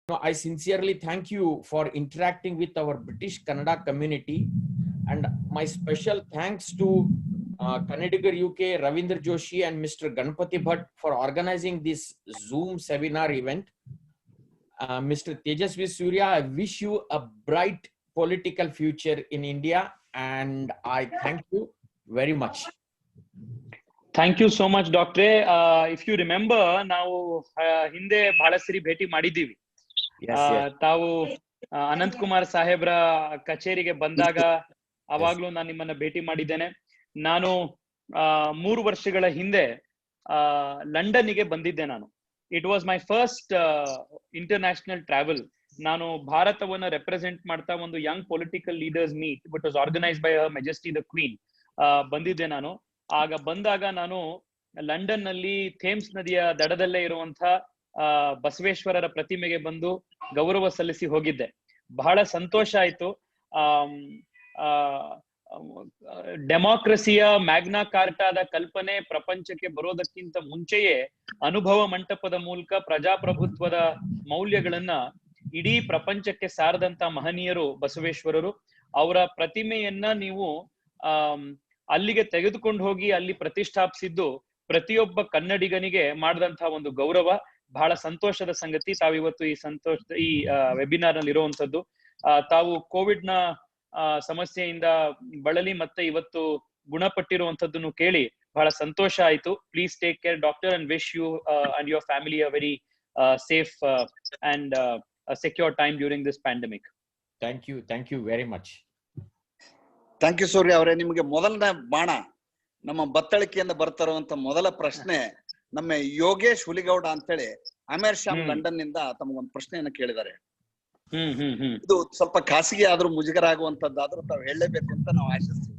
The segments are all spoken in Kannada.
I sincerely thank you for interacting with our British Kannada community, and my special thanks to Kannadigar UK, Ravindra Joshi and Mr. Ganpati Bhatt for organizing this Zoom seminar event. Mr. Tejasvi Surya, I wish you a bright political future in India, and I thank you very much. Thank you so much, Doctor. If you remember, ನಾವು ಹಿಂದೆ ಬಹಳ ಸರಿ ಭೇಟಿ ಮಾಡಿದ್ದೀವಿ. ತಾವು ಅನಂತ್ ಕುಮಾರ್ ಸಾಹೇಬ್ರ ಕಚೇರಿಗೆ ಬಂದಾಗ ಅವಾಗ್ಲೂ ನಾನು ನಿಮ್ಮನ್ನ ಭೇಟಿ ಮಾಡಿದ್ದೇನೆ. ನಾನು 3 ವರ್ಷಗಳ ಹಿಂದೆ ಲಂಡನ್ನಿಗೆ ಬಂದಿದ್ದೆ ನಾನು. It was my first international travel. ನಾನು ಭಾರತವನ್ನ ರೆಪ್ರೆಸೆಂಟ್ ಮಾಡ್ತಾ ಒಂದು Young political leaders meet but was organised by her majesty the queen ಬಂದಿದ್ದೆ ನಾನು. ಆಗ ಬಂದಾಗ ನಾನು ಲಂಡನ್ ನಲ್ಲಿ ಥೇಮ್ಸ್ ನದಿಯ ದಡದಲ್ಲೇ ಇರುವಂತ ಬಸವೇಶ್ವರರ ಪ್ರತಿಮೆಗೆ ಬಂದು ಗೌರವ ಸಲ್ಲಿಸಿ ಹೋಗಿದ್ದೆ. ಬಹಳ ಸಂತೋಷ ಆಯ್ತು. ಡೆಮಾಕ್ರಸಿಯ ಮ್ಯಾಗ್ನಾ ಕಾರ್ಟಾದ ಕಲ್ಪನೆ ಪ್ರಪಂಚಕ್ಕೆ ಬರೋದಕ್ಕಿಂತ ಮುಂಚೆಯೇ ಅನುಭವ ಮಂಟಪದ ಮೂಲಕ ಪ್ರಜಾಪ್ರಭುತ್ವದ ಮೌಲ್ಯಗಳನ್ನ ಇಡೀ ಪ್ರಪಂಚಕ್ಕೆ ಸಾರದಂತ ಮಹನೀಯರು ಬಸವೇಶ್ವರರು. ಅವರ ಪ್ರತಿಮೆಯನ್ನ ನೀವು ಅಲ್ಲಿಗೆ ತೆಗೆದುಕೊಂಡು ಹೋಗಿ ಅಲ್ಲಿ ಪ್ರತಿಷ್ಠಾಪಿಸಿದ್ದು ಪ್ರತಿಯೊಬ್ಬ ಕನ್ನಡಿಗನಿಗೆ ಮಾಡಿದಂತಹ ಒಂದು ಗೌರವ, ಬಹಳ ಸಂತೋಷದ ಸಂಗತಿ. ತಾವಿವತ್ತು ಈ ವೆಬಿನಾರ್ ನಲ್ಲಿ ಇರುವಂತದ್ದು. ತಾವು ಕೋವಿಡ್ ನ ಸಮಸ್ಯೆಯಿಂದ ಬಳಲಿ ಮತ್ತೆ ಇವತ್ತು ಗುಣಪಟ್ಟಿರುವಂತದ್ದನ್ನು ಕೇಳಿ ಬಹಳ ಸಂತೋಷ ಆಯ್ತು. Please take care doctor and wish you and your family a very safe and secure time during this pandemic. Thank you very much. Thank you Surya ಅವರೇ. ನಿಮಗೆ ಮೊದಲನೇ ಬಾಣ ನಮ್ಮ ಬತ್ತಳಿಕೆಯಿಂದ ಬರ್ತಿರುವಂತ ಮೊದಲ ಪ್ರಶ್ನೆ ನಮ್ಮ ಯೋಗೇಶ್ ಹುಲಿಗೌಡ ಅಂತೇಳಿ ಅಮೇರ್ ಶಾಮ್ ಲಂಡನ್ ನಿಂದ ತಮಗೊಂದು ಪ್ರಶ್ನೆಯನ್ನ ಕೇಳಿದ್ದಾರೆ. ಇದು ಸ್ವಲ್ಪ ಖಾಸಗಿ ಆದ್ರೂ ಮುಜುಗರ ಆಗುವಂತದ್ದಾದ್ರೂ ತಾವು ಹೇಳಲೇಬೇಕು ಅಂತ ನಾವು ಆಶಿಸ್ತೀವಿ.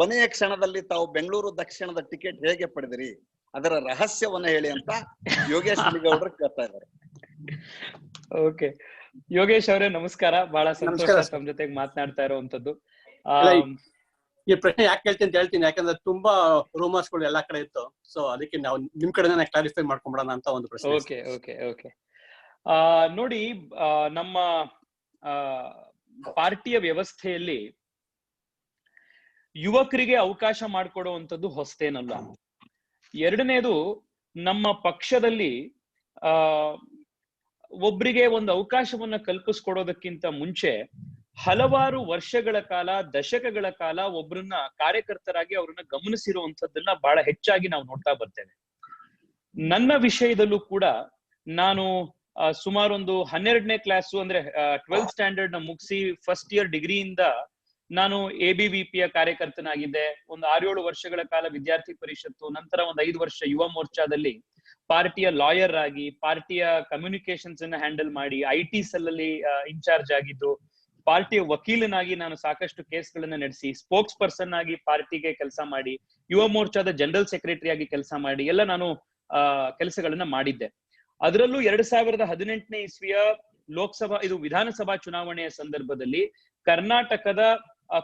ಕೊನೆಯ ಕ್ಷಣದಲ್ಲಿ ತಾವು ಬೆಂಗಳೂರು ದಕ್ಷಿಣದ ಟಿಕೆಟ್ ಹೇಗೆ ಪಡೆದಿರಿ, ಅದರ ರಹಸ್ಯವನ್ನ ಹೇಳಿ ಅಂತ ಯೋಗೇಶ್ ಹುಲಿಗೌಡರು ಕೇಳ್ತಾ ಇದ್ದಾರೆ. ಓಕೆ, ಯೋಗೇಶ್ ಅವರೇ ನಮಸ್ಕಾರ. ಬಹಳ ಸಂತೋಷ ತಮ್ಮ ಜೊತೆಗೆ ಮಾತನಾಡ್ತಾ ಇರುವಂತದ್ದು. ಈ ಪ್ರಶ್ನೆ ಯಾಕೆ ಕೇಳ್ತೀನಿ ಅಂತ ಹೇಳ್ತೀನಿ, ಯಾಕಂದ್ರೆ ತುಂಬಾ ರೂಮರ್ಸ್ ಗಳು ಎಲ್ಲಾ ಕಡೆ ಇತ್ತು. ಸೊ ಅದಕ್ಕೆ ನಾವು ನಿಮ್ ಕಡೆ ಕ್ಲಾರಿಫೈ ಮಾಡ್ಕೊಂಡ್ಬಿಡೋಣ ಅಂತ ಒಂದು ಪ್ರಶ್ನೆ. ಓಕೆ ಓಕೆ ಓಕೆ ನೋಡಿ, ನಮ್ಮ ಪಾರ್ಟಿಯ ವ್ಯವಸ್ಥೆಯಲ್ಲಿ ಯುವಕರಿಗೆ ಅವಕಾಶ ಮಾಡಿಕೊಡುವಂಥದ್ದು ಹೊಸತೇನಲ್ಲ. ಎರಡನೇದು, ನಮ್ಮ ಪಕ್ಷದಲ್ಲಿ ಒಬ್ರಿಗೆ ಒಂದು ಅವಕಾಶವನ್ನ ಕಲ್ಪಿಸ್ಕೊಡೋದಕ್ಕಿಂತ ಮುಂಚೆ ಹಲವಾರು ವರ್ಷಗಳ ಕಾಲ, ದಶಕಗಳ ಕಾಲ ಒಬ್ರನ್ನ ಕಾರ್ಯಕರ್ತರಾಗಿ ಅವ್ರನ್ನ ಗಮನಿಸಿರುವಂತದ್ದನ್ನ ಬಹಳ ಹೆಚ್ಚಾಗಿ ನಾವು ನೋಡ್ತಾ ಬರ್ತೇವೆ. ನನ್ನ ವಿಷಯದಲ್ಲೂ ಕೂಡ ನಾನು ಸುಮಾರು ಒಂದು 12ನೇ ಕ್ಲಾಸು ಅಂದ್ರೆ 12th ಸ್ಟ್ಯಾಂಡರ್ಡ್ ನ ಮುಗಿಸಿ ಫಸ್ಟ್ ಇಯರ್ ಡಿಗ್ರಿಯಿಂದ ನಾನು ABVP ಕಾರ್ಯಕರ್ತನಾಗಿದ್ದೆ. ಒಂದು 6-7 ವರ್ಷಗಳ ಕಾಲ ವಿದ್ಯಾರ್ಥಿ ಪರಿಷತ್ತು, ನಂತರ ಒಂದು 5 ವರ್ಷ ಯುವ ಮೋರ್ಚಾದಲ್ಲಿ ಪಾರ್ಟಿಯ ಲಾಯರ್ ಆಗಿ, ಪಾರ್ಟಿಯ ಕಮ್ಯುನಿಕೇಶನ್ಸ್ ಅನ್ನ ಹ್ಯಾಂಡಲ್ ಮಾಡಿ, IT ಸೆಲ್ ಅಲ್ಲಿ ಇನ್ಚಾರ್ಜ್ ಆಗಿದ್ದು, ಪಾರ್ಟಿಯ ವಕೀಲನಾಗಿ ನಾನು ಸಾಕಷ್ಟು ಕೇಸ್ಗಳನ್ನ ನಡೆಸಿ, ಸ್ಪೋಕ್ಸ್ ಪರ್ಸನ್ ಆಗಿ ಪಾರ್ಟಿಗೆ ಕೆಲಸ ಮಾಡಿ, ಯುವ ಮೋರ್ಚಾದ ಜನರಲ್ ಸೆಕ್ರೆಟರಿ ಆಗಿ ಕೆಲಸ ಮಾಡಿ ಎಲ್ಲ ನಾನು ಕೆಲಸಗಳನ್ನ ಮಾಡಿದ್ದೆ. ಅದರಲ್ಲೂ 2018ನೇ ಇಸ್ವಿಯ ಲೋಕಸಭಾ ವಿಧಾನಸಭಾ ಚುನಾವಣೆಯ ಸಂದರ್ಭದಲ್ಲಿ ಕರ್ನಾಟಕದ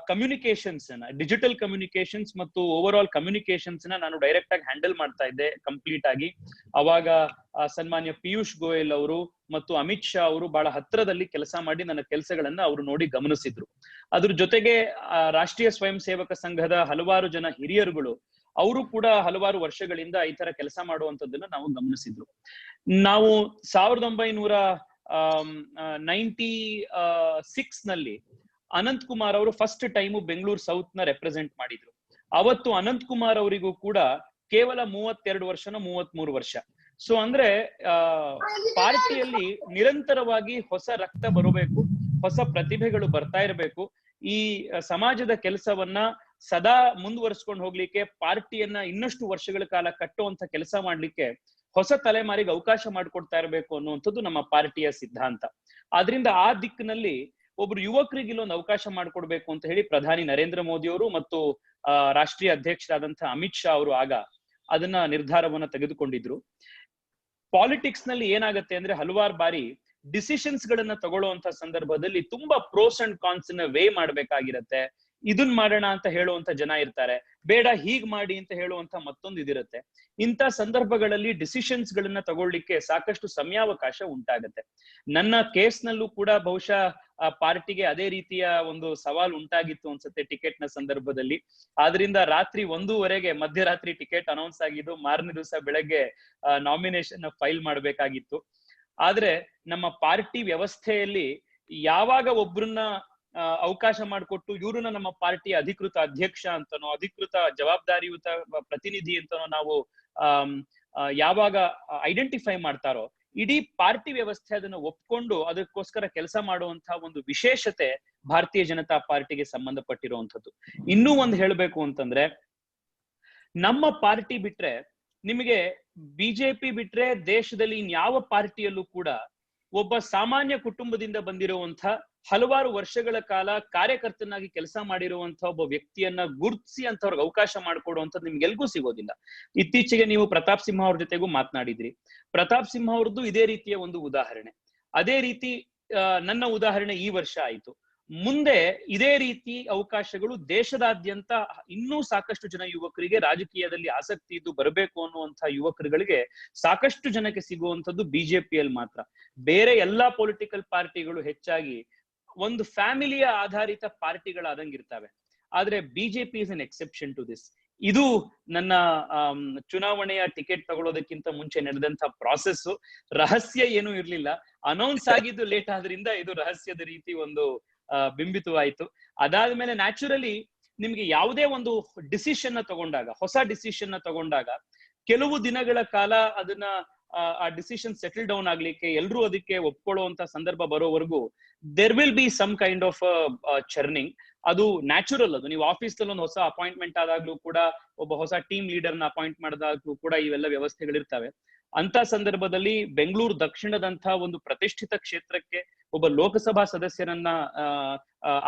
ಕಮ್ಯುನಿಕೇಶನ್ಸ್ ಡಿಜಿಟಲ್ ಕಮ್ಯುನಿಕೇಶನ್ಸ್ ಮತ್ತು ಓವರ್ ಆಲ್ ಕಮ್ಯುನಿಕೇಶನ್ಸ್ ನಾನು ಡೈರೆಕ್ಟ್ ಆಗಿ ಹ್ಯಾಂಡಲ್ ಮಾಡ್ತಾ ಇದ್ದೆ ಕಂಪ್ಲೀಟ್ ಆಗಿ. ಅವಾಗ ಸನ್ಮಾನ್ಯ ಪಿಯೂಷ್ ಗೋಯಲ್ ಅವರು ಮತ್ತು ಅಮಿತ್ ಶಾ ಅವರು ಬಹಳ ಹತ್ರದಲ್ಲಿ ಕೆಲಸ ಮಾಡಿ ನನ್ನ ಕೆಲಸಗಳನ್ನ ಅವರು ನೋಡಿ ಗಮನಿಸಿದ್ರು. ಅದ್ರ ಜೊತೆಗೆ ರಾಷ್ಟ್ರೀಯ ಸ್ವಯಂ ಸೇವಕ ಸಂಘದ ಹಲವಾರು ಜನ ಹಿರಿಯರುಗಳು ಅವರು ಕೂಡ ಹಲವಾರು ವರ್ಷಗಳಿಂದ ಈ ತರ ಕೆಲಸ ಮಾಡುವಂತದ್ದನ್ನ ನಾವು ಗಮನಿಸಿದ್ರು. ನಾವು 1996 ನಲ್ಲಿ ಅನಂತ್ ಕುಮಾರ್ ಅವರು ಫಸ್ಟ್ ಟೈಮು ಬೆಂಗಳೂರು ಸೌತ್ ನ ರೆಪ್ರೆಸೆಂಟ್ ಮಾಡಿದ್ರು. ಅವತ್ತು ಅನಂತ್ ಕುಮಾರ್ ಅವರಿಗೂ ಕೂಡ ಕೇವಲ 32 ವರ್ಷನ 33 ವರ್ಷ. ಸೊ ಅಂದ್ರೆ ಪಾರ್ಟಿಯಲ್ಲಿ ನಿರಂತರವಾಗಿ ಹೊಸ ರಕ್ತ ಬರಬೇಕು, ಹೊಸ ಪ್ರತಿಭೆಗಳು ಬರ್ತಾ ಇರಬೇಕು. ಈ ಸಮಾಜದ ಕೆಲಸವನ್ನ ಸದಾ ಮುಂದುವರಿಸ್ಕೊಂಡು ಹೋಗ್ಲಿಕ್ಕೆ, ಪಾರ್ಟಿಯನ್ನ ಇನ್ನಷ್ಟು ವರ್ಷಗಳ ಕಾಲ ಕಟ್ಟುವಂತ ಕೆಲಸ ಮಾಡ್ಲಿಕ್ಕೆ ಹೊಸ ತಲೆಮಾರಿಗೆ ಅವಕಾಶ ಮಾಡಿಕೊಡ್ತಾ ಇರಬೇಕು ಅನ್ನುವಂಥದ್ದು ನಮ್ಮ ಪಾರ್ಟಿಯ ಸಿದ್ಧಾಂತ. ಆದ್ರಿಂದ ಆ ದಿಕ್ಕಿನಲ್ಲಿ ಒಬ್ರು ಯುವಕರಿಗೆ ಇಲ್ಲೊಂದು ಅವಕಾಶ ಮಾಡಿಕೊಡ್ಬೇಕು ಅಂತ ಹೇಳಿ ಪ್ರಧಾನಿ ನರೇಂದ್ರ ಮೋದಿ ಅವರು ಮತ್ತು ರಾಷ್ಟ್ರೀಯ ಅಧ್ಯಕ್ಷರಾದಂತಹ ಅಮಿತ್ ಶಾ ಅವರು ಆಗ ಅದನ್ನ ನಿರ್ಧಾರವನ್ನ ತೆಗೆದುಕೊಂಡಿದ್ರು. ಪಾಲಿಟಿಕ್ಸ್ ನಲ್ಲಿ ಏನಾಗತ್ತೆ ಅಂದ್ರೆ ಹಲವಾರು ಬಾರಿ ಡಿಸಿಷನ್ಸ್ ಗಳನ್ನ ತಗೊಳ್ಳುವಂತ ಸಂದರ್ಭದಲ್ಲಿ ತುಂಬಾ ಪ್ರೋಸ್ ಅಂಡ್ ಕಾನ್ಸ್ ನ ವೇ ಮಾಡ್ಬೇಕಾಗಿರತ್ತೆ. ಇದನ್ ಮಾಡೋಣ ಅಂತ ಹೇಳುವಂತ ಜನ ಇರ್ತಾರೆ, ಬೇಡ ಹೀಗ್ ಮಾಡಿ ಅಂತ ಹೇಳುವಂತ ಮತ್ತೊಂದು ಇದಿರುತ್ತೆ. ಇಂಥ ಸಂದರ್ಭಗಳಲ್ಲಿ ಡಿಸಿಷನ್ಸ್ ಗಳನ್ನ ತಗೊಳ್ಳಿಕ್ಕೆ ಸಾಕಷ್ಟು ಸಮಯಾವಕಾಶ ಉಂಟಾಗತ್ತೆ. ನನ್ನ ಕೇಸ್ನಲ್ಲೂ ಕೂಡ ಬಹುಶಃ ಆ ಪಾರ್ಟಿಗೆ ಅದೇ ರೀತಿಯ ಒಂದು ಸವಾಲು ಉಂಟಾಗಿತ್ತು ಅನ್ಸುತ್ತೆ ಟಿಕೆಟ್ ನ ಸಂದರ್ಭದಲ್ಲಿ. ಆದ್ರಿಂದ ರಾತ್ರಿ 1:15 ಮಧ್ಯರಾತ್ರಿ ಟಿಕೆಟ್ ಅನೌನ್ಸ್ ಆಗಿದ್ದು, ಮಾರನೇ ದಿವಸ ಬೆಳಗ್ಗೆ ನಾಮಿನೇಷನ್ ಫೈಲ್ ಮಾಡ್ಬೇಕಾಗಿತ್ತು. ಆದ್ರೆ ನಮ್ಮ ಪಾರ್ಟಿ ವ್ಯವಸ್ಥೆಯಲ್ಲಿ ಯಾವಾಗ ಒಬ್ರನ್ನ ಅವಕಾಶ ಮಾಡಿಕೊಟ್ಟು ಇವ್ರನ್ನ ನಮ್ಮ ಪಾರ್ಟಿಯ ಅಧಿಕೃತ ಅಧ್ಯಕ್ಷ ಅಂತನೋ ಅಧಿಕೃತ ಜವಾಬ್ದಾರಿಯುತ ಪ್ರತಿನಿಧಿ ಅಂತನೋ ನಾವು ಯಾವಾಗ ಐಡೆಂಟಿಫೈ ಮಾಡ್ತಾರೋ, ಇಡೀ ಪಾರ್ಟಿ ವ್ಯವಸ್ಥೆ ಅದನ್ನ ಒಪ್ಕೊಂಡು ಅದಕ್ಕೋಸ್ಕರ ಕೆಲಸ ಮಾಡುವಂತಹ ಒಂದು ವಿಶೇಷತೆ ಭಾರತೀಯ ಜನತಾ ಪಾರ್ಟಿಗೆ ಸಂಬಂಧಪಟ್ಟಿರುವಂತದ್ದು. ಇನ್ನೂ ಒಂದು ಹೇಳ್ಬೇಕು ಅಂತಂದ್ರೆ, ನಮ್ಮ ಪಾರ್ಟಿ ಬಿಟ್ರೆ ನಿಮಗೆ ಬಿಜೆಪಿ ಬಿಟ್ರೆ ದೇಶದಲ್ಲಿ ಇನ್ಯಾವ ಪಾರ್ಟಿಯಲ್ಲೂ ಕೂಡ ಒಬ್ಬ ಸಾಮಾನ್ಯ ಕುಟುಂಬದಿಂದ ಬಂದಿರುವಂತ ಹಲವಾರು ವರ್ಷಗಳ ಕಾಲ ಕಾರ್ಯಕರ್ತನಾಗಿ ಕೆಲಸ ಮಾಡಿರುವಂತಹ ಒಬ್ಬ ವ್ಯಕ್ತಿಯನ್ನ ಗುರುತಿಸಿ ಅಂತವ್ರಿಗೆ ಅವಕಾಶ ಮಾಡಿಕೊಡುವಂಥದ್ದು ನಿಮ್ಗೆಲ್ಗೂ ಸಿಗೋದಿಲ್ಲ. ಇತ್ತೀಚೆಗೆ ನೀವು ಪ್ರತಾಪ್ ಸಿಂಹ ಅವ್ರ ಜೊತೆಗೂ ಮಾತನಾಡಿದ್ರಿ. ಪ್ರತಾಪ್ ಸಿಂಹ ಅವ್ರದ್ದು ಇದೇ ರೀತಿಯ ಒಂದು ಉದಾಹರಣೆ. ಅದೇ ರೀತಿ ನನ್ನ ಉದಾಹರಣೆ ಈ ವರ್ಷ ಆಯ್ತು. ಮುಂದೆ ಇದೇ ರೀತಿ ಅವಕಾಶಗಳು ದೇಶದಾದ್ಯಂತ ಇನ್ನೂ ಸಾಕಷ್ಟು ಜನ ಯುವಕರಿಗೆ ರಾಜಕೀಯದಲ್ಲಿ ಆಸಕ್ತಿ ಇದ್ದು ಬರಬೇಕು ಅನ್ನುವಂತಹ ಯುವಕರುಗಳಿಗೆ ಸಾಕಷ್ಟು ಜನಕ್ಕೆ ಸಿಗುವಂತದ್ದು ಬಿಜೆಪಿಯಲ್ಲಿ ಮಾತ್ರ. ಬೇರೆ ಎಲ್ಲಾ ಪೊಲಿಟಿಕಲ್ ಪಾರ್ಟಿಗಳು ಹೆಚ್ಚಾಗಿ ಒಂದು ಫ್ಯಾಮಿಲಿಯ ಆಧಾರಿತ ಪಾರ್ಟಿಗಳಾದಂಗಿರ್ತವೆ. ಆದ್ರೆ BJP is an exception to this. ಇದು ನನ್ನ ಚುನಾವಣೆಯ ಟಿಕೆಟ್ ತಗೊಳ್ಳೋದಕ್ಕಿಂತ ಮುಂಚೆ ನಡೆದಂತ ಪ್ರಾಸೆಸ್. ರಹಸ್ಯ ಏನೂ ಇರ್ಲಿಲ್ಲ, ಅನೌನ್ಸ್ ಆಗಿದ್ದು ಲೇಟ್ ಆದ್ರಿಂದ ಇದು ರಹಸ್ಯದ ರೀತಿ ಒಂದು ಬಿಂಬಿತವಾಯಿತು. ಅದಾದ್ಮೇಲೆ ನ್ಯಾಚುರಲಿ ನಿಮ್ಗೆ ಯಾವುದೇ ಒಂದು ಡಿಸಿಷನ್ ನ ತಗೊಂಡಾಗ, ಹೊಸ ಡಿಸಿಷನ್ ನ ತಗೊಂಡಾಗ ಕೆಲವು ದಿನಗಳ ಕಾಲ ಅದನ್ನ ಆ ಡಿಸಿಷನ್ ಸೆಟಲ್ ಡೌನ್ ಆಗ್ಲಿಕ್ಕೆ ಎಲ್ರೂ ಅದಕ್ಕೆ ಒಪ್ಕೊಳ್ಳುವಂತ ಸಂದರ್ಭ ಬರೋವರೆಗೂ there will be some kind of churning. ಅದು ನ್ಯಾಚುರಲ್. ಅದು ನೀವು ಆಫೀಸ್ ಅಲ್ಲಿ ಒಂದು ಹೊಸ ಅಪಾಯಿಂಟ್ಮೆಂಟ್ ಆದಾಗ್ಲೂ ಕೂಡ, ಒಬ್ಬ ಹೊಸ ಟೀಮ್ ಲೀಡರ್ ನ ಅಪಾಯಿಂಟ್ ಮಾಡಿದಾಗ್ಲೂ ಕೂಡ ಇವೆಲ್ಲ ವ್ಯವಸ್ಥೆಗಳಿರ್ತವೆ. ಅಂತ ಸಂದರ್ಭದಲ್ಲಿ ಬೆಂಗಳೂರು ದಕ್ಷಿಣದಂತ ಒಂದು ಪ್ರತಿಷ್ಠಿತ ಕ್ಷೇತ್ರಕ್ಕೆ ಒಬ್ಬ ಲೋಕಸಭಾ ಸದಸ್ಯರನ್ನ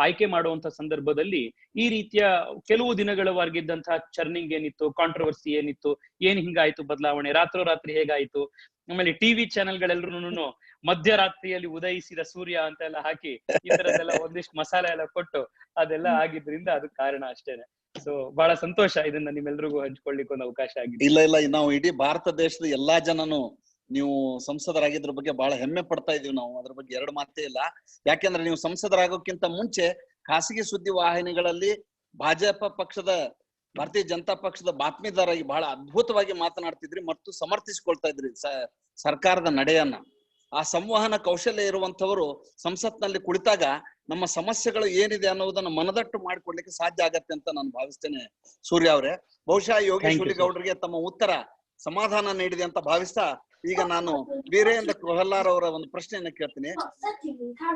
ಆಯ್ಕೆ ಮಾಡುವಂತ ಸಂದರ್ಭದಲ್ಲಿ ಈ ರೀತಿಯ ಕೆಲವು ದಿನಗಳವರೆಗಿದ್ದಂತಹ ಚರ್ನಿಂಗ್ ಏನಿತ್ತು, ಕಾಂಟ್ರವರ್ಸಿ ಏನಿತ್ತು, ಏನ್ ಹಿಂಗಾಯ್ತು ಬದಲಾವಣೆ, ರಾತ್ರೋರಾತ್ರಿ ಹೇಗಾಯ್ತು, ಆಮೇಲೆ ಟಿವಿ ಚಾನೆಲ್ಗಳೆಲ್ಲರೂ ಮಧ್ಯರಾತ್ರಿಯಲ್ಲಿ ಉದಯಿಸಿದ ಸೂರ್ಯ ಅಂತೆಲ್ಲ ಹಾಕಿ ಈ ತರದೆಲ್ಲ ಒಂದಿಷ್ಟು ಮಸಾಲೆ ಎಲ್ಲ ಕೊಟ್ಟು ಅದೆಲ್ಲ ಆಗಿದ್ರಿಂದ ಅದು ಕಾರಣ ಅಷ್ಟೇನೆ. ಸೊ ಬಹಳ ಸಂತೋಷ ಇದನ್ನ ನಿಮ್ಮೆಲ್ರಿಗೂ ಹಂಚ್ಕೊಳ್ಳಿಕ್ಕೆ ಒಂದು ಅವಕಾಶ ಆಗಿದೆ. ಇಲ್ಲ ನಾವು ಇಡೀ ಭಾರತ ದೇಶದ ಎಲ್ಲಾ ಜನನು ನೀವು ಸಂಸದರಾಗಿದ್ರ ಬಗ್ಗೆ ಬಹಳ ಹೆಮ್ಮೆ ಪಡ್ತಾ ಇದೀವಿ ನಾವು. ಅದ್ರ ಬಗ್ಗೆ ಎರಡು ಮಾತೇ ಇಲ್ಲ. ಯಾಕೆಂದ್ರೆ ನೀವು ಸಂಸದರಾಗೋಕ್ಕಿಂತ ಮುಂಚೆ ಖಾಸಗಿ ಸುದ್ದಿ ವಾಹಿನಿಗಳಲ್ಲಿ ಭಾರತೀಯ ಜನತಾ ಪಕ್ಷದ ಬಾತ್ಮೀದಾರಾಗಿ ಬಹಳ ಅದ್ಭುತವಾಗಿ ಮಾತನಾಡ್ತಿದ್ರಿ ಮತ್ತು ಸಮರ್ಥಿಸಿಕೊಳ್ತಾ ಇದ್ರಿ ಸರ್ಕಾರದ ನಡೆಯನ್ನ. ಆ ಸಂವಹನ ಕೌಶಲ್ಯ ಇರುವಂತವರು ಸಂಸತ್ನಲ್ಲಿ ಕುಳಿತಾಗ ನಮ್ಮ ಸಮಸ್ಯೆಗಳು ಏನಿದೆ ಅನ್ನೋದನ್ನ ಮನದಟ್ಟು ಮಾಡಿಕೊಡ್ಲಿಕ್ಕೆ ಸಾಧ್ಯ ಆಗತ್ತೆ ಅಂತ ನಾನು ಭಾವಿಸ್ತೇನೆ. ಸೂರ್ಯ ಅವರೇ, ಬಹುಶಃ ಯೋಗೇಶ್ ಹುಲಿಗೌಡರಿಗೆ ತಮ್ಮ ಉತ್ತರ ಸಮಾಧಾನ ನೀಡಿದೆ ಅಂತ ಭಾವಿಸ್ತಾ ಈಗ ನಾನು ವೀರೇಂದ್ರ ಕೊಹಲ್ಲಾರ್ ಅವರ ಒಂದು ಪ್ರಶ್ನೆಯನ್ನ ಕೇಳ್ತೀನಿ.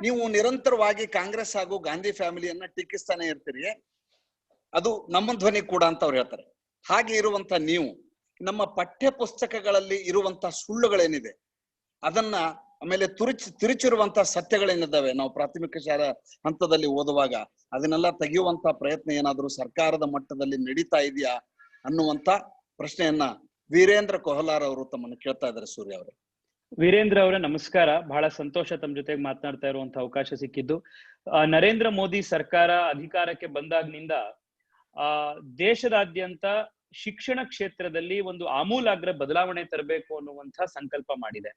ನೀವು ನಿರಂತರವಾಗಿ ಕಾಂಗ್ರೆಸ್ ಹಾಗೂ ಗಾಂಧಿ ಫ್ಯಾಮಿಲಿಯನ್ನ ಟೀಕಿಸ್ತಾನೆ ಇರ್ತೀರಿ, ಅದು ನಮ್ಮ ಧ್ವನಿ ಕೂಡ ಅಂತ ಅವ್ರು ಹೇಳ್ತಾರೆ. ಹಾಗೆ ಇರುವಂತ ನೀವು ನಮ್ಮ ಪಠ್ಯ ಪುಸ್ತಕಗಳಲ್ಲಿ ಇರುವಂತ ಸುಳ್ಳುಗಳೇನಿದೆ ಅದನ್ನ, ಆಮೇಲೆ ತಿರುಚಿರುವಂತ ಸತ್ಯಗಳೇನಿದ್ದಾವೆ ನಾವು ಪ್ರಾಥಮಿಕ ಶಾಲಾ ಹಂತದಲ್ಲಿ ಓದುವಾಗ ಅದನ್ನೆಲ್ಲ ತೆಗೆಯುವಂತ ಪ್ರಯತ್ನ ಏನಾದ್ರೂ ಸರ್ಕಾರದ ಮಟ್ಟದಲ್ಲಿ ನಡೀತಾ ಇದೆಯಾ ಅನ್ನುವಂತ ಪ್ರಶ್ನೆಯನ್ನ ವೀರೇಂದ್ರ ಕೊಹಲ್ಲಾರ್ ಅವರು ತಮ್ಮನ್ನು ಕೇಳ್ತಾ ಇದ್ದಾರೆ. ಸೂರ್ಯ ಅವರೇ. ವೀರೇಂದ್ರ ಅವರೇ ನಮಸ್ಕಾರ. ಬಹಳ ಸಂತೋಷ ತಮ್ಮ ಜೊತೆಗೆ ಮಾತನಾಡ್ತಾ ಇರುವಂತ ಅವಕಾಶ ಸಿಕ್ಕಿದ್ದು. ನರೇಂದ್ರ ಮೋದಿ ಸರ್ಕಾರ ಅಧಿಕಾರಕ್ಕೆ ಬಂದಾಗ್ನಿಂದ ದೇಶದಾದ್ಯಂತ ಶಿಕ್ಷಣ ಕ್ಷೇತ್ರದಲ್ಲಿ ಒಂದು ಆಮೂಲಾಗ್ರ ಬದಲಾವಣೆ ತರಬೇಕು ಅನ್ನುವಂತ ಸಂಕಲ್ಪ ಮಾಡಿದೆ.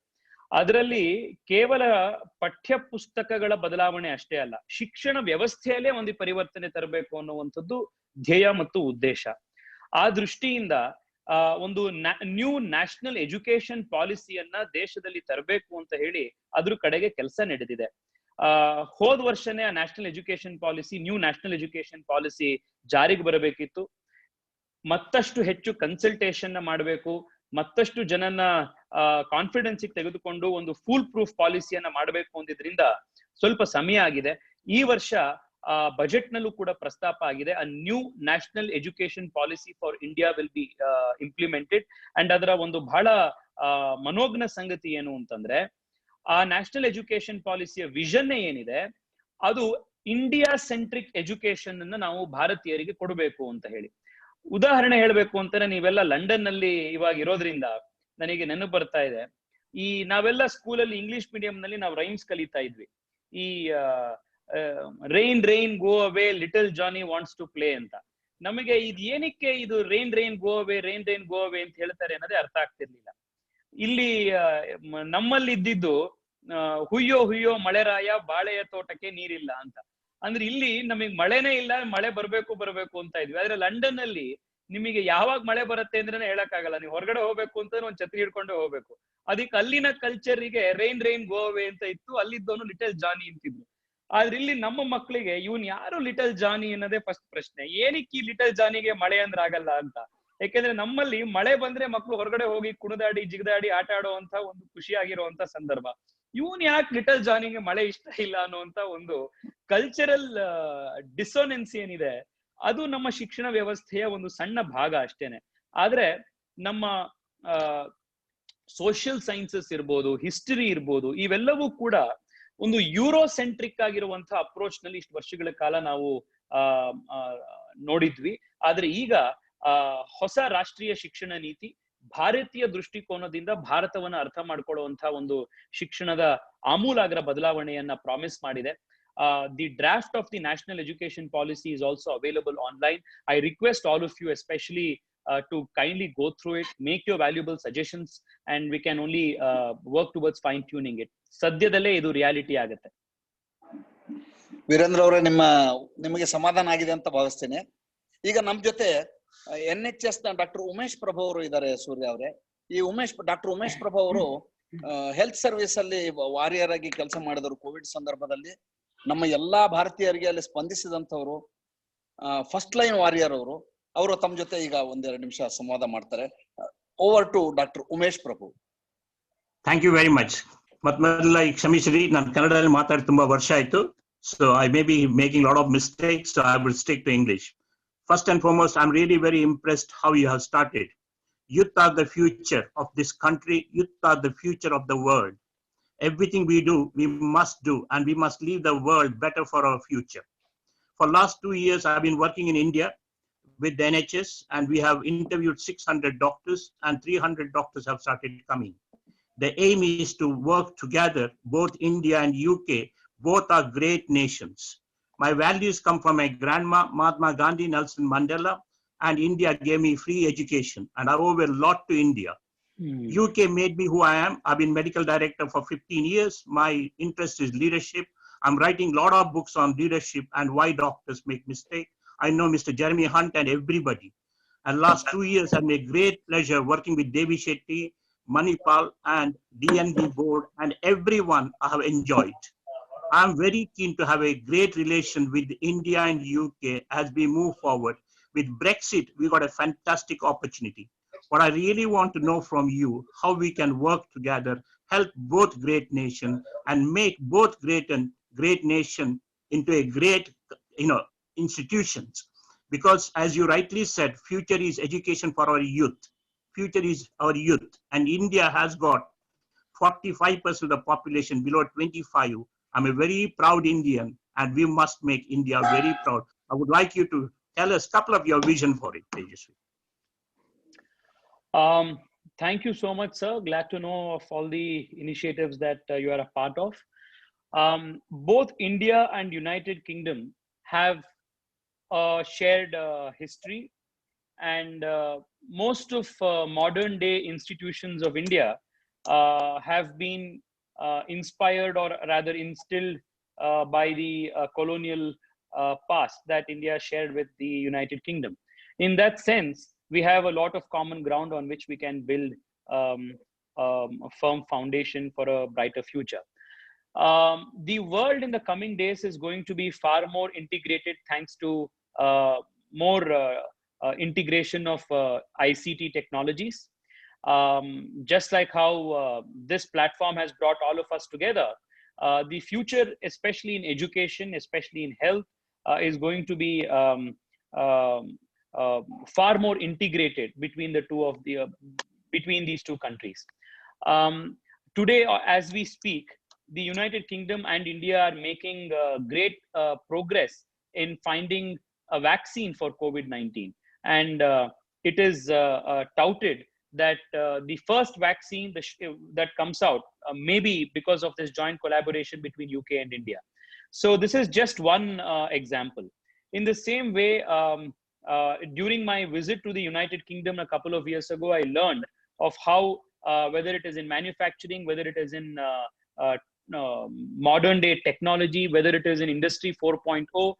ಅದರಲ್ಲಿ ಕೇವಲ ಪಠ್ಯ ಪುಸ್ತಕಗಳ ಬದಲಾವಣೆ ಅಷ್ಟೇ ಅಲ್ಲ, ಶಿಕ್ಷಣ ವ್ಯವಸ್ಥೆಯಲ್ಲೇ ಒಂದು ಪರಿವರ್ತನೆ ತರಬೇಕು ಅನ್ನುವಂಥದ್ದು ಧ್ಯೇಯ ಮತ್ತು ಉದ್ದೇಶ. ಆ ದೃಷ್ಟಿಯಿಂದ ಒಂದು ನ್ಯೂ ನ್ಯಾಷನಲ್ ಎಜುಕೇಶನ್ ಪಾಲಿಸಿಯನ್ನ ದೇಶದಲ್ಲಿ ತರಬೇಕು ಅಂತ ಹೇಳಿ ಅದ್ರ ಕಡೆಗೆ ಕೆಲಸ ನಡೆದಿದೆ. ಹೋದ ವರ್ಷನೇ ಆ national education policy, new national education policy ಜಾರಿಗೆ ಬರಬೇಕಿತ್ತು. ಮತ್ತಷ್ಟು ಹೆಚ್ಚು ಕನ್ಸಲ್ಟೇಷನ್ ಮಾಡಬೇಕು, ಮತ್ತಷ್ಟು ಜನನ ಕಾನ್ಫಿಡೆನ್ಸ್ ತೆಗೆದುಕೊಂಡು ಒಂದು ಫುಲ್ ಪ್ರೂಫ್ ಪಾಲಿಸಿಯನ್ನ ಮಾಡಬೇಕು ಅಂದಿದ್ರಿಂದ ಸ್ವಲ್ಪ ಸಮಯ ಆಗಿದೆ. ಈ ವರ್ಷ ಬಜೆಟ್ ನಲ್ಲೂ ಕೂಡ ಪ್ರಸ್ತಾಪ ಆಗಿದೆ. A new national education policy for India will be implemented. And ಅದರ ಒಂದು ಬಹಳ ಮನೋಜ್ಞ ಸಂಗತಿ ಏನು ಅಂತಂದ್ರೆ, ಆ ನ್ಯಾಷನಲ್ ಎಜುಕೇಶನ್ ಪಾಲಿಸಿಯ ವಿಷನ್ ಏನಿದೆ ಅದು ಇಂಡಿಯಾ ಸೆಂಟ್ರಿಕ್ ಎಜುಕೇಶನ್ ಅನ್ನ ನಾವು ಭಾರತೀಯರಿಗೆ ಕೊಡಬೇಕು ಅಂತ ಹೇಳಿ. ಉದಾಹರಣೆ ಹೇಳ್ಬೇಕು ಅಂತಾನೆ, ನೀವೆಲ್ಲ ಲಂಡನ್ ನಲ್ಲಿ ಇವಾಗ ಇರೋದ್ರಿಂದ ನನಗೆ ನೆನಪು ಬರ್ತಾ ಇದೆ, ಈ ನಾವೆಲ್ಲ ಸ್ಕೂಲಲ್ಲಿ ಇಂಗ್ಲಿಷ್ ಮೀಡಿಯಂ ನಲ್ಲಿ ನಾವು ರೈಮ್ಸ್ ಕಲಿತಾ ಇದ್ವಿ. ಈ rain go away little Johnny wants to play ಅಂತ. ನಮಗೆ ಇದು ಏನಕ್ಕೆ ಇದು ರೈನ್ ಗೋ ಅವೇ ಅಂತ ಹೇಳ್ತಾರೆ ಅನ್ನೋದೇ ಅರ್ಥ ಆಗ್ತಿರ್ಲಿಲ್ಲ. ಇಲ್ಲಿ ನಮ್ಮಲ್ಲಿ ಇದ್ದಿದ್ದು ಹುಯ್ಯೋ ಮಳೆರಾಯ ಬಾಳೆಯ ತೋಟಕ್ಕೆ ನೀರಿಲ್ಲ ಅಂತ. ಅಂದ್ರೆ ಇಲ್ಲಿ ನಮಗೆ ಮಳೆನೇ ಇಲ್ಲ, ಮಳೆ ಬರ್ಬೇಕು ಅಂತ ಇದ್ವಿ. ಆದ್ರೆ ಲಂಡನ್ ಅಲ್ಲಿ ನಿಮಗೆ ಯಾವಾಗ ಮಳೆ ಬರುತ್ತೆ ಅಂದ್ರೆ ಹೇಳಕ್ ಆಗಲ್ಲ. ನೀವು ಹೊರಗಡೆ ಹೋಗ್ಬೇಕು ಅಂತ ಒಂದ್ ಛತ್ರಿ ಹಿಡ್ಕೊಂಡೆ ಹೋಗ್ಬೇಕು. ಅದಕ್ಕೆ ಅಲ್ಲಿನ ಕಲ್ಚರಿಗೆ ರೈನ್ ಗೋ ಅವೇ ಅಂತ ಇತ್ತು, ಅಲ್ಲಿದ್ದವನು ಲಿಟಲ್ ಜಾನಿ ಅಂತಿದ್ರು. ಆದ್ರೆ ಇಲ್ಲಿ ನಮ್ಮ ಮಕ್ಕಳಿಗೆ ಇವನ್ ಯಾರು ಲಿಟಲ್ ಜಾನಿ ಅನ್ನೋದೇ ಫಸ್ಟ್ ಪ್ರಶ್ನೆ. ಏನಕ್ಕೆ ಈ ಲಿಟಲ್ ಜಾನಿಗೆ ಮಳೆ ಅಂದ್ರೆ ಆಗಲ್ಲ ಅಂತ. ಯಾಕೆಂದ್ರೆ ನಮ್ಮಲ್ಲಿ ಮಳೆ ಬಂದ್ರೆ ಮಕ್ಕಳು ಹೊರಗಡೆ ಹೋಗಿ ಕುಣಿದಾಡಿ ಜಿಗದಾಡಿ ಆಟ ಆಡುವಂತ ಒಂದು ಖುಷಿಯಾಗಿರುವಂತ ಸಂದರ್ಭ. ಇವನ್ ಯಾಕೆ ಲಿಟಲ್ ಜಾನಿಗೆ ಮಳೆ ಇಷ್ಟ ಇಲ್ಲ ಅನ್ನುವಂತ ಒಂದು ಕಲ್ಚರಲ್ ಡಿಸೋನೆನ್ಸ್ ಏನಿದೆ, ಅದು ನಮ್ಮ ಶಿಕ್ಷಣ ವ್ಯವಸ್ಥೆಯ ಒಂದು ಸಣ್ಣ ಭಾಗ ಅಷ್ಟೇನೆ. ಆದ್ರೆ ನಮ್ಮ ಸೋಷಿಯಲ್ ಸೈನ್ಸಸ್ ಇರ್ಬೋದು, ಹಿಸ್ಟರಿ ಇರ್ಬೋದು, ಇವೆಲ್ಲವೂ ಕೂಡ ಒಂದು ಯೂರೋಸೆಂಟ್ರಿಕ್ ಆಗಿರುವಂತಹ ಅಪ್ರೋಚ್ ನಲ್ಲಿ ಇಷ್ಟು ವರ್ಷಗಳ ಕಾಲ ನಾವು ನೋಡಿದ್ವಿ. ಆದ್ರೆ ಈಗ ಹೊಸ ರಾಷ್ಟ್ರೀಯ ಶಿಕ್ಷಣ ನೀತಿ ಭಾರತೀಯ ದೃಷ್ಟಿಕೋನದಿಂದ ಭಾರತವನ್ನ ಅರ್ಥ ಮಾಡ್ಕೊಳ್ಳುವಂತಹ ಒಂದು ಶಿಕ್ಷಣದ ಆಮೂಲಾಗ್ರ ಬದಲಾವಣೆಯನ್ನ ಪ್ರಾಮಿಸ್ ಮಾಡಿದೆ. The draft of the national education policy is also available online. I request all of you especially to kindly go through it, make your valuable suggestions, and we can only work towards fine tuning it. ಸದ್ಯದಲ್ಲೇ ಇದು ರಿಯಾಲಿಟಿ ಆಗುತ್ತೆ. ವೀರೇಂದ್ರ ಅವರೇ, ನಿಮಗೆ ಸಮಾಧಾನ ಆಗಿದೆ ಅಂತ ಭಾವಿಸ್ತೇನೆ. ಈಗ ನಮ್ ಜೊತೆ NHS ನ ಡಾಕ್ಟರ್ ಉಮೇಶ್ ಪ್ರಭು ಅವರು ಇದ್ದಾರೆ. ಸೂರ್ಯ ಅವರೇ, ಈ ಡಾಕ್ಟರ್ ಉಮೇಶ್ ಪ್ರಭು ಅವರು ಹೆಲ್ತ್ ಸರ್ವಿಸ್ ಅಲ್ಲಿ ವಾರಿಯರ್ ಆಗಿ ಕೆಲಸ ಮಾಡಿದವರು. ಕೋವಿಡ್ ಸಂದರ್ಭದಲ್ಲಿ ನಮ್ಮ ಎಲ್ಲಾ ಭಾರತೀಯರಿಗೆ ಅಲ್ಲಿ ಸ್ಪಂದಿಸಿದಂತವ್ರು, ಫಸ್ಟ್ ಲೈನ್ ವಾರಿಯರ್ ಅವರು ತಮ್ಮ ಜೊತೆ ಈಗ ಒಂದೆರಡು ನಿಮಿಷ ಸಂವಾದ ಮಾಡ್ತಾರೆ. Over to doctor Umesh Prabhu. Thank you very much. ಮೊದಲ ಕ್ಷಮಿಸಿರಿ, ನಾನು ಕನ್ನಡದಲ್ಲಿ ಮಾತಾಡಿ ತುಂಬಾ ವರ್ಷ ಆಯ್ತು. So I may be making lot of mistakes, so I will stick to English. First and foremost, I'm really very impressed how you have started. Youth are the future of this country. Youth are the future of the world. Everything we do, we must do, and we must leave the world better for our future. For last 2 years, I've been working in India with the NHS, and we have interviewed 600 doctors, and 300 doctors have started coming. The aim is to work together. Both India and UK, both are great nations. My values come from my grandma, Mahatma Gandhi, Nelson Mandela, and India gave me free education, and I owe a lot to India. UK made me who I am. I've been medical director for 15 years. My interest is leadership. I'm writing a lot of books on leadership and why doctors make mistakes. I know Mr. Jeremy Hunt and everybody. And last 2 years, I made great pleasure working with Devi Shetty, Manipal, and DNB board, and everyone I have enjoyed. I'm very keen to have a great relation with India and UK as we move forward. With Brexit, we got a fantastic opportunity. What I really want to know from you, how we can work together, help both great nations, and make both great nation into a great, institutions. Because as you rightly said, future is education for our youth. Future is our youth, and India has got 45% of the population below 25. I'm a very proud Indian, and we must make India very proud. I would like you to tell us a couple of your vision for it, Tejasvi. Thank you so much, sir. Glad to know of all the initiatives that you are a part of. Both India and United Kingdom have shared history, and most of modern day institutions of India have been inspired, or rather instilled by the colonial past that India shared with the United Kingdom. In that sense, we have a lot of common ground on which we can build a firm foundation for a brighter future. The world in the coming days is going to be far more integrated thanks to more integration of ICT technologies. Just like how this platform has brought all of us together, the future, especially in education, especially in health, is going to be far more integrated between these two countries. Today, as we speak, the United Kingdom and India are making great progress in finding a vaccine for COVID-19, and it is touted that the first vaccine that comes out, maybe because of this joint collaboration between UK and India. So this is just one example. In the same way, during my visit to the United Kingdom a couple of years ago, I learned of how whether it is in manufacturing, whether it is in modern day technology, whether it is in Industry 4.0,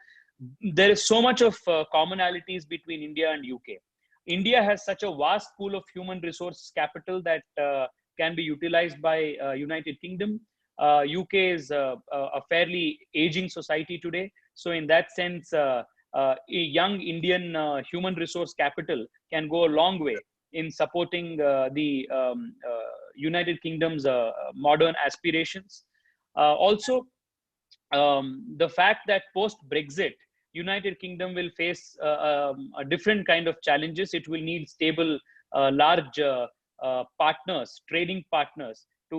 there is so much of commonalities between India and UK. India has such a vast pool of human resource capital that can be utilized by United Kingdom. UK is a fairly aging society today. So in that sense, a young Indian human resource capital can go a long way in supporting the United Kingdom's modern aspirations. Also, the fact that post-Brexit, United Kingdom will face a different kind of challenges. It will need stable, large partners, trading partners to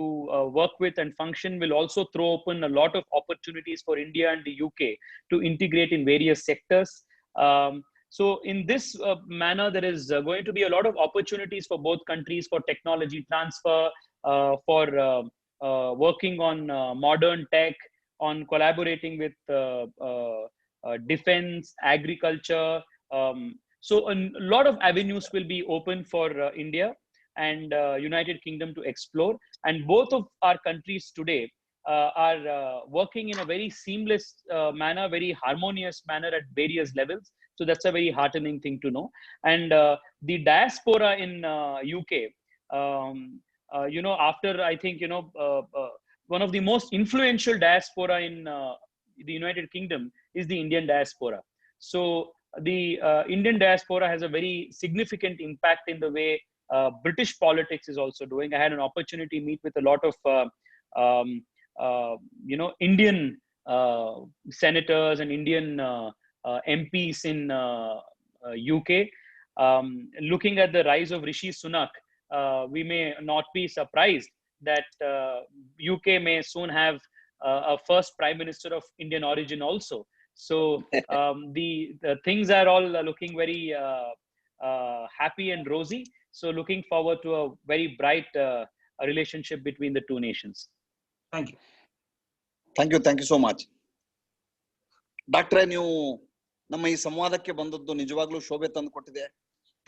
work with and function, will also throw open a lot of opportunities for India and the UK to integrate in various sectors. So in this manner, there is going to be a lot of opportunities for both countries for technology transfer, for working on modern tech, on collaborating with defense, agriculture. So a lot of avenues will be open for India and United Kingdom to explore. And both of our countries today are working in a very seamless manner, very harmonious manner at various levels. So that's a very heartening thing to know. And the diaspora in UK, after I think, one of the most influential diaspora in the United Kingdom is the Indian diaspora. So the Indian diaspora has a very significant impact in the way British politics is also doing. I had an opportunity to meet with a lot of Indian senators and Indian MPs in UK. Looking at the rise of Rishi Sunak, we may not be surprised that UK may soon have a first Prime Minister of Indian origin also. So the things are all looking very happy and rosy. So looking forward to a very bright relationship between the two nations. Thank you. Thank you so much. ಡಾಕ್ಟ್ರೆ, ನೀವು ನಮ್ಮ ಈ ಸಂವಾದಕ್ಕೆ ಬಂದದ್ದು ನಿಜವಾಗ್ಲೂ ಶೋಭೆ ತಂದು ಕೊಟ್ಟಿದೆ.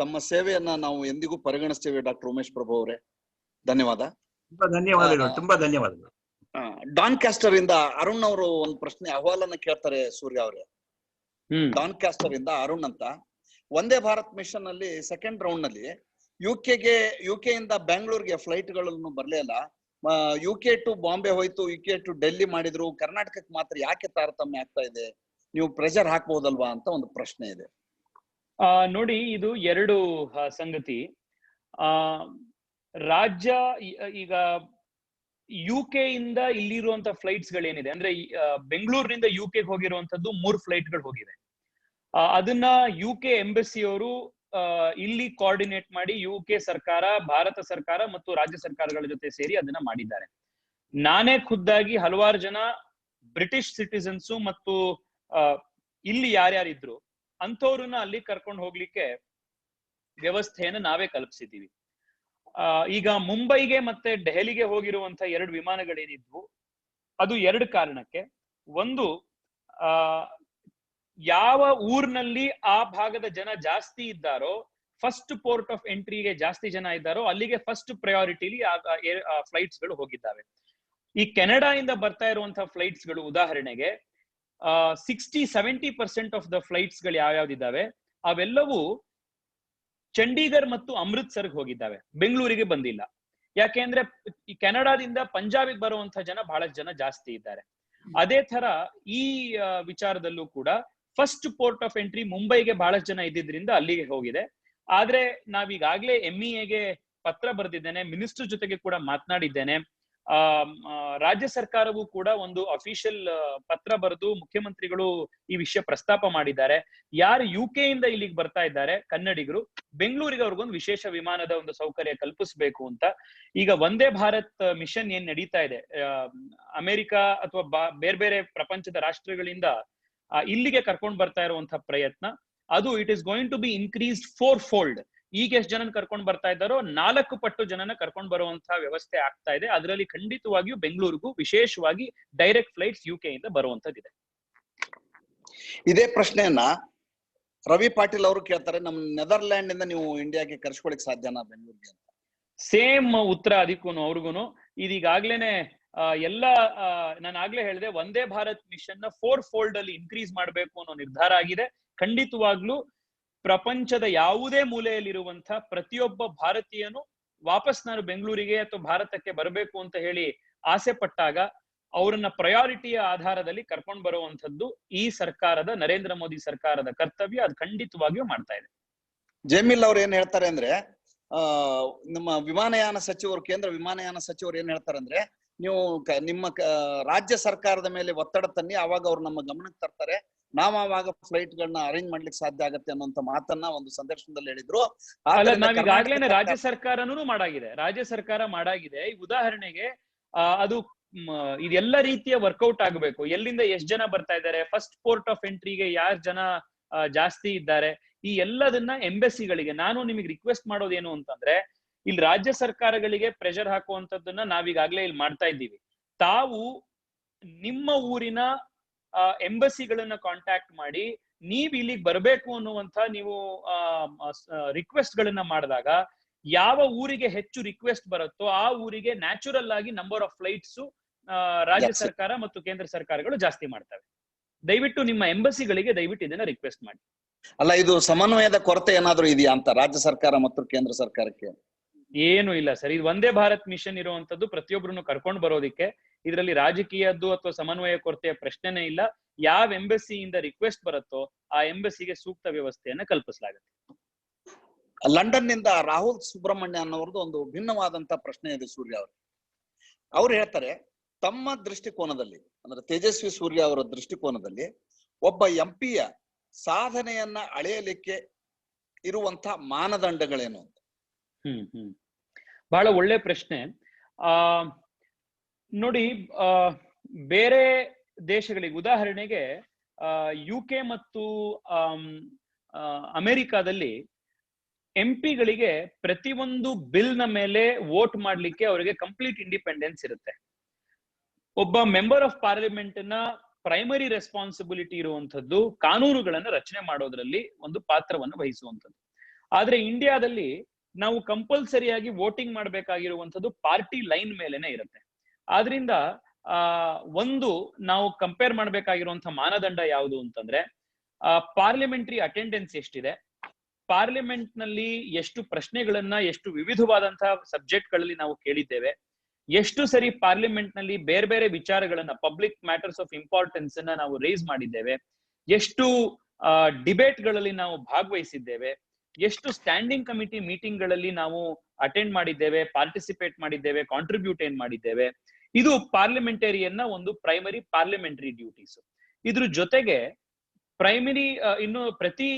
ತಮ್ಮ ಸೇವೆಯನ್ನ ನಾವು ಎಂದಿಗೂ ಪರಿಗಣಿಸ್ತೇವೆ ಡಾಕ್ಟರ್ ಉಮೇಶ್ ಪ್ರಭು ಅವರೇ. ಧನ್ಯವಾದ. ತುಂಬಾ ಧನ್ಯವಾದಗಳು. ಡಾನ್ ಕ್ಯಾಸ್ಟರ್ ಇಂದ ಅರುಣ್ ಅವರು ಒಂದು ಪ್ರಶ್ನೆ ಅಹವಾಲನ್ನ ಕೇಳ್ತಾರೆ ಸೂರ್ಯ ಅವರೇ. ಡಾನ್ ಕ್ಯಾಸ್ಟರ್ ಇಂದ ಅರುಣ್ ಅಂತ, ವಂದೇ ಭಾರತ್ ಮಿಷನ್ ಅಲ್ಲಿ ಸೆಕೆಂಡ್ ರೌಂಡ್ ನಲ್ಲಿ ಯುಕೆ ಇಂದ ಬೆಂಗಳೂರಿಗೆ ಫ್ಲೈಟ್ ಗಳನ್ನು ಬರ್ಲೇ ಇಲ್ಲ. UK ಟು ಬಾಂಬೆ ಹೋಯ್ತು, UK ಟು ಡೆಲ್ಲಿ ಮಾಡಿದ್ರು, ಕರ್ನಾಟಕಕ್ಕೆ ಮಾತ್ರ ಯಾಕೆ ತಾರತಮ್ಯ ಆಗ್ತಾ ಇದೆ? ನೀವು ಪ್ರೆಷರ್ ಹಾಕ್ಬಹುದಲ್ವಾ ಅಂತ ಒಂದು ಪ್ರಶ್ನೆ ಇದೆ. ನೋಡಿ, ಇದು ಎರಡು ಸಂಗತಿ. ರಾಜ್ಯ ಈಗ UK ಇಂದ ಇಲ್ಲಿರುವಂತ ಫ್ಲೈಟ್ಸ್ ಗಳೇನಿದೆ ಅಂದ್ರೆ ಬೆಂಗಳೂರಿನಿಂದ UK ಹೋಗಿರುವಂತದ್ದು 3 ಫ್ಲೈಟ್ ಗಳು ಹೋಗಿವೆ. ಅದನ್ನ UK ಎಂಬಸಿ ಅವರು ಇಲ್ಲಿ ಕೋಆರ್ಡಿನೇಟ್ ಮಾಡಿ UK ಸರ್ಕಾರ, ಭಾರತ ಸರ್ಕಾರ ಮತ್ತು ರಾಜ್ಯ ಸರ್ಕಾರಗಳ ಜೊತೆ ಸೇರಿ ಅದನ್ನ ಮಾಡಿದ್ದಾರೆ. ನಾನೇ ಖುದ್ದಾಗಿ ಹಲವಾರು ಜನ ಬ್ರಿಟಿಷ್ ಸಿಟಿಸನ್ಸ್ ಮತ್ತು ಇಲ್ಲಿ ಯಾರ್ಯಾರಿದ್ರು ಅಂಥವ್ರನ್ನ ಅಲ್ಲಿ ಕರ್ಕೊಂಡು ಹೋಗ್ಲಿಕ್ಕೆ ವ್ಯವಸ್ಥೆಯನ್ನು ನಾವೇ ಕಲ್ಪಿಸಿದ್ದೀವಿ. ಈಗ ಮುಂಬೈಗೆ ಮತ್ತೆ ದೆಹಲಿಗೆ ಹೋಗಿರುವಂತ 2 ವಿಮಾನಗಳೇನಿದ್ವು, ಅದು 2 ಕಾರಣಕ್ಕೆ. ಒಂದು, ಯಾವ ಊರಿನಲ್ಲಿ ಆ ಭಾಗದ ಜನ ಜಾಸ್ತಿ ಇದ್ದಾರೋ, ಫಸ್ಟ್ ಪೋರ್ಟ್ ಆಫ್ ಎಂಟ್ರಿಗೆ ಜಾಸ್ತಿ ಜನ ಇದ್ದಾರೋ ಅಲ್ಲಿಗೆ ಫಸ್ಟ್ ಪ್ರಯಾರಿಟಿಲಿ ಫ್ಲೈಟ್ಸ್ ಗಳು ಹೋಗಿದ್ದಾವೆ. ಈ ಕೆನಡಾಯಿಂದ ಬರ್ತಾ ಇರುವಂತಹ ಫ್ಲೈಟ್ಸ್ ಗಳು ಉದಾಹರಣೆಗೆ 60-70% ಆಫ್ ದ ಫ್ಲೈಟ್ಸ್ ಗಳು ಯಾವ್ಯಾವ್ದಿದ್ದಾವೆ ಅವೆಲ್ಲವೂ ಚಂಡೀಗಢ್ ಮತ್ತು ಅಮೃತ್ಸರ್ಗೆ ಹೋಗಿದ್ದಾವೆ, ಬೆಂಗಳೂರಿಗೆ ಬಂದಿಲ್ಲ. ಯಾಕೆಂದ್ರೆ ಈ ಕೆನಡಾದಿಂದ ಪಂಜಾಬಿಗೆ ಬರುವಂತಹ ಜನ ಬಹಳಷ್ಟು ಜನ ಜಾಸ್ತಿ ಇದ್ದಾರೆ. ಅದೇ ತರ ಈ ವಿಚಾರದಲ್ಲೂ ಕೂಡ ಫಸ್ಟ್ ಪೋರ್ಟ್ ಆಫ್ ಎಂಟ್ರಿ ಮುಂಬೈಗೆ ಬಹಳಷ್ಟು ಜನ ಇದ್ದಿದ್ರಿಂದ ಅಲ್ಲಿಗೆ ಹೋಗಿದೆ. ಆದ್ರೆ ನಾವೀಗಾಗ್ಲೇ MEAಗೆ ಪತ್ರ ಬರೆದಿದ್ದೇನೆ, ಮಿನಿಸ್ಟರ್ ಜೊತೆಗೆ ಕೂಡ ಮಾತನಾಡಿದ್ದೇನೆ. ರಾಜ್ಯ ಸರ್ಕಾರವೂ ಕೂಡ ಒಂದು ಅಫಿಷಿಯಲ್ ಪತ್ರ ಬರೆದು ಮುಖ್ಯಮಂತ್ರಿಗಳು ಈ ವಿಷಯ ಪ್ರಸ್ತಾಪ ಮಾಡಿದ್ದಾರೆ. ಯಾರು UK ಇಂದ ಇಲ್ಲಿಗೆ ಬರ್ತಾ ಇದ್ದಾರೆ ಕನ್ನಡಿಗರು, ಬೆಂಗಳೂರಿಗೆ ಅವ್ರಿಗೊಂದು ವಿಶೇಷ ವಿಮಾನದ ಒಂದು ಸೌಕರ್ಯ ಕಲ್ಪಿಸಬೇಕು ಅಂತ. ಈಗ ವಂದೇ ಭಾರತ್ ಮಿಷನ್ ಏನ್ ನಡೀತಾ ಇದೆ, ಅಮೆರಿಕ ಅಥವಾ ಬೇರೆ ಬೇರೆ ಪ್ರಪಂಚದ ರಾಷ್ಟ್ರಗಳಿಂದ ಇಲ್ಲಿಗೆ ಕರ್ಕೊಂಡು ಬರ್ತಾ ಇರುವಂತಹ ಪ್ರಯತ್ನ, ಅದು it is going to be increased 4-fold ಈಗ ಎಷ್ಟು ಜನನ ಕರ್ಕೊಂಡ್ ಬರ್ತಾ ಇದ್ದಾರೋ 4 ಪಟ್ಟು ಜನನ ಕರ್ಕೊಂಡ್ ಬರುವಂತಹ ವ್ಯವಸ್ಥೆ ಆಗ್ತಾ ಇದೆ. ಅದರಲ್ಲಿ ಖಂಡಿತವಾಗಿಯೂ ಬೆಂಗಳೂರಿಗೂ ವಿಶೇಷವಾಗಿ ಡೈರೆಕ್ಟ್ ಫ್ಲೈಟ್ಸ್ UK ಇಂದ ಬರುವಂತದ್ದಿದೆ. ಇದೇ ಪ್ರಶ್ನೆಯನ್ನ ರವಿ ಪಾಟೀಲ್ ಅವರು ಕೇಳ್ತಾರೆ, ನಮ್ ನೆದರ್ಲ್ಯಾಂಡ್ ಇಂದ ನೀವು ಇಂಡಿಯಾಗೆ ಕರ್ಸ್ಕೊಳಿಕ್ ಸಾಧ್ಯನಾ ಬೆಂಗಳೂರಿಗೆ ಅಂತ. ಸೇಮ್ ಉತ್ತರ ಅದಕ್ಕೂನು ಅವ್ರಿಗೂನು. ಇದೀಗಾಗ್ಲೇನೆ ನಾನು ಆಗ್ಲೇ ಹೇಳಿದೆ, ವಂದೇ ಭಾರತ್ ಮಿಷನ್ ನ 4 ಫೋಲ್ಡ್ ಅಲ್ಲಿ ಇನ್ಕ್ರೀಸ್ ಮಾಡ್ಬೇಕು ಅನ್ನೋ ನಿರ್ಧಾರ ಆಗಿದೆ. ಖಂಡಿತವಾಗ್ಲೂ ಪ್ರಪಂಚದ ಯಾವುದೇ ಮೂಲೆಯಲ್ಲಿರುವಂತಹ ಪ್ರತಿಯೊಬ್ಬ ಭಾರತೀಯನು ವಾಪಸ್ ನಾನು ಬೆಂಗಳೂರಿಗೆ ಅಥವಾ ಭಾರತಕ್ಕೆ ಬರಬೇಕು ಅಂತ ಹೇಳಿ ಆಸೆ ಪಟ್ಟಾಗ ಅವರನ್ನ ಪ್ರಯಾರಿಟಿಯ ಆಧಾರದಲ್ಲಿ ಕರ್ಕೊಂಡು ಬರುವಂತದ್ದು ಈ ಸರ್ಕಾರದ, ನರೇಂದ್ರ ಮೋದಿ ಸರ್ಕಾರದ ಕರ್ತವ್ಯ. ಅದು ಖಂಡಿತವಾಗಿಯೂ ಮಾಡ್ತಾ ಇದೆ. ಜಮೀಲ್ ಅವ್ರು ಏನ್ ಹೇಳ್ತಾರೆ ಅಂದ್ರೆ, ನಮ್ಮ ವಿಮಾನಯಾನ ಸಚಿವರು, ಕೇಂದ್ರ ವಿಮಾನಯಾನ ಸಚಿವರು ಏನ್ ಹೇಳ್ತಾರೆ ಅಂದ್ರೆ, ನೀವು ನಿಮ್ಮ ರಾಜ್ಯ ಸರ್ಕಾರದ ಮೇಲೆ ಒತ್ತಡ ತನ್ನಿ, ಅವಾಗ ಅವ್ರು ನಮ್ಮ ಗಮನಕ್ಕೆ ತರ್ತಾರೆ, ನಾವು ಆವಾಗ ಫ್ಲೈಟ್ ಗಳನ್ನ ಅರೇಂಜ್ ಮಾಡ್ಲಿಕ್ಕೆ ಸಾಧ್ಯ ಆಗತ್ತೆ ಅನ್ನೋಂತ ಮಾತನ್ನ ಒಂದು ಸಂದರ್ಶನದಲ್ಲಿ ಹೇಳಿದ್ರು. ನಾವೀಗಾಗ್ಲೇನೆ ರಾಜ್ಯ ಸರ್ಕಾರನೂ ಮಾಡಾಗಿದೆ, ರಾಜ್ಯ ಸರ್ಕಾರ ಮಾಡಾಗಿದೆ. ಈ ಉದಾಹರಣೆಗೆ ಅದು ಇದೆಲ್ಲ ರೀತಿಯ ವರ್ಕೌಟ್ ಆಗಬೇಕು. ಎಲ್ಲಿಂದ ಎಷ್ಟು ಜನ ಬರ್ತಾ ಇದ್ದಾರೆ, ಫಸ್ಟ್ ಪೋರ್ಟ್ ಆಫ್ ಎಂಟ್ರಿಗೆ ಯಾರು ಜನ ಜಾಸ್ತಿ ಇದ್ದಾರೆ, ಈ ಎಲ್ಲದನ್ನ ಎಂಬಸಿಗಳಿಗೆ ನಾನು ನಿಮಗೆ ರಿಕ್ವೆಸ್ಟ್ ಮಾಡೋದೇನು ಅಂತಂದ್ರೆ, ಇಲ್ಲಿ ರಾಜ್ಯ ಸರ್ಕಾರಗಳಿಗೆ ಪ್ರೆಷರ್ ಹಾಕುವಂತದ್ದನ್ನ ನಾವೀಗಾಗ್ಲೇ ಇಲ್ಲಿ ಮಾಡ್ತಾ ಇದ್ದೀವಿ. ತಾವು ನಿಮ್ಮ ಊರಿನ ಎಂಬಸಿಗಳನ್ನ ಕಾಂಟ್ಯಾಕ್ಟ್ ಮಾಡಿ ನೀವ್ ಇಲ್ಲಿಗೆ ಬರ್ಬೇಕು ಅನ್ನುವಂತ ನೀವು ರಿಕ್ವೆಸ್ಟ್ ಗಳನ್ನ ಮಾಡಿದಾಗ, ಯಾವ ಊರಿಗೆ ಹೆಚ್ಚು ರಿಕ್ವೆಸ್ಟ್ ಬರುತ್ತೋ ಆ ಊರಿಗೆ ನ್ಯಾಚುರಲ್ ಆಗಿ ನಂಬರ್ ಆಫ್ ಫ್ಲೈಟ್ಸ್ ರಾಜ್ಯ ಸರ್ಕಾರ ಮತ್ತು ಕೇಂದ್ರ ಸರ್ಕಾರಗಳು ಜಾಸ್ತಿ ಮಾಡ್ತವೆ. ದಯವಿಟ್ಟು ನಿಮ್ಮ ಎಂಬಸಿಗಳಿಗೆ ದಯವಿಟ್ಟು ಇದನ್ನ ರಿಕ್ವೆಸ್ಟ್ ಮಾಡಿ. ಅಲ್ಲ, ಇದು ಸಮನ್ವಯದ ಕೊರತೆ ಏನಾದ್ರೂ ಇದೆಯಾ ಅಂತ ರಾಜ್ಯ ಸರ್ಕಾರ ಮತ್ತು ಕೇಂದ್ರ ಸರ್ಕಾರಕ್ಕೆ? ಏನು ಇಲ್ಲ ಸರ್, ಇದು ವಂದೇ ಭಾರತ್ ಮಿಷನ್ ಇರುವಂತದ್ದು ಪ್ರತಿಯೊಬ್ಬರನ್ನು ಕರ್ಕೊಂಡು ಬರೋದಿಕ್ಕೆ. ಇದರಲ್ಲಿ ರಾಜಕೀಯದ್ದು ಅಥವಾ ಸಮನ್ವಯ ಕೊರತೆಯ ಪ್ರಶ್ನೆನೇ ಇಲ್ಲ. ಯಾವ ಎಂಬಸಿಯಿಂದ ರಿಕ್ವೆಸ್ಟ್ ಬರುತ್ತೋ ಆ ಎಂಬಸಿಗೆ ಸೂಕ್ತ ವ್ಯವಸ್ಥೆಯನ್ನ ಕಲ್ಪಿಸಲಾಗುತ್ತೆ. ಲಂಡನ್ ನಿಂದ ರಾಹುಲ್ ಸುಬ್ರಹ್ಮಣ್ಯ ಅನ್ನೋರ್ದು ಒಂದು ಭಿನ್ನವಾದಂತ ಪ್ರಶ್ನೆ ಇದೆ ಸೂರ್ಯ ಅವರು. ಅವ್ರು ಹೇಳ್ತಾರೆ, ತಮ್ಮ ದೃಷ್ಟಿಕೋನದಲ್ಲಿ, ಅಂದ್ರೆ ತೇಜಸ್ವಿ ಸೂರ್ಯ ಅವರ ದೃಷ್ಟಿಕೋನದಲ್ಲಿ ಒಬ್ಬ ಎಂಪಿಯ ಸಾಧನೆಯನ್ನ ಅಳೆಯಲಿಕ್ಕೆ ಇರುವಂತಹ ಮಾನದಂಡಗಳೇನು ಅಂತ. ಬಹಳ ಒಳ್ಳೆ ಪ್ರಶ್ನೆ. ನೋಡಿ, ಬೇರೆ ದೇಶಗಳಿಗೆ ಉದಾಹರಣೆಗೆ UK ಮತ್ತು ಅಮೆರಿಕಾದಲ್ಲಿ ಎಂಪಿಗಳಿಗೆ ಪ್ರತಿಯೊಂದು ಬಿಲ್ ನ ಮೇಲೆ ವೋಟ್ ಮಾಡ್ಲಿಕ್ಕೆ ಅವರಿಗೆ ಕಂಪ್ಲೀಟ್ ಇಂಡಿಪೆಂಡೆನ್ಸ್ ಇರುತ್ತೆ. ಒಬ್ಬ ಮೆಂಬರ್ ಆಫ್ ಪಾರ್ಲಿಮೆಂಟ್ ನ ಪ್ರೈಮರಿ ರೆಸ್ಪಾನ್ಸಿಬಿಲಿಟಿ ಇರುವಂತದ್ದು ಕಾನೂನುಗಳನ್ನ ರಚನೆ ಮಾಡೋದ್ರಲ್ಲಿ ಒಂದು ಪಾತ್ರವನ್ನು ವಹಿಸುವಂಥದ್ದು. ಆದ್ರೆ ಇಂಡಿಯಾದಲ್ಲಿ ನಾವು ಕಂಪಲ್ಸರಿಯಾಗಿ ವೋಟಿಂಗ್ ಮಾಡ್ಬೇಕಾಗಿರುವಂತದ್ದು ಪಾರ್ಟಿ ಲೈನ್ ಮೇಲೆನೆ ಇರುತ್ತೆ. ಆದ್ರಿಂದ ಒಂದು ನಾವು ಕಂಪೇರ್ ಮಾಡ್ಬೇಕಾಗಿರುವಂತಹ ಮಾನದಂಡ ಯಾವುದು ಅಂತಂದ್ರೆ, ಪಾರ್ಲಿಮೆಂಟರಿ ಅಟೆಂಡೆನ್ಸ್ ಎಷ್ಟಿದೆ, ಪಾರ್ಲಿಮೆಂಟ್ ನಲ್ಲಿ ಎಷ್ಟು ಪ್ರಶ್ನೆಗಳನ್ನ, ಎಷ್ಟು ವಿವಿಧವಾದಂತಹ ಸಬ್ಜೆಕ್ಟ್ ಗಳಲ್ಲಿ ನಾವು ಕೇಳಿದ್ದೇವೆ, ಎಷ್ಟು ಸರಿ ಪಾರ್ಲಿಮೆಂಟ್ ನಲ್ಲಿ ಬೇರೆ ಬೇರೆ ವಿಚಾರಗಳನ್ನ, ಪಬ್ಲಿಕ್ ಮ್ಯಾಟರ್ಸ್ ಆಫ್ ಇಂಪಾರ್ಟೆನ್ಸ್ ಅನ್ನ ನಾವು ರೇಸ್ ಮಾಡಿದ್ದೇವೆ, ಎಷ್ಟು ಡಿಬೇಟ್ ಗಳಲ್ಲಿ ನಾವು ಭಾಗವಹಿಸಿದ್ದೇವೆ, ಎಷ್ಟು ಸ್ಟ್ಯಾಂಡಿಂಗ್ ಕಮಿಟಿ ಮೀಟಿಂಗ್ ಗಳಲ್ಲಿ ನಾವು ಅಟೆಂಡ್ ಮಾಡಿದ್ದೇವೆ, ಪಾರ್ಟಿಸಿಪೇಟ್ ಮಾಡಿದ್ದೇವೆ, ಕಾಂಟ್ರಿಬ್ಯೂಟ್ ಏನ್ ಮಾಡಿದ್ದೇವೆ. ಇದು ಪಾರ್ಲಿಮೆಂಟೇರಿಯನ್ನ ಒಂದು ಪ್ರೈಮರಿ ಪಾರ್ಲಿಮೆಂಟರಿ ಡ್ಯೂಟೀಸ್. ಇದ್ರ ಜೊತೆಗೆ ಪ್ರೈಮರಿ ಇನ್ನು ಪ್ರತಿ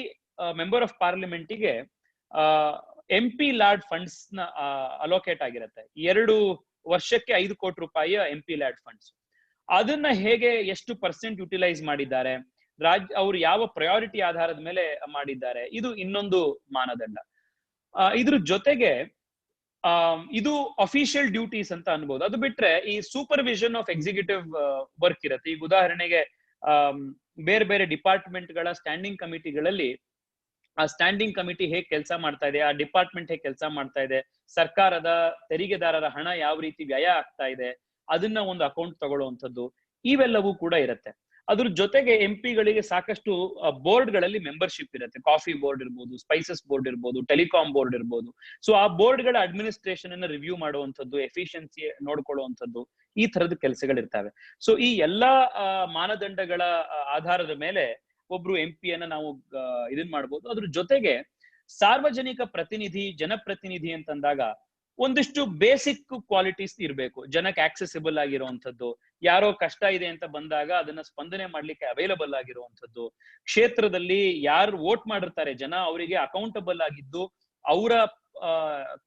ಮೆಂಬರ್ ಆಫ್ ಪಾರ್ಲಿಮೆಂಟಿಗೆ MP ಲ್ಯಾಡ್ ಫಂಡ್ಸ್ ನ ಅಲೋಕೇಟ್ ಆಗಿರುತ್ತೆ. 2 ವರ್ಷಕ್ಕೆ 5 ಕೋಟಿ ರೂಪಾಯಿ MP ಲ್ಯಾಡ್ ಫಂಡ್ಸ್. ಅದನ್ನ ಹೇಗೆ ಎಷ್ಟು ಪರ್ಸೆಂಟ್ ಯುಟಿಲೈಸ್ ಮಾಡಿದ್ದಾರೆ, ಅವ್ರು ಯಾವ ಪ್ರಯಾರಿಟಿ ಆಧಾರದ ಮೇಲೆ ಮಾಡಿದ್ದಾರೆ, ಇದು ಇನ್ನೊಂದು ಮಾನದಂಡ. ಇದ್ರ ಜೊತೆಗೆ ಇದು ಅಫಿಷಿಯಲ್ ಡ್ಯೂಟೀಸ್ ಅಂತ ಅನ್ಬೋದು. ಅದು ಬಿಟ್ರೆ ಈ ಸೂಪರ್ವಿಷನ್ ಆಫ್ ಎಕ್ಸಿಕ್ಯೂಟಿವ್ ವರ್ಕ್ ಇರುತ್ತೆ. ಈಗ ಉದಾಹರಣೆಗೆ ಬೇರೆ ಬೇರೆ ಡಿಪಾರ್ಟ್ಮೆಂಟ್ ಗಳ ಸ್ಟ್ಯಾಂಡಿಂಗ್ ಕಮಿಟಿಗಳಲ್ಲಿ ಆ ಸ್ಟ್ಯಾಂಡಿಂಗ್ ಕಮಿಟಿ ಹೇಗೆ ಕೆಲಸ ಮಾಡ್ತಾ ಇದೆ, ಆ ಡಿಪಾರ್ಟ್ಮೆಂಟ್ ಹೇಗೆ ಕೆಲಸ ಮಾಡ್ತಾ ಇದೆ, ಸರ್ಕಾರದ ತೆರಿಗೆದಾರರ ಹಣ ಯಾವ ರೀತಿ ವ್ಯಯ ಆಗ್ತಾ ಇದೆ, ಅದನ್ನ ಒಂದು ಅಕೌಂಟ್ ತಗೊಳ್ಳುವಂಥದ್ದು, ಇವೆಲ್ಲವೂ ಕೂಡ ಇರುತ್ತೆ. ಅದ್ರ ಜೊತೆಗೆ ಎಂಪಿಗಳಿಗೆ ಸಾಕಷ್ಟು ಬೋರ್ಡ್ ಗಳಲ್ಲಿ ಮೆಂಬರ್ಶಿಪ್ ಇರುತ್ತೆ. ಕಾಫಿ ಬೋರ್ಡ್ ಇರ್ಬೋದು, ಸ್ಪೈಸಸ್ ಬೋರ್ಡ್ ಇರ್ಬೋದು, ಟೆಲಿಕಾಂ ಬೋರ್ಡ್ ಇರ್ಬೋದು. ಸೊ ಆ ಬೋರ್ಡ್ ಗಳ ಅಡ್ಮಿನಿಸ್ಟ್ರೇಷನ್ ಅನ್ನ ರಿವ್ಯೂ ಮಾಡುವಂಥದ್ದು, ಎಫಿಷಿಯನ್ಸಿ ನೋಡ್ಕೊಳ್ಳುವಂಥದ್ದು, ಈ ತರದ ಕೆಲಸಗಳಿರ್ತವೆ. ಸೊ ಈ ಎಲ್ಲಾ ಮಾನದಂಡಗಳ ಆಧಾರದ ಮೇಲೆ ಒಬ್ರು MP ನಾವು ಇದನ್ ಮಾಡ್ಬೋದು. ಅದ್ರ ಜೊತೆಗೆ ಸಾರ್ವಜನಿಕ ಪ್ರತಿನಿಧಿ, ಜನಪ್ರತಿನಿಧಿ ಅಂತಂದಾಗ ಒಂದಿಷ್ಟು ಬೇಸಿಕ್ ಕ್ವಾಲಿಟೀಸ್ ಇರ್ಬೇಕು. ಜನಕ್ಕೆ ಆಕ್ಸೆಸಿಬಲ್ ಆಗಿರುವಂತದ್ದು, ಯಾರೋ ಕಷ್ಟ ಇದೆ ಅಂತ ಬಂದಾಗ ಅದನ್ನ ಸ್ಪಂದನೆ ಮಾಡ್ಲಿಕ್ಕೆ ಅವೈಲಬಲ್ ಆಗಿರುವಂತದ್ದು, ಕ್ಷೇತ್ರದಲ್ಲಿ ಯಾರು ವೋಟ್ ಮಾಡಿರ್ತಾರೆ ಜನ, ಅವರಿಗೆ ಅಕೌಂಟಬಲ್ ಆಗಿದ್ದು ಅವರ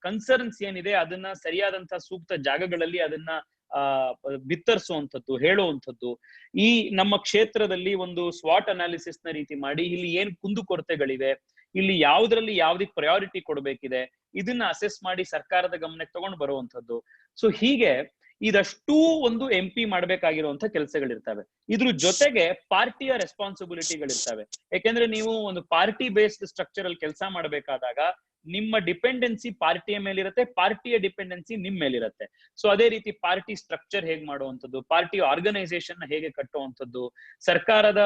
ಕನ್ಸರ್ನ್ಸ್ ಏನಿದೆ ಅದನ್ನ ಸರಿಯಾದಂತಹ ಸೂಕ್ತ ಜಾಗಗಳಲ್ಲಿ ಅದನ್ನ ಬಿತ್ತರಿಸುವಂಥದ್ದು, ಹೇಳುವಂಥದ್ದು. ಈ ನಮ್ಮ ಕ್ಷೇತ್ರದಲ್ಲಿ ಒಂದು ಸ್ವಾಟ್ ಅನಾಲಿಸಿಸ್ ನ ರೀತಿ ಮಾಡಿ ಇಲ್ಲಿ ಏನ್ ಕುಂದುಕೊರತೆಗಳಿವೆ, ಇಲ್ಲಿ ಯಾವ್ದ್ರಲ್ಲಿ ಯಾವ್ದಕ್ ಪ್ರಯಾರಿಟಿ ಕೊಡ್ಬೇಕಿದೆ ಇದನ್ನ ಅಸೆಸ್ ಮಾಡಿ ಸರ್ಕಾರದ ಗಮನಕ್ಕೆ ತಗೊಂಡು ಬರುವಂತದ್ದು. ಸೊ ಹೀಗೆ ಇದಷ್ಟೂ ಒಂದು MP ಮಾಡ್ಬೇಕಾಗಿರುವಂತ ಕೆಲಸಗಳಿರ್ತವೆ. ಇದ್ರ ಜೊತೆಗೆ ಪಾರ್ಟಿಯ ರೆಸ್ಪಾನ್ಸಿಬಿಲಿಟಿಗಳಿರ್ತವೆ. ಯಾಕೆಂದ್ರೆ ನೀವು ಒಂದು ಪಾರ್ಟಿ ಬೇಸ್ಡ್ ಸ್ಟ್ರಕ್ಚರ್ ಅಲ್ಲಿ ಕೆಲಸ ಮಾಡ್ಬೇಕಾದಾಗ ನಿಮ್ಮ ಡಿಪೆಂಡೆನ್ಸಿ ಪಾರ್ಟಿಯ ಮೇಲಿರುತ್ತೆ, ಪಾರ್ಟಿಯ ಡಿಪೆಂಡೆನ್ಸಿ ನಿಮ್ ಮೇಲಿರುತ್ತೆ. ಸೊ ಅದೇ ರೀತಿ ಪಾರ್ಟಿ ಸ್ಟ್ರಕ್ಚರ್ ಹೇಗ್ ಮಾಡುವಂಥದ್ದು, ಪಾರ್ಟಿ ಆರ್ಗನೈಸೇಷನ್ ಹೇಗೆ ಕಟ್ಟುವಂಥದ್ದು, ಸರ್ಕಾರದ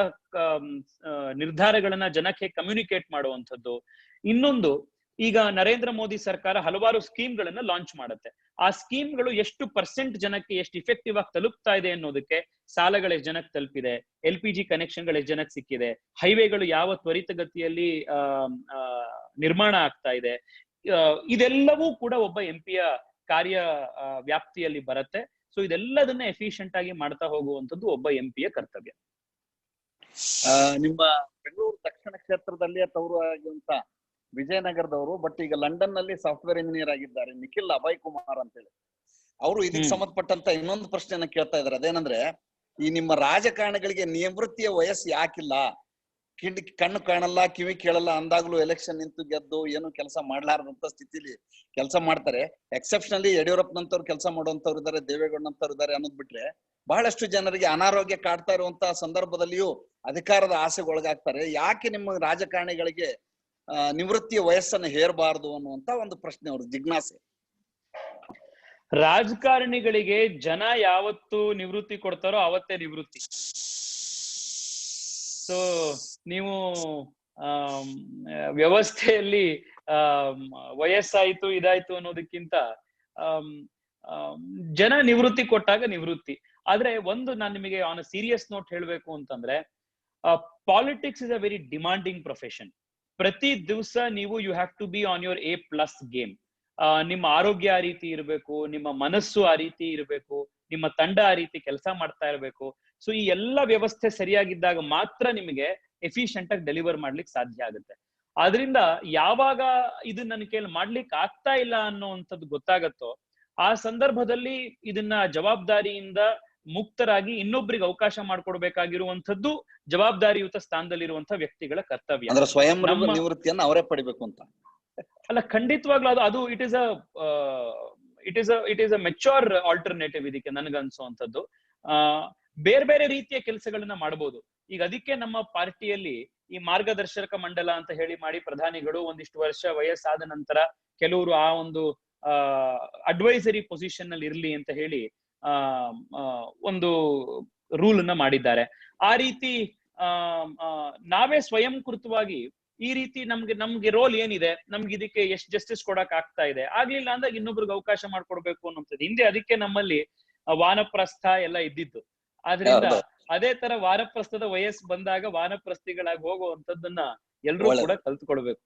ನಿರ್ಧಾರಗಳನ್ನ ಜನಕ್ಕೆ ಕಮ್ಯುನಿಕೇಟ್ ಮಾಡುವಂಥದ್ದು. ಇನ್ನೊಂದು, ಈಗ ನರೇಂದ್ರ ಮೋದಿ ಸರ್ಕಾರ ಹಲವಾರು ಸ್ಕೀಮ್ಗಳನ್ನ ಲಾಂಚ್ ಮಾಡುತ್ತೆ. ಆ ಸ್ಕೀಮ್ಗಳು ಎಷ್ಟು % ಜನಕ್ಕೆ ಎಷ್ಟು ಇಫೆಕ್ಟಿವ್ ಆಗಿ ತಲುಪ್ತಾ ಇದೆ ಅನ್ನೋದಕ್ಕೆ ಸಾಲಗಳು ಎಷ್ಟು ಜನಕ್ಕೆ ತಲುಪಿದೆ, LPG ಕನೆಕ್ಷನ್ಗಳು ಎಷ್ಟು ಜನಕ್ಕೆ ಸಿಕ್ಕಿದೆ, ಹೈವೇಗಳು ಯಾವ ತ್ವರಿತಗತಿಯಲ್ಲಿ ನಿರ್ಮಾಣ ಆಗ್ತಾ ಇದೆ, ಇದೆಲ್ಲವೂ ಕೂಡ ಒಬ್ಬ MP ಯ ಕಾರ್ಯ ವ್ಯಾಪ್ತಿಯಲ್ಲಿ ಬರುತ್ತೆ. ಸೊ ಇದೆಲ್ಲದನ್ನ ಎಫಿಷಿಯಂಟ್ ಆಗಿ ಮಾಡ್ತಾ ಹೋಗುವಂಥದ್ದು ಒಬ್ಬ MP ಯ ಕರ್ತವ್ಯ. ನಿಮ್ಮ ಬೆಂಗಳೂರು ದಕ್ಷಿಣ ಕ್ಷೇತ್ರದಲ್ಲಿ ತವರು ಆಗಿರುವಂತ ವಿಜಯನಗರದವರು, ಬಟ್ ಈಗ ಲಂಡನ್ ನಲ್ಲಿ ಸಾಫ್ಟ್ವೇರ್ ಇಂಜಿನಿಯರ್ ಆಗಿದ್ದಾರೆ, ನಿಖಿಲ್ ಅಭಯ್ ಕುಮಾರ್ ಅಂತ ಹೇಳಿ. ಅವರು ಇದಕ್ಕೆ ಸಂಬಂಧಪಟ್ಟಂತ ಇನ್ನೊಂದು ಪ್ರಶ್ನೆಯನ್ನ ಕೇಳ್ತಾ ಇದಾರೆ. ಅದೇನಂದ್ರೆ, ಈ ನಿಮ್ಮ ರಾಜಕಾರಣಿಗಳಿಗೆ ನಿವೃತ್ತಿಯ ವಯಸ್ಸು ಯಾಕಿಲ್ಲ? ಕಣ್ಣು ಕಾಣಲ್ಲ, ಕಿವಿ ಕೇಳಲ್ಲ ಅಂದಾಗ್ಲೂ ಎಲೆಕ್ಷನ್ ನಿಂತು ಗೆದ್ದು ಏನು ಕೆಲಸ ಮಾಡ್ಲಾರದಂತ ಸ್ಥಿತಿಲಿ ಕೆಲಸ ಮಾಡ್ತಾರೆ. ಎಕ್ಸೆಪ್ಷನಲಿ ಯಡಿಯೂರಪ್ಪನಂತವ್ರು ಕೆಲಸ ಮಾಡುವಂತವ್ರು ಇದಾರೆ, ದೇವೇಗೌಡನಂತವ್ರು ಇದಾರೆ ಅನ್ನೋದ್ ಬಿಟ್ರೆ ಬಹಳಷ್ಟು ಜನರಿಗೆ ಅನಾರೋಗ್ಯ ಕಾಡ್ತಾ ಇರುವಂತಹ ಸಂದರ್ಭದಲ್ಲಿಯೂ ಅಧಿಕಾರದ ಆಸೆಗೆ ಒಳಗಾಗ್ತಾರೆ. ಯಾಕೆ ನಿಮ್ಮ ರಾಜಕಾರಣಿಗಳಿಗೆ ನಿವೃತ್ತಿಯ ವಯಸ್ಸನ್ನು ಹೇರಬಾರದು ಅನ್ನುವಂತ ಒಂದು ಪ್ರಶ್ನೆ, ಅವ್ರ ಜಿಜ್ಞಾಸೆ. ರಾಜಕಾರಣಿಗಳಿಗೆ ಜನ ಯಾವತ್ತು ನಿವೃತ್ತಿ ಕೊಡ್ತಾರೋ ಅವತ್ತೇ ನಿವೃತ್ತಿ. ಸೊ ನೀವು ವ್ಯವಸ್ಥೆಯಲ್ಲಿ ವಯಸ್ಸಾಯ್ತು ಇದಾಯ್ತು ಅನ್ನೋದಕ್ಕಿಂತ ಜನ ನಿವೃತ್ತಿ ಕೊಟ್ಟಾಗ ನಿವೃತ್ತಿ. ಆದ್ರೆ ಒಂದು ನಾನು ನಿಮಗೆ ಆನ್ ಅ ಸೀರಿಯಸ್ ನೋಟ್ ಹೇಳ್ಬೇಕು ಅಂತಂದ್ರೆ, politics is a very demanding profession. ಪ್ರತಿ ದಿವಸ ನೀವು you have to be on your A+ game. ನಿಮ್ಮ ಆರೋಗ್ಯ ಆ ರೀತಿ ಇರಬೇಕು, ನಿಮ್ಮ ಮನಸ್ಸು ಆ ರೀತಿ ಇರಬೇಕು, ನಿಮ್ಮ ತಂಡ ಆ ರೀತಿ ಕೆಲಸ ಮಾಡ್ತಾ ಇರಬೇಕು. ಸೊ ಈ ಎಲ್ಲ ವ್ಯವಸ್ಥೆ ಸರಿಯಾಗಿದ್ದಾಗ ಮಾತ್ರ ನಿಮಗೆ ಎಫಿಷಿಯಂಟ್ ಆಗಿ ಡೆಲಿವರ್ ಮಾಡ್ಲಿಕ್ಕೆ ಸಾಧ್ಯ ಆಗುತ್ತೆ. ಆದ್ರಿಂದ ಯಾವಾಗ ಇದು ನನ್ನ ಕೈಲಿ ಮಾಡ್ಲಿಕ್ಕೆ ಆಗ್ತಾ ಇಲ್ಲ ಅನ್ನೋವಂಥದ್ದು ಗೊತ್ತಾಗತ್ತೋ ಆ ಸಂದರ್ಭದಲ್ಲಿ ಇದನ್ನ ಜವಾಬ್ದಾರಿಯಿಂದ ಮುಕ್ತರಾಗಿ ಇನ್ನೊಬ್ರಿಗೆ ಅವಕಾಶ ಮಾಡ್ಕೊಡ್ಬೇಕಾಗಿರುವಂತದ್ದು ಜವಾಬ್ದಾರಿಯುತ ಸ್ಥಾನದಲ್ಲಿರುವಂತ ವ್ಯಕ್ತಿಗಳ ಕರ್ತವ್ಯ. ಅಂದ್ರೆ ಸ್ವಯಂ ನಿವೃತ್ತಿಯನ್ನು ಅವರೇ ಪಡಿಬೇಕು ಅಂತ ಅಲ್ಲ, ಖಂಡಿತವಾಗ್ಲೂ ಅದು it is a mature alternative ಇದಕ್ಕೆ ನನಗನ್ಸುವಂಥದ್ದು. ಬೇರೆ ಬೇರೆ ರೀತಿಯ ಕೆಲಸಗಳನ್ನ ಮಾಡಬಹುದು. ಈಗ ಅದಕ್ಕೆ ನಮ್ಮ ಪಾರ್ಟಿಯಲ್ಲಿ ಈ ಮಾರ್ಗದರ್ಶಕ ಮಂಡಲ ಅಂತ ಹೇಳಿ ಮಾಡಿ ಪ್ರಧಾನಿಗಳು ಒಂದಿಷ್ಟು ವರ್ಷ ವಯಸ್ಸಾದ ನಂತರ ಕೆಲವರು ಆ ಒಂದು ಅಡ್ವೈಸರಿ ಪೊಸಿಷನ್ ಅಲ್ಲಿ ಇರ್ಲಿ ಅಂತ ಹೇಳಿ ಒಂದು ರೂಲ್ ಅನ್ನ ಮಾಡಿದ್ದಾರೆ. ಆ ರೀತಿ ನಾವೇ ಸ್ವಯಂಕೃತವಾಗಿ ಈ ರೀತಿ ನಮ್ಗೆ ರೋಲ್ ಏನಿದೆ, ನಮ್ಗೆ ಇದಕ್ಕೆ ಎಷ್ಟು ಜಸ್ಟಿಸ್ ಕೊಡಕ್ ಆಗ್ತಾ ಇದೆ, ಆಗ್ಲಿಲ್ಲ ಅಂದಾಗ ಇನ್ನೊಬ್ರಿಗೆ ಅವಕಾಶ ಮಾಡ್ಕೊಡ್ಬೇಕು ಅನ್ನೋಂಥದ್ದು. ಹಿಂದೆ ಅದಕ್ಕೆ ನಮ್ಮಲ್ಲಿ ವಾನಪ್ರಸ್ಥ ಎಲ್ಲ ಇದ್ದಿತ್ತು. ಆದ್ರಿಂದ ಅದೇ ತರ ವಾನಪ್ರಸ್ಥದ ವಯಸ್ಸು ಬಂದಾಗ ವಾನಪ್ರಸ್ಥಿಗಳಾಗಿ ಹೋಗುವಂತದ್ದನ್ನ ಎಲ್ರೂ ಕೂಡ ಕಲ್ತ್ಕೊಳ್ಬೇಕು.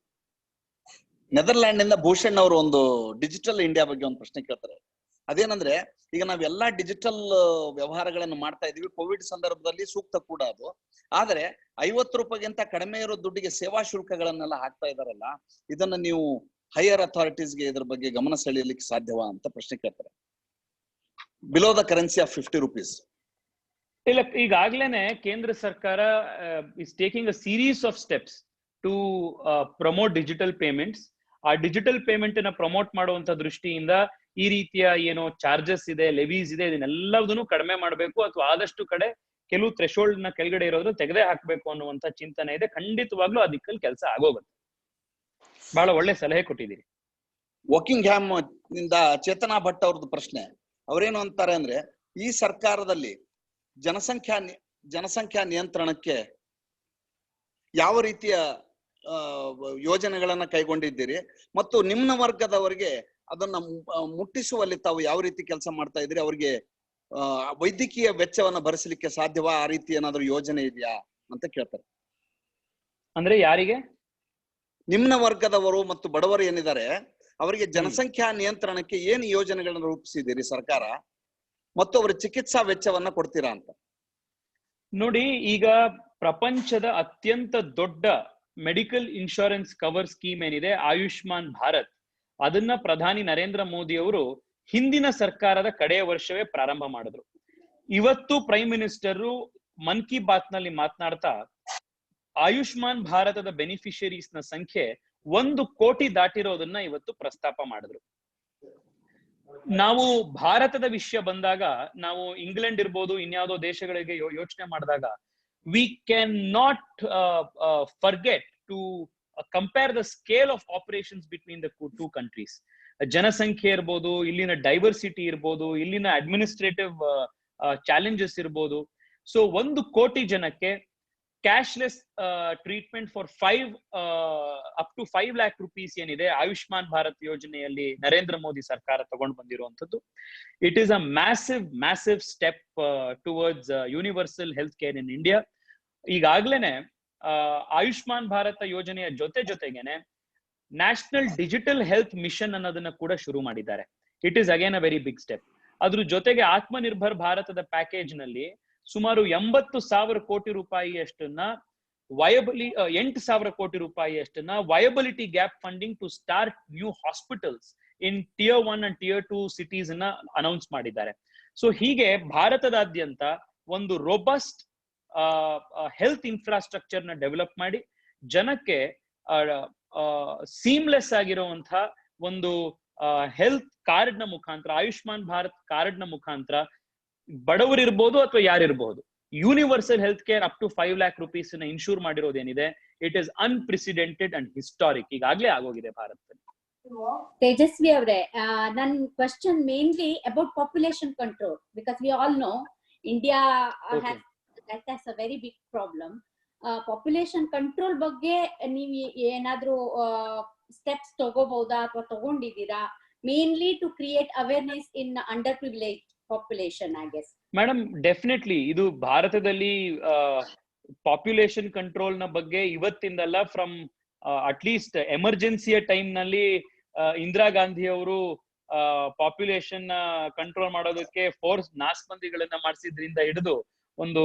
ನೆದರ್ಲ್ಯಾಂಡ್ ನಿಂದ ಭೂಷಣ್ ಅವರು ಒಂದು ಡಿಜಿಟಲ್ ಇಂಡಿಯಾ ಬಗ್ಗೆ ಒಂದು ಪ್ರಶ್ನೆ ಕೇಳ್ತಾರೆ. ಅದೇನಂದ್ರೆ, ಈಗ ನಾವೆಲ್ಲಾ ಡಿಜಿಟಲ್ ವ್ಯವಹಾರಗಳನ್ನು ಮಾಡ್ತಾ ಇದೀವಿ, ಕೋವಿಡ್ ಸಂದರ್ಭದಲ್ಲಿ ಸೂಕ್ತ ಕೂಡ ಅದು. ಆದ್ರೆ 50 ರೂಪಾಯಿಗಿಂತ ಕಡಿಮೆ ಇರೋ ದುಡ್ಡಿಗೆ ಸೇವಾ ಶುಲ್ಕಗಳನ್ನೆಲ್ಲ ಹಾಕ್ತಾ ಇದಾರಲ್ಲ, ಇದನ್ನ ನೀವು ಹೈಯರ್ ಅಥಾರಿಟೀಸ್ಗೆ ಇದ್ರ ಬಗ್ಗೆ ಗಮನ ಸೆಳೆಯಲಿಕ್ಕೆ ಸಾಧ್ಯವಾ ಅಂತ ಪ್ರಶ್ನೆ ಕೇಳ್ತಾರೆ. Below the currency of 50 rupees. ಇಲ್ಲ, ಈಗಾಗ್ಲೇನೆ ಕೇಂದ್ರ ಸರ್ಕಾರ is taking a series of steps to promote digital payments. ಆ ಡಿಜಿಟಲ್ ಪೇಮೆಂಟ್ ಅನ್ನ ಪ್ರಮೋಟ್ ಮಾಡುವಂತ ದೃಷ್ಟಿಯಿಂದ ಈ ರೀತಿಯ ಏನೋ ಚಾರ್ಜಸ್ ಇದೆ, ಲೆವೀಸ್ ಇದೆ, ಇದನ್ನೆಲ್ಲದನ್ನು ಕಡಿಮೆ ಮಾಡಬೇಕು, ಅಥವಾ ಆದಷ್ಟು ಕಡೆ ಕೆಲವು ಥ್ರೆಶೋಲ್ಡ್ ನ ಕೆಳಗಡೆ ಇರೋದು ತೆಗೆದೇ ಹಾಕ್ಬೇಕು ಅನ್ನುವಂತ ಚಿಂತನೆ ಇದೆ. ಖಂಡಿತವಾಗ್ಲೂ ಆ ದಿಕ್ಕಲ್ಲಿ ಕೆಲಸ ಆಗೋಗುತ್ತೆ. ಬಹಳ ಒಳ್ಳೆ ಸಲಹೆ ಕೊಟ್ಟಿದ್ದೀರಿ. ವಾಕಿಂಗ್ ಹ್ಯಾಮ್ ನಿಂದ ಚೇತನಾ ಭಟ್ ಅವ್ರದ್ದು ಪ್ರಶ್ನೆ. ಅವ್ರೇನು ಅಂತಾರೆ ಅಂದ್ರೆ, ಈ ಸರ್ಕಾರದಲ್ಲಿ ಜನಸಂಖ್ಯಾ ನಿಯಂತ್ರಣಕ್ಕೆ ಯಾವ ರೀತಿಯ ಯೋಜನೆಗಳನ್ನ ಕೈಗೊಂಡಿದ್ದೀರಿ, ಮತ್ತು ನಿಮ್ನ ವರ್ಗದವರಿಗೆ ಅದನ್ನ ಮುಟ್ಟಿಸುವಲ್ಲಿ ತಾವು ಯಾವ ರೀತಿ ಕೆಲಸ ಮಾಡ್ತಾ ಇದ್ದೀರಿ, ಅವ್ರಿಗೆ ವೈದ್ಯಕೀಯ ವೆಚ್ಚವನ್ನ ಭರಿಸಲಿಕ್ಕೆ ಸಾಧ್ಯವಾ, ಆ ರೀತಿ ಏನಾದ್ರೂ ಯೋಜನೆ ಇದೆಯಾ ಅಂತ ಕೇಳ್ತಾರೆ. ಅಂದ್ರೆ ಯಾರಿಗೆ? ನಿಮ್ನ ವರ್ಗದವರು ಮತ್ತು ಬಡವರು ಏನಿದ್ದಾರೆ ಅವರಿಗೆ ಜನಸಂಖ್ಯಾ ನಿಯಂತ್ರಣಕ್ಕೆ ಏನು ಯೋಜನೆಗಳನ್ನ ರೂಪಿಸಿದ್ದೀರಿ ಸರ್ಕಾರ, ಮತ್ತು ಅವರ ಚಿಕಿತ್ಸಾ ವೆಚ್ಚವನ್ನ ಕೊಡ್ತೀರಾ ಅಂತ. ನೋಡಿ, ಈಗ ಪ್ರಪಂಚದ ಅತ್ಯಂತ ದೊಡ್ಡ ಮೆಡಿಕಲ್ ಇನ್ಶೂರೆನ್ಸ್ ಕವರ್ ಸ್ಕೀಮ್ ಏನಿದೆ, ಆಯುಷ್ಮಾನ್ ಭಾರತ್, ಅದನ್ನ ಪ್ರಧಾನಿ ನರೇಂದ್ರ ಮೋದಿ ಅವರು ಹಿಂದಿನ ಸರ್ಕಾರದ ಕಡೆಯ ವರ್ಷವೇ ಪ್ರಾರಂಭ ಮಾಡಿದ್ರು. ಇವತ್ತು ಪ್ರೈಮ್ ಮಿನಿಸ್ಟರ್ ಮನ್ ಕಿ ಬಾತ್ ನಲ್ಲಿ ಮಾತನಾಡ್ತಾ ಆಯುಷ್ಮಾನ್ ಭಾರತದ ಬೆನಿಫಿಷರೀಸ್ ನ ಸಂಖ್ಯೆ 1 ಕೋಟಿ ದಾಟಿರೋದನ್ನ ಇವತ್ತು ಪ್ರಸ್ತಾಪ ಮಾಡಿದ್ರು. ನಾವು ಭಾರತದ ವಿಷಯ ಬಂದಾಗ ನಾವು ಇಂಗ್ಲೆಂಡ್ ಇರ್ಬೋದು, ಇನ್ಯಾವುದೋ ದೇಶಗಳಿಗೆ ಯೋಚನೆ ಮಾಡಿದಾಗ we cannot forget to compare the scale of operations between the two countries. ಜನಸಂಖ್ಯೆ ಇರ್ಬೋದು, ಇಲ್ಲಿನ ಡೈವರ್ಸಿಟಿ ಇರ್ಬೋದು, ಇಲ್ಲಿನ ಅಡ್ಮಿನಿಸ್ಟ್ರೇಟಿವ್ ಚಾಲೆಂಜಸ್ ಇರ್ಬೋದು. ಸೊ 1 ಕೋಟಿ ಜನಕ್ಕೆ cashless treatment for up to 5 lakh rupees ಏನಿದೆ ಆಯುಷ್ಮಾನ್ ಭಾರತ್ ಯೋಜನೆಯಲ್ಲಿ ನರೇಂದ್ರ ಮೋದಿ ಸರ್ಕಾರ ತಗೊಂಡು ಬಂದಿರುವಂತದ್ದು. It is a massive step towards universal health care in India. ಈಗಾಗ್ಲೇನೆ ಆಯುಷ್ಮಾನ್ ಭಾರತ ಯೋಜನೆಯ ಜೊತೆಗೇನೆ ನ್ಯಾಷನಲ್ ಡಿಜಿಟಲ್ ಹೆಲ್ತ್ ಮಿಷನ್ ಅನ್ನೋದನ್ನ ಕೂಡ ಶುರು ಮಾಡಿದ್ದಾರೆ. It is again a very big step. ಅದ್ರ ಜೊತೆಗೆ ಆತ್ಮನಿರ್ಭರ್ ಭಾರತದ ಪ್ಯಾಕೇಜ್ ನಲ್ಲಿ ಸುಮಾರು 80,000 ಕೋಟಿ ರೂಪಾಯಿಯಷ್ಟನ್ನ 8,000 ಕೋಟಿ ರೂಪಾಯಿಯಷ್ಟನ್ನ viability gap funding to start new hospitals in Tier 1 and Tier 2 cities ಅನ್ನ ಅನೌನ್ಸ್ ಮಾಡಿದ್ದಾರೆ. ಸೊ ಹೀಗೆ ಭಾರತದಾದ್ಯಂತ ಒಂದು ರೋಬಸ್ಟ್ ಹೆಲ್ತ್ ಇನ್ಫ್ರಾಸ್ಟ್ರಕ್ಚರ್ ನ ಡೆವಲಪ್ ಮಾಡಿ ಜನಕ್ಕೆ ಸೀಮ್ಲೆಸ್ ಆಗಿರುವಂತಹ ಒಂದು ಹೆಲ್ತ್ ಕಾರ್ಡ್ ನ ಮುಖಾಂತರ, ಆಯುಷ್ಮಾನ್ ಭಾರತ್ ಕಾರ್ಡ್ ನ ಮುಖಾಂತರ ಬಡವರು ಇರ್ಬೋದು ಅಥವಾ ಯಾರಿರ್ಬಹುದು, universal health care up to 5 lakh rupees ನ ಇನ್ಶೂರ್ ಮಾಡಿರೋದೇನಿದೆ, it is unprecedented and historic. ಈಗಾಗಲೇ ಆಗೋಗಿದೆ ಭಾರತದಲ್ಲಿ. ತೇಜಸ್ವಿ ಅವರೇ, ನನ್ನ question mainly about population control, because we all know India has a very big problem. Population control ಬಗ್ಗೆ ನೀವು ಏನಾದ್ರೂ ಸ್ಟೆಪ್ಸ್ ತಗೋಬಹುದಾ ಅಥವಾ ತಗೊಂಡಿದ್ದೀರಾ, mainly to create awareness in underprivilege population, I guess. Madam, definitely ಇದು ಭಾರತದಲ್ಲಿ ಪಾಪ್ಯುಲೇಷನ್ ಕಂಟ್ರೋಲ್ ನ ಬಗ್ಗೆ ಇವತ್ತಿಂದಲ್ಲ, ಫ್ರಮ್ ಅಟ್ಲೀಸ್ಟ್ ಎಮರ್ಜೆನ್ಸಿಯ ಟೈಮ್ ನಲ್ಲಿ ಇಂದಿರಾ ಗಾಂಧಿ ಅವರು ಪಾಪ್ಯುಲೇಷನ್ ಕಂಟ್ರೋಲ್ ಮಾಡೋದಕ್ಕೆ ಫೋರ್ಸ್ ನಾಸ್ಬಂದಿಗಳನ್ನ ಮಾಡಿಸಿದ್ರಿಂದ ಹಿಡಿದು ಒಂದು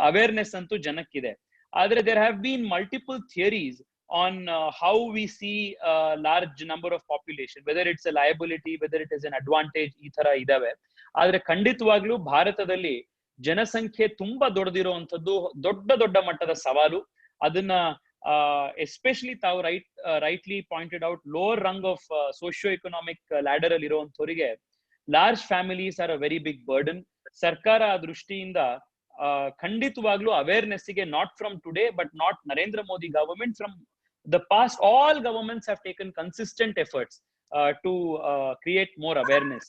ಅವೇರ್ನೆಸ್ ಅಂತೂ ಜನಕ್ಕಿದೆ. ಆದ್ರೆ there have been multiple theories on how we see a large number of population, whether it's a liability, whether it is an advantage, ಈ ತರ ಇದಾವೆ. ಆದ್ರೆ ಖಂಡಿತವಾಗ್ಲೂ ಭಾರತದಲ್ಲಿ ಜನಸಂಖ್ಯೆ ತುಂಬಾ ದೊಡ್ಡದಿರುವಂತದ್ದು ದೊಡ್ಡ ಮಟ್ಟದ ಸವಾಲು. ಅದನ್ನ ಎಸ್ಪೆಷಲಿ ತಾವು rightly pointed out, lower rung of socio economic ladder ಅಲ್ಲಿ ಇರುವಂತವರಿಗೆ large families are a very big burden. ಸರ್ಕಾರ ಆ ದೃಷ್ಟಿಯಿಂದ ಖಂಡಿತವಾಗ್ಲೂ ಅವೇರ್ನೆಸ್ ಗೆ, not from today but not Narendra Modi government, from the past all governments have taken consistent efforts to create more awareness.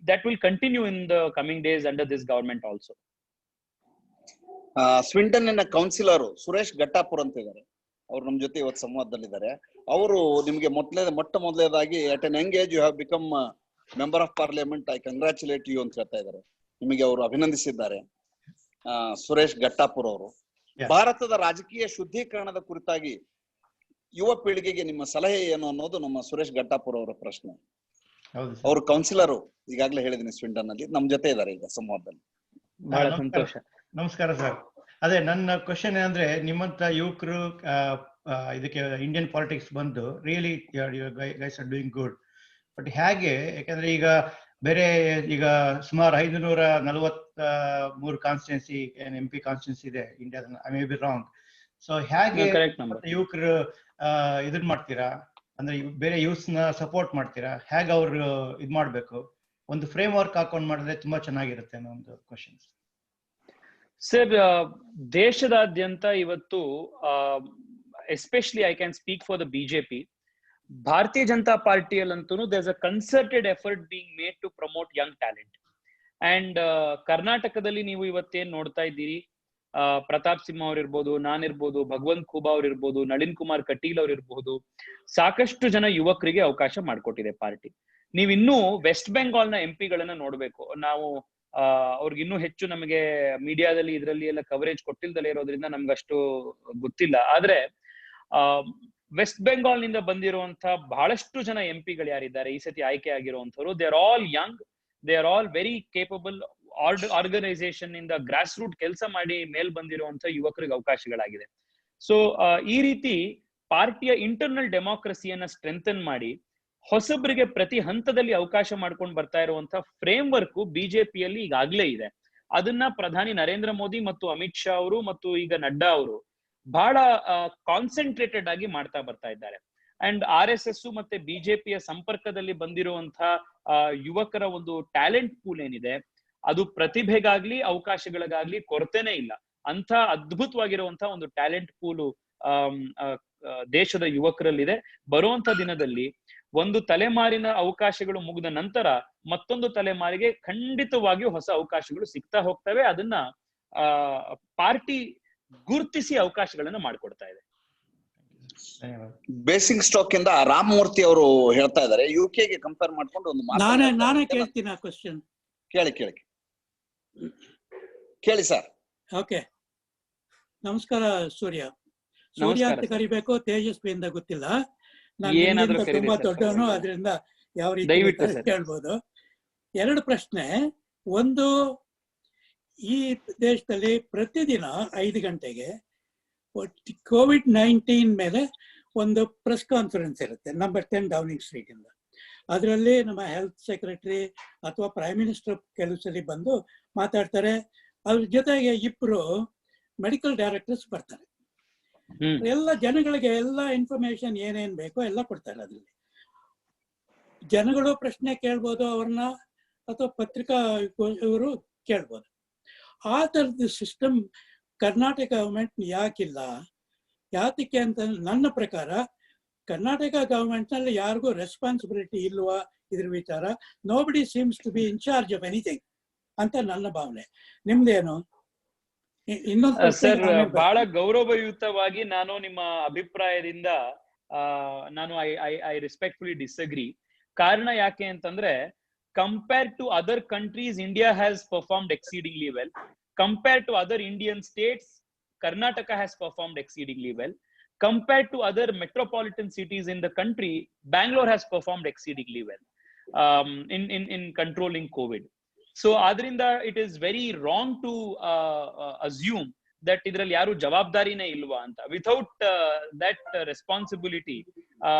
That will continue in the coming days under this government also. ಸ್ವಿಂಟನ್ ನ ಕೌನ್ಸಿಲರ್ ಸುರೇಶ್ ಗಟ್ಟಾಪುರ್ ಅಂತ ಇದ್ದಾರೆ, ಅವ್ರು ನಮ್ಮ ಜೊತೆ ಇವತ್ತು ಸಂವಾದದಲ್ಲಿದ್ದಾರೆ. ಅವರು ನಿಮಗೆ ಮೊಟ್ಟ ಮೊದಲೇದಾಗಿ at an young age you have become member of parliament, I congratulate you ಅಂತ ಹೇಳ್ತಾ ಇದ್ದಾರೆ. ನಿಮಗೆ ಅವರು ಅಭಿನಂದಿಸಿದ್ದಾರೆ. ಸುರೇಶ್ ಗಟ್ಟಾಪುರ್ ಅವರು ಭಾರತದ ರಾಜಕೀಯ ಶುದ್ಧೀಕರಣದ ಕುರಿತಾಗಿ ಯುವ ಪೀಳಿಗೆಗೆ ನಿಮ್ಮ ಸಲಹೆ ಏನು ಅನ್ನೋದು ನಮ್ಮ ಸುರೇಶ್ ಗಟ್ಟಾಪುರ್ ಅವರ ಪ್ರಶ್ನೆ. ಅವರು ಕೌನ್ಸಿಲರು, ಈಗಾಗಲೇ ಹೇಳಿದೀನಿ ಸ್ವಿಂಟನ್ ನಲ್ಲಿ, ನಮ್ ಜೊತೆ ಇದ್ದಾರೆ ಈಗ ಸಂವಾದದಲ್ಲಿ. ಬಹಳ ಸಂತೋಷ. ನಮಸ್ಕಾರ ಸರ್. ಅದೇ ನನ್ನ ಕ್ವಶನ್ ಏನಂದ್ರೆ, ನಿಮ್ಮಂತ ಯುವಕರು ಇದಕ್ಕೆ ಇಂಡಿಯನ್ ಪಾಲಿಟಿಕ್ಸ್ ಬಂದು really guys are doing good. But ಹೇಗೆ, ಯಾಕಂದ್ರೆ ಈಗ ಬೇರೆ ಈಗ ಸುಮಾರು 543 ಕಾನ್ಸ್ಟಿಟ್ಯೂನ್ಸಿ MP ಕಾನ್ಸ್ಟಿಟ್ಯೂನ್ಸಿ ಇದೆ ಇಂಡಿಯಾದ, I may B wrong. So ಹೇಗೆ ಯುವಕರು ಇದನ್ ಮಾಡ್ತೀರಾ, ಅಂದ್ರೆ ಬೇರೆ ಯೂತ್ಸ್ ನ ಸಪೋರ್ಟ್ ಮಾಡ್ತೀರಾ, ಹೇಗೆ ಅವ್ರು ಇದ್ ಮಾಡ್ಬೇಕು, ಒಂದು ಫ್ರೇಮ್ ವರ್ಕ್ ಹಾಕೊಂಡ್ ಮಾಡಿದ್ರೆ ತುಂಬಾ ಚೆನ್ನಾಗಿರುತ್ತೆ ಅನ್ನೋ ಒಂದು ಕ್ವಶನ್. ಸರ್, ದೇಶದಾದ್ಯಂತ ಇವತ್ತು especially I can speak for the BJP, ಭಾರತೀಯ Janata ಪಾರ್ಟಿಯಲ್ಲಂತೂ there's a concerted effort being made to promote young talent. And ಕರ್ನಾಟಕದಲ್ಲಿ ನೀವು ಇವತ್ತೇನ್ ನೋಡ್ತಾ ಇದ್ದೀರಿ, ಪ್ರತಾಪ್ ಸಿಂಹ ಅವ್ರಿರ್ಬೋದು, ನಾನಿರ್ಬೋದು, ಭಗವಂತ್ ಖೂಬಾ ಅವ್ರಿರ್ಬೋದು, ನಳಿನ್ ಕುಮಾರ್ ಕಟೀಲ್ ಅವ್ರಿರ್ಬೋದು, ಸಾಕಷ್ಟು ಜನ ಯುವಕರಿಗೆ ಅವಕಾಶ ಮಾಡಿಕೊಟ್ಟಿದೆ ಪಾರ್ಟಿ. ನೀವ್ ಇನ್ನೂ ವೆಸ್ಟ್ ಬೆಂಗಾಲ್ ನ MP ಗಳನ್ನ ನೋಡ್ಬೇಕು. ನಾವು ಅವ್ರಿಗೆ ಇನ್ನೂ ಹೆಚ್ಚು ನಮಗೆ ಮೀಡಿಯಾದಲ್ಲಿ ಇದರಲ್ಲಿ ಎಲ್ಲ ಕವರೇಜ್ ಕೊಟ್ಟಿಲ್ದಲೇ ಇರೋದ್ರಿಂದ ನಮ್ಗಷ್ಟು ಗೊತ್ತಿಲ್ಲ. ಆದ್ರೆ ವೆಸ್ಟ್ ಬೆಂಗಾಲ್ ನಿಂದ ಬಂದಿರುವಂತಹ ಬಹಳಷ್ಟು ಜನ MP ಯಾರಿದ್ದಾರೆ ಈ ಸತಿ ಆಯ್ಕೆ ಆಗಿರುವಂತವ್ರು, they are all young, they are all very capable. Organisation ಇಂದ ಗ್ರಾಸ್ ರೂಟ್ ಕೆಲಸ ಮಾಡಿ ಮೇಲ್ ಬಂದಿರುವಂತಹ ಯುವಕರಿಗೆ ಅವಕಾಶಗಳಾಗಿದೆ. ಸೊ ಈ ರೀತಿ ಪಾರ್ಟಿಯ ಇಂಟರ್ನಲ್ ಡೆಮಾಕ್ರಸಿಯನ್ನ ಸ್ಟ್ರೆಂಥನ್ ಮಾಡಿ ಹೊಸಬರಿಗೆ ಪ್ರತಿ ಹಂತದಲ್ಲಿ ಅವಕಾಶ ಮಾಡ್ಕೊಂಡು ಬರ್ತಾ ಇರುವಂತಹ ಫ್ರೇಮ್ ವರ್ಕ್ ಬಿಜೆಪಿಯಲ್ಲಿ ಈಗಾಗ್ಲೇ ಇದೆ. ಅದನ್ನ ಪ್ರಧಾನಿ ನರೇಂದ್ರ ಮೋದಿ ಮತ್ತು ಅಮಿತ್ ಶಾ ಅವರು ಮತ್ತು ಈಗ ನಡ್ಡಾ ಅವರು ಬಹಳ ಕಾನ್ಸಂಟ್ರೇಟೆಡ್ ಆಗಿ ಮಾಡ್ತಾ ಬರ್ತಾ ಇದ್ದಾರೆ. ಅಂಡ್ RSS ಮತ್ತೆ ಬಿಜೆಪಿಯ ಸಂಪರ್ಕದಲ್ಲಿ ಬಂದಿರುವಂತಹ ಯುವಕರ ಒಂದು ಟ್ಯಾಲೆಂಟ್ ಪೂಲ್ ಏನಿದೆ, ಅದು ಪ್ರತಿಭೆಗಾಗ್ಲಿ ಅವಕಾಶಗಳಿಗಾಗ್ಲಿ ಕೊರತೆನೇ ಇಲ್ಲ. ಅಂತ ಅದ್ಭುತವಾಗಿರುವಂತಹ ಒಂದು ಟ್ಯಾಲೆಂಟ್ ಪೂಲು ದೇಶದ ಯುವಕರಲ್ಲಿದೆ. ಬರುವಂತ ದಿನದಲ್ಲಿ ಒಂದು ತಲೆಮಾರಿನ ಅವಕಾಶಗಳು ಮುಗಿದ ನಂತರ ಮತ್ತೊಂದು ತಲೆಮಾರಿಗೆ ಖಂಡಿತವಾಗಿಯೂ ಹೊಸ ಅವಕಾಶಗಳು ಸಿಗ್ತಾ ಹೋಗ್ತವೆ. ಅದನ್ನ ಪಾರ್ಟಿ ಗುರುತಿಸಿ ಅವಕಾಶಗಳನ್ನ ಮಾಡಿಕೊಡ್ತಾ ಇದೆ. ಬೇಸಿಕ್ ಸ್ಟಾಕ್ ಇಂದ ರಾಮಮೂರ್ತಿ ಅವರು ಹೇಳ್ತಾ ಇದ್ದಾರೆ, UK ಗೆ ಕಂಪೇರ್ ಮಾಡ್ಕೊಂಡು ಒಂದು ನಾನೇ ಕೇಳ್ತೀನಿ ಆ ಕ್ವಶನ್. ಕೇಳಿ ಸರ್. ಓಕೆ, ನಮಸ್ಕಾರ ಸೂರ್ಯ. ಸೂರ್ಯ ಅಂತ ಕರಿಬೇಕು, ತೇಜಸ್ವಿ ಅಂತ ಗೊತ್ತಿಲ್ಲ. ನಾನು ತುಂಬಾ ದೊಡ್ಡವನು, ಅದರಿಂದ ಯಾವ ರೀತಿ ಕೇಳ್ಬೋದು. 2 ಪ್ರಶ್ನೆ. ಒಂದು, ಈ ದೇಶದಲ್ಲಿ ಪ್ರತಿದಿನ 5 ಗಂಟೆಗೆ COVID-19 ಮೇಲೆ ಒಂದು ಪ್ರೆಸ್ ಕಾನ್ಫರೆನ್ಸ್ ಇರುತ್ತೆ, ನಂಬರ್ 10 ಡೌನಿಂಗ್ ಸ್ಟ್ರೀಟ್ ಇಂದ. ಅದರಲ್ಲಿ ನಮ್ಮ ಹೆಲ್ತ್ ಸೆಕ್ರೆಟರಿ ಅಥವಾ ಪ್ರೈಮ್ ಮಿನಿಸ್ಟರ್ ಕೆಲವು ಸಲ ಬಂದು ಮಾತಾಡ್ತಾರೆ. ಅದ್ರ ಜೊತೆಗೆ 2 ಮೆಡಿಕಲ್ ಡೈರೆಕ್ಟರ್ಸ್ ಬರ್ತಾರೆ. ಎಲ್ಲ ಜನಗಳಿಗೆ ಎಲ್ಲ ಇನ್ಫಾರ್ಮೇಶನ್ ಏನೇನ್ ಬೇಕೋ ಎಲ್ಲ ಕೊಡ್ತಾರೆ. ಅದ್ರಲ್ಲಿ ಜನಗಳು ಪ್ರಶ್ನೆ ಕೇಳ್ಬೋದು ಅವ್ರನ್ನ, ಅಥವಾ ಪತ್ರಿಕಾ ಇವರು ಕೇಳ್ಬೋದು. ಆ ತರದ ಸಿಸ್ಟಮ್ ಕರ್ನಾಟಕ ಗವರ್ಮೆಂಟ್ ಯಾಕಿಲ್ಲ? ಯಾತಕ್ಕೆ ಅಂತ ನನ್ನ ಪ್ರಕಾರ ಕರ್ನಾಟಕ ಗವರ್ಮೆಂಟ್ ನಲ್ಲಿ ಯಾರಿಗೂ ರೆಸ್ಪಾನ್ಸಿಬಿಲಿಟಿ ಇಲ್ವಾ ಇದ್ರ ವಿಚಾರ? Nobody seems to be in charge of anything ಅಂತ ನನ್ನ ಭಾವನೆ. ನಿಮ್ದೇನು? ಸರ್, ಬಹಳ ಗೌರವಯುತವಾಗಿ ನಾನು ನಿಮ್ಮ ಅಭಿಪ್ರಾಯದಿಂದ ನಾನು ಐ ರೆಸ್ಪೆಕ್ಟ್ಫುಲಿ ಡಿಸ್ಅಗ್ರಿ. ಕಾರಣ ಯಾಕೆ ಅಂತಂದ್ರೆ, compare to other countries, India has performed exceedingly well. Compared to other Indian states, Karnataka has performed exceedingly well. Compared to other metropolitan cities in the country, Bangalore has performed exceedingly well in controlling COVID. So, adrinda it is very wrong to assume that idralli yaru jawabdarine ilva anta. Without that responsibility,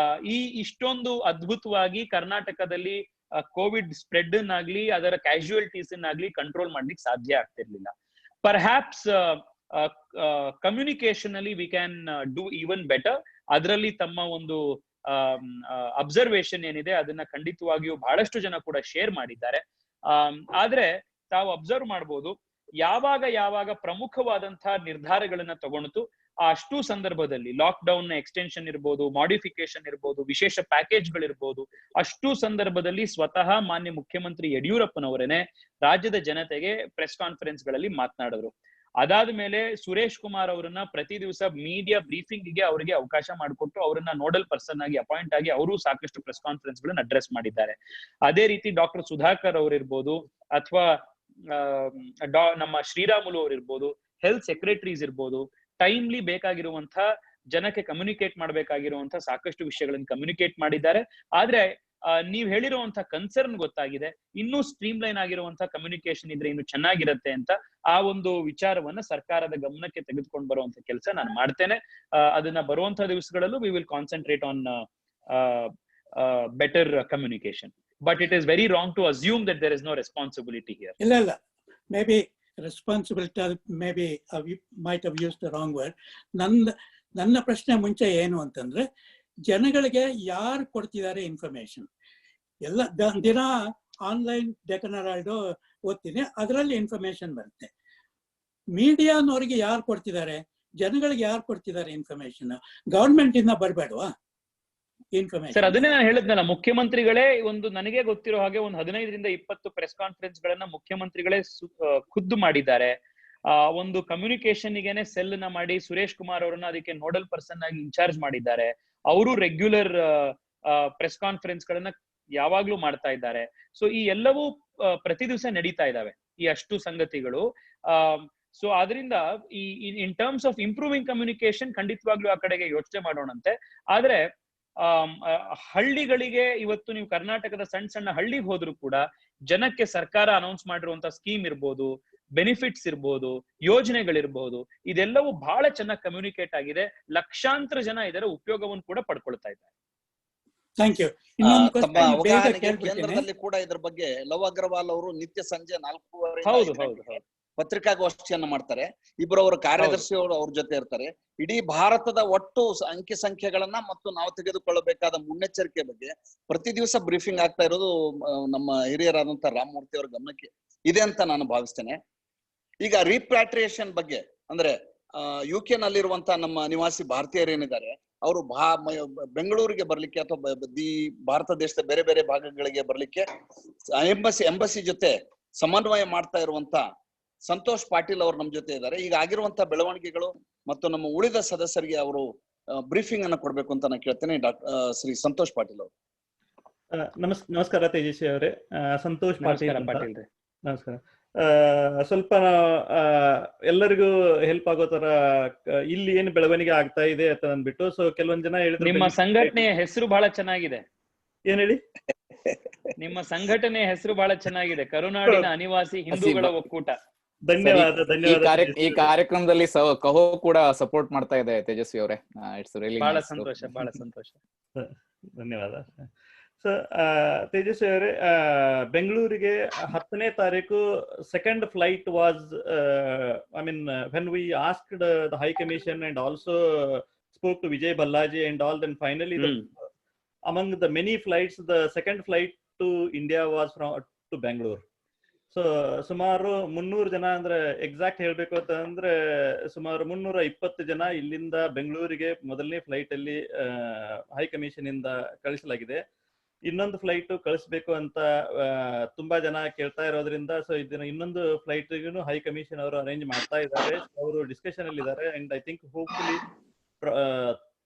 ishtondu adbhutavagi Karnatakadalli Covid spread ಆಗ್ಲಿ ಅದರ ಕ್ಯಾಶುಯಾಲಿಟೀಸ್ ಆಗ್ಲಿ ಕಂಟ್ರೋಲ್ ಮಾಡ್ಲಿಕ್ಕೆ ಸಾಧ್ಯ ಆಗ್ತಿರ್ಲಿಲ್ಲ. ಪರ್ಹ್ಯಾಪ್ಸ್ ಕಮ್ಯುನಿಕೇಶನ್ ಅಲ್ಲಿ we can do even better. ಅದರಲ್ಲಿ ತಮ್ಮ ಒಂದು ಅಬ್ಸರ್ವೇಷನ್ ಏನಿದೆ ಅದನ್ನ ಖಂಡಿತವಾಗಿಯೂ ಬಹಳಷ್ಟು ಜನ ಕೂಡ ಶೇರ್ ಮಾಡಿದ್ದಾರೆ. ಆದ್ರೆ ತಾವು ಅಬ್ಸರ್ವ್ ಮಾಡ್ಬೋದು, ಯಾವಾಗ ಪ್ರಮುಖವಾದಂತಹ ನಿರ್ಧಾರಗಳನ್ನ ತಗೊಂಡು ಅಷ್ಟು ಸಂದರ್ಭದಲ್ಲಿ ಲಾಕ್ ಡೌನ್ ಎಕ್ಸ್ಟೆನ್ಷನ್ ಇರ್ಬೋದು, ಮಾಡಿಫಿಕೇಶನ್ ಇರ್ಬೋದು, ವಿಶೇಷ ಪ್ಯಾಕೇಜ್ಗಳಿರ್ಬೋದು, ಅಷ್ಟು ಸಂದರ್ಭದಲ್ಲಿ ಸ್ವತಃ ಮಾನ್ಯ ಮುಖ್ಯಮಂತ್ರಿ ಯಡಿಯೂರಪ್ಪನವರೇನೆ ರಾಜ್ಯದ ಜನತೆಗೆ ಪ್ರೆಸ್ ಕಾನ್ಫರೆನ್ಸ್ ಗಳಲ್ಲಿ ಮಾತನಾಡಿದ್ರು. ಅದಾದ ಮೇಲೆ ಸುರೇಶ್ ಕುಮಾರ್ ಅವರನ್ನ ಪ್ರತಿ ದಿವಸ ಮೀಡಿಯಾ ಬ್ರೀಫಿಂಗ್ ಗೆ ಅವರಿಗೆ ಅವಕಾಶ ಮಾಡಿಕೊಟ್ಟು ಅವರನ್ನ ನೋಡಲ್ ಪರ್ಸನ್ ಆಗಿ ಅಪಾಯಿಂಟ್ ಆಗಿ ಅವರು ಸಾಕಷ್ಟು ಪ್ರೆಸ್ ಕಾನ್ಫರೆನ್ಸ್ ಗಳನ್ನ ಅಡ್ರೆಸ್ ಮಾಡಿದ್ದಾರೆ. ಅದೇ ರೀತಿ ಡಾಕ್ಟರ್ ಸುಧಾಕರ್ ಅವರಿರ್ಬೋದು, ಅಥವಾ ನಮ್ಮ ಶ್ರೀರಾಮುಲು ಅವರಿರ್ಬೋದು, ಹೆಲ್ತ್ ಸೆಕ್ರೆಟರೀಸ್ ಇರ್ಬೋದು, ಟೈಮ್ಲಿ ಬೇಕಾಗಿರುವಂತಹ ಜನಕ್ಕೆ ಕಮ್ಯುನಿಕೇಟ್ ಮಾಡಬೇಕಾಗಿರುವಂತಹ ಸಾಕಷ್ಟು ವಿಷಯಗಳನ್ನು ಕಮ್ಯುನಿಕೇಟ್ ಮಾಡಿದ್ದಾರೆ. ಆದ್ರೆ ನೀವ್ ಹೇಳಿರುವಂತಹ ಕನ್ಸರ್ನ್ ಗೊತ್ತಾಗಿದೆ. ಇನ್ನೂ ಸ್ಟ್ರೀಮ್ ಲೈನ್ ಆಗಿರುವಂತಹ ಕಮ್ಯುನಿಕೇಶನ್ ಇದ್ರೆ ಇನ್ನು ಚೆನ್ನಾಗಿರತ್ತೆ ಅಂತ ಆ ಒಂದು ವಿಚಾರವನ್ನ ಸರ್ಕಾರದ ಗಮನಕ್ಕೆ ತೆಗೆದುಕೊಂಡು ಬರುವಂತ ಕೆಲಸ ನಾನು ಮಾಡ್ತೇನೆ. ಅದನ್ನ ಬರುವಂತಹ ದಿವಸಗಳಲ್ಲೂ we will concentrate on better communication. But it is very wrong to assume that there is no responsibility here. ಇಲ್ಲ, maybe responsibility, maybe might have used the wrong word. ನನ್ನ ಪ್ರಶ್ನೆ ಮುಂಚೆ ಏನು ಅಂತಂದ್ರೆ, ಜನಗಳಿಗೆ ಯಾರು ಕೊಡ್ತಿದ್ದಾರೆ ಇನ್ಫಾರ್ಮೇಶನ್? ಎಲ್ಲ ದಿನ ಆನ್ಲೈನ್ ಡೆಕ್ಕನ್ ಹೆರಾಲ್ಡ್ ಓದ್ತೀನಿ, ಅದರಲ್ಲಿ ಇನ್ಫಾರ್ಮೇಶನ್ ಬರುತ್ತೆ. ಮೀಡಿಯಾನವರಿಗೆ ಯಾರು ಕೊಡ್ತಿದ್ದಾರೆ? ಜನಗಳಿಗೆ ಯಾರು ಕೊಡ್ತಿದ್ದಾರೆ ಇನ್ಫಾರ್ಮೇಶನ್? ಗವರ್ಮೆಂಟ್ ಇಂದ ಬರಬೇಡವಾ ಇನ್ಫಾರ್ಮೇಶನ್? ಸರ್, ಅದನ್ನೇ ನಾನು ಹೇಳಿದ್ನಲ್ಲ, ಮುಖ್ಯಮಂತ್ರಿಗಳೇ ಒಂದು ನನಗೆ ಗೊತ್ತಿರೋ ಹಾಗೆ ಒಂದು 15ರಿಂದ 20 ಪ್ರೆಸ್ ಕಾನ್ಫರೆನ್ಸ್ ಗಳನ್ನ ಮುಖ್ಯಮಂತ್ರಿಗಳೇ ಖುದ್ದು ಮಾಡಿದ್ದಾರೆ. ಒಂದು ಕಮ್ಯುನಿಕೇಶನ್ ಗೆನೆ ಸೆಲ್ ನ ಮಾಡಿ ಸುರೇಶ್ ಕುಮಾರ್ ಅವರನ್ನ ಅದಕ್ಕೆ ನೋಡಲ್ ಪರ್ಸನ್ ಆಗಿ ಇನ್ಚಾರ್ಜ್ ಮಾಡಿದ್ದಾರೆ. ಅವರು ರೆಗ್ಯುಲರ್ ಪ್ರೆಸ್ ಕಾನ್ಫರೆನ್ಸ್ ಗಳನ್ನ ಯಾವಾಗ್ಲೂ ಮಾಡ್ತಾ ಇದ್ದಾರೆ. ಸೊ ಈ ಎಲ್ಲವೂ ಪ್ರತಿ ದಿವಸ ನಡೀತಾ ಇದಾವೆ ಈ ಅಷ್ಟು ಸಂಗತಿಗಳು. ಸೊ ಆದ್ರಿಂದ ಈ in terms of improving communication ಖಂಡಿತವಾಗ್ಲೂ ಆ ಕಡೆಗೆ ಯೋಚನೆ ಮಾಡೋಣಂತೆ. ಆದ್ರೆ ಹಳ್ಳಿಗಳಿಗೆ ಇವತ್ತು ನೀವು ಕರ್ನಾಟಕದ ಸಣ್ಣ ಹಳ್ಳಿಗೆ ಹೋದ್ರು ಕೂಡ ಜನಕ್ಕೆ ಸರ್ಕಾರ ಅನೌನ್ಸ್ ಮಾಡಿರುವಂತ ಸ್ಕೀಮ್ ಇರ್ಬೋದು, ಬೆನಿಫಿಟ್ಸ್ ಇರ್ಬೋದು, ಯೋಜನೆಗಳಿರ್ಬಹುದು, ಇದೆಲ್ಲವೂ ಬಹಳ ಚೆನ್ನಾಗಿ ಕಮ್ಯುನಿಕೇಟ್ ಆಗಿದೆ. ಲಕ್ಷಾಂತರ ಜನ ಇದರ ಉಪಯೋಗವನ್ನು ಕೂಡ ಪಡ್ಕೊಳ್ತಾ ಇದ್ದಾರೆ. Thank you. ಕೇಂದ್ರದಲ್ಲಿ ಕೂಡ ಇದ್ರ ಬಗ್ಗೆ ಲವ್ ಅಗ್ರವಾಲ್ ಅವರು ನಿತ್ಯ ಸಂಜೆ 4:30 ಹೌದು ಪತ್ರಿಕಾಗೋಷ್ಠಿಯನ್ನ ಮಾಡ್ತಾರೆ. ಇಬ್ಬರು ಅವರ ಕಾರ್ಯದರ್ಶಿಯವರು ಅವ್ರ ಜೊತೆ ಇರ್ತಾರೆ. ಇಡೀ ಭಾರತದ ಒಟ್ಟು ಅಂಕಿ ಸಂಖ್ಯೆಗಳನ್ನ ಮತ್ತು ನಾವು ತೆಗೆದುಕೊಳ್ಳಬೇಕಾದ ಮುನ್ನೆಚ್ಚರಿಕೆ ಬಗ್ಗೆ ಪ್ರತಿ ದಿವಸ ಬ್ರೀಫಿಂಗ್ ಆಗ್ತಾ ಇರೋದು ನಮ್ಮ ಹಿರಿಯರಾದಂತ ರಾಮಮೂರ್ತಿ ಅವರ ಗಮನಕ್ಕೆ ಇದೆ ಅಂತ ನಾನು ಭಾವಿಸ್ತೇನೆ. ಈಗ ರೀಪ್ಯಾಟ್ರಿಯೇಷನ್ ಬಗ್ಗೆ ಅಂದ್ರೆ UK ನಲ್ಲಿರುವಂತ ನಮ್ಮ ನಿವಾಸಿ ಭಾರತೀಯರು ಏನಿದ್ದಾರೆ ಅವರು ಬೆಂಗಳೂರಿಗೆ ಬರ್ಲಿಕ್ಕೆ ಅಥವಾ ಭಾರತ ದೇಶದ ಬೇರೆ ಬೇರೆ ಭಾಗಗಳಿಗೆ ಬರ್ಲಿಕ್ಕೆ ಎಂಬಸಿ ಜೊತೆ ಸಮನ್ವಯ ಮಾಡ್ತಾ ಇರುವಂತ ಸಂತೋಷ್ ಪಾಟೀಲ್ ಅವರು ನಮ್ಮ ಜೊತೆ ಇದ್ದಾರೆ. ಈಗ ಆಗಿರುವಂತ ಬೆಳವಣಿಗೆಗಳು ಮತ್ತು ನಮ್ಮ ಉಳಿದ ಸದಸ್ಯರಿಗೆ ಅವರು ಬ್ರೀಫಿಂಗ್ ಅನ್ನ ಕೊಡ್ಬೇಕು ಅಂತ ನಾನು ಕೇಳ್ತೇನೆ. ಶ್ರೀ ಸಂತೋಷ್ ಪಾಟೀಲ್ ಅವರು. ನಮಸ್ಕಾರ ತೇಜಸ್ವಿ ಅವರೇ. ಸಂತೋಷ್ ಪಾಟೀಲ್. ನಮಸ್ಕಾರ. ಸ್ವಲ್ಪ ಎಲ್ಲರಿಗೂ ಹೆಲ್ಪ್ ಆಗೋ ತರ ಇಲ್ಲಿ ಏನು ಬೆಳವಣಿಗೆ ಆಗ್ತಾ ಇದೆ ಅಂತ ಅಂದ್ಬಿಟ್ಟು, ಸೊ ಕೆಲವೊಂದ್ ಜನ ಹೇಳಿದ್ರು ನಿಮ್ಮ ಸಂಘಟನೆಯ ಹೆಸರು ಬಹಳ ಚೆನ್ನಾಗಿದೆ. ಏನ್ ಹೇಳಿ? ನಿಮ್ಮ ಸಂಘಟನೆಯ ಹೆಸರು ಬಹಳ ಚೆನ್ನಾಗಿದೆ, ಕರುನಾಡಿನ ಅನಿವಾಸಿ ಹಿಂದೂಗಳ ಒಕ್ಕೂಟ. ಧನ್ಯವಾದ. ಈ ಕಾರ್ಯಕ್ರಮದಲ್ಲಿ ಕಹೋ ಕೂಡ ಸಪೋರ್ಟ್ ಮಾಡ್ತಾ ಇದೆ ತೇಜಸ್ವಿ ಅವರೇ. ಇಟ್ಸ್ ರಿಯಲಿ ಬಹಳ ಸಂತೋಷ, ಬಹಳ ಸಂತೋಷ. ಧನ್ಯವಾದ. ಸೊ ತೇಜಸ್ವಿ ಅವರೇ, ಬೆಂಗಳೂರಿಗೆ 10ನೇ ತಾರೀಕು second flight was, I mean when we asked the high commission and also spoke to Vijay Balaji and all, then finally among the many flights, the second flight to India was to Bangalore. So ಸುಮಾರು 300 ಜನ, ಅಂದ್ರೆ ಎಕ್ಸಾಕ್ಟ್ ಹೇಳ್ಬೇಕು ಅಂತಂದ್ರೆ ಸುಮಾರು 320 ಜನ ಇಲ್ಲಿಂದ ಬೆಂಗಳೂರಿಗೆ ಮೊದಲನೇ ಫ್ಲೈಟ್ ಅಲ್ಲಿ ಹೈ ಕಮಿಷನ್ ಇಂದ ಕಳಿಸಲಾಗಿದೆ. ಇನ್ನೊಂದು ಫ್ಲೈಟ್ ಕಳಿಸ್ಬೇಕು ಅಂತ ತುಂಬಾ ಜನ ಕೇಳ್ತಾ ಇರೋದ್ರಿಂದ, ಸೊ ಇದನ್ನ ಇನ್ನೊಂದು ಫ್ಲೈಟ್ ಹೈ ಕಮಿಷನ್ ಅವರು ಅರೇಂಜ್ ಮಾಡ್ತಾ ಇದ್ದಾರೆ. ಅವರು ಡಿಸ್ಕಷನ್ ಅಲ್ಲಿ ಇದ್ದಾರೆ. And I think hopefully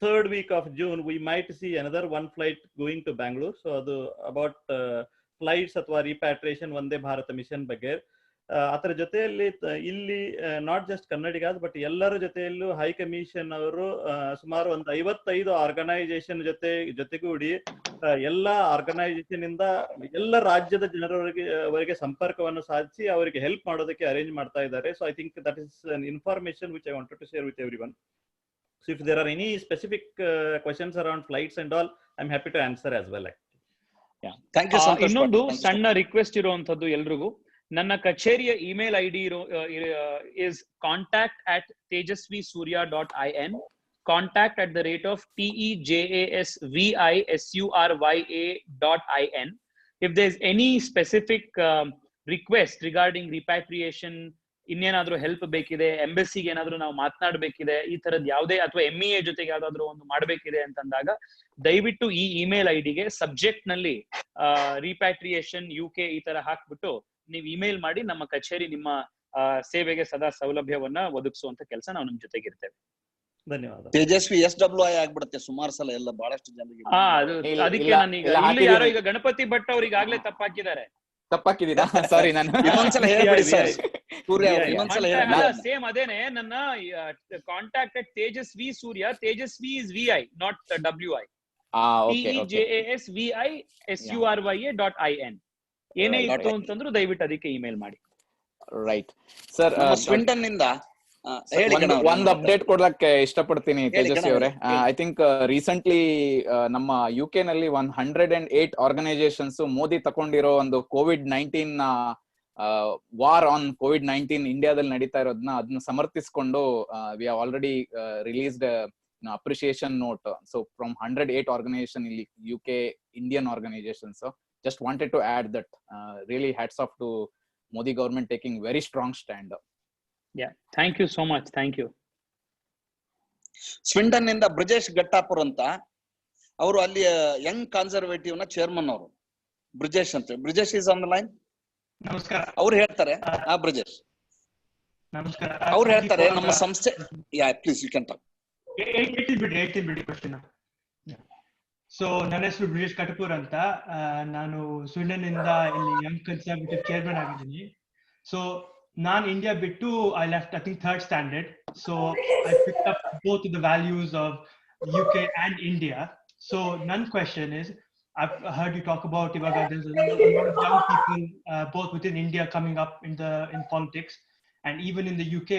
third week of June we might see another one flight going to Bangalore. So adu about flights athwa repatriation Vande Bharat mission ಬಗ್ಗೆ ಅದರ ಜೊತೆಯಲ್ಲಿ ಇಲ್ಲಿ ನಾಟ್ ಜಸ್ಟ್ ಕನ್ನಡಿಗಸ್ ಬಟ್ ಎಲ್ಲರ ಜೊತೆಯಲ್ಲೂ ಹೈ ಕಮಿಷನ್ ಅವರು ಸುಮಾರು ಒಂದು 55 ಆರ್ಗನೈಸೇಷನ್ ಜೊತೆಗೂಡಿ ಎಲ್ಲ ಆರ್ಗನೈಸೇಷನ್ ಇಂದ ಎಲ್ಲ ರಾಜ್ಯದ ಜನರವರಿಗೆ ಸಂಪರ್ಕವನ್ನು ಸಾಧಿಸಿ ಅವರಿಗೆ ಹೆಲ್ಪ್ ಮಾಡೋದಕ್ಕೆ ಅರೇಂಜ್ ಮಾಡ್ತಾ ಇದ್ದಾರೆ. So I think that is an information which I wanted to share with everyone. So if there are any specific questions around flights and all, I'm happy to answer as well. Yeah, thank you so much. ಇನ್ನೊಂದು ಸಣ್ಣ ರಿಕ್ವೆಸ್ಟ್ ಇರುವಂತದ್ದು ಎಲ್ರಿಗೂ, ನನ್ನ ಕಚೇರಿಯ email ID is contact@tejasvisurya.in, contact@tejasvisurya.in. If there is any specific request regarding repatriation, ಇನ್ನೇನಾದ್ರೂ ಹೆಲ್ಪ್ ಬೇಕಿದೆ, ಎಂಬಸಿಗೆ ಏನಾದ್ರೂ ನಾವು ಮಾತನಾಡಬೇಕಿದೆ, ಈ ತರದ್ ಯಾವುದೇ ಅಥವಾ MEA ಜೊತೆಗೆ ಯಾವ್ದಾದ್ರು ಒಂದು ಮಾಡ್ಬೇಕಿದೆ ಅಂತಂದಾಗ ದಯವಿಟ್ಟು ಈ ಇಮೇಲ್ ಐಡಿಗೆ ಸಬ್ಜೆಕ್ಟ್ ನಲ್ಲಿ ರಿಪ್ಯಾಟ್ರಿಯೇಷನ್ UK ಈ ತರ ಹಾಕ್ಬಿಟ್ಟು ನೀವು ಇಮೇಲ್ ಮಾಡಿ ನಮ್ಮ ಕಚೇರಿ ನಿಮ್ಮ ಸೇವೆಗೆ ಸದಾ ಸೌಲಭ್ಯವನ್ನ ಒದಗಿಸುವಂತ ಕೆಲಸ ನಾವು ನಿಮ್ ಜೊತೆಗಿರ್ತೇವೆ. ಧನ್ಯವಾದ. ತೇಜಸ್ವಿ SWI ಆಗ್ಬಿಡುತ್ತೆ ಸುಮಾರು ಸಲ, ಎಲ್ಲ ಬಹಳಷ್ಟು ಜನರಿಗೆ. ಅದಕ್ಕೆ ನಾನೀಗ ಇಲ್ಲಿ ಯಾರೋ ಈಗ ಗಣಪತಿ ಭಟ್ ಅವ್ರು ಈಗಾಗ್ಲೇ ತಪ್ಪಾಕಿದ್ದಾರೆ. ತಪ್ಪಾಕಿದ್ದೀರಾ? ಸಾರಿ, ನಾನು ಇನ್ನೊಂದ್ಸಲ ಹೇಳ್ಬಿಡಿ ಸರ್. ಸೇಮ್ ಅದೇನೆ, ನನ್ನ contact@tejasvisurya, Tejasvi is VI not WI. TEJASVISURYA.in. ಏನೇ ಇತ್ತು ಅಂತಂದ್ರು ದಯವಿಟ್ಟು ಅದಕ್ಕೆ ಇಮೇಲ್ ಮಾಡಿ. ರೈಟ್ ಸರ್, ಸ್ವಿಂಟನ್ ನಿಂದ ಒಂದ್ ಅಪ್ಡೇಟ್ ಕೊಡ್ಲಕ್ಕೆ ಇಷ್ಟಪಡ್ತೀನಿ ತೇಜಸ್ವಿ ಅವರೇ. ಐ ಥಿಂಕ್ ರೀಸೆಂಟ್ಲಿ ನಮ್ಮ UK ನಲ್ಲಿ 108 ಆರ್ಗನೈಸೇಷನ್ಸ್ ಮೋದಿ ತಕೊಂಡಿರೋ ಒಂದು COVID-19 ವಾರ್ ಆನ್ COVID-19 ಇಂಡಿಯಾದಲ್ಲಿ ನಡೀತಾ ಇರೋದನ್ನ ಅದನ್ನ ಸಮರ್ಥಿಸಿಕೊಂಡು we have already released appreciation note. So from 108 organisation ಇಲ್ಲಿ UK Indian organizations. Just wanted to add that really hats off to Modi government taking very strong stand. Yeah, thank you so much. Thank you. ಸ್ವಿಂಟನ್ ನಿಂದ ಬ್ರಿಜೇಶ್ ಗಟ್ಟಾಪುರ್ ಅಂತ, ಅವರು ಅಲ್ಲಿ ಯಂಗ್ ಕನ್ಸರ್ವೇಟಿವ್ ನ ಚೇರ್ಮನ್ ಅವರು, ಬ್ರಿಜೇಶ್ ಅಂತ. Brijesh is on the line. ನಮಸ್ಕಾರ. ಅವ್ರು ಹೇಳ್ತಾರೆ. ಬ್ರಿಜೇಶ್ ನಮಸ್ಕಾರ. ಅವ್ರು ಹೇಳ್ತಾರೆ ನಮ್ಮ ಸಂಸ್ಥೆ. ಯಾ ಪ್ಲೀಸ್ ಯು ಕ್ಯಾನ್ ಟಾಕ್. ಹೇಳ್ತೀನಿ ಕ್ವಶ್ಚನ್. ಸೊ ನನ್ನ ಹೆಸರು ಬ್ರಿಜೇಶ್ ಕಟಪೂರ್ ಅಂತ. ನಾನು ಸ್ವೀಡನ್ ಇಂದ ಇಲ್ಲಿ ಯಂಗ್ ಕನ್ಸರ್ವೇಟಿವ್ ಚೇರ್ಮನ್ ಆಗಿದ್ದೀನಿ. ಸೊ ನಾನು ಇಂಡಿಯಾ ಬಿಟ್ಟು I left I think 3rd standard. So I picked up both of the values of UK and India. So one question is, I've heard you talk about there's a lot of young people both within India coming up in politics, and even in the UK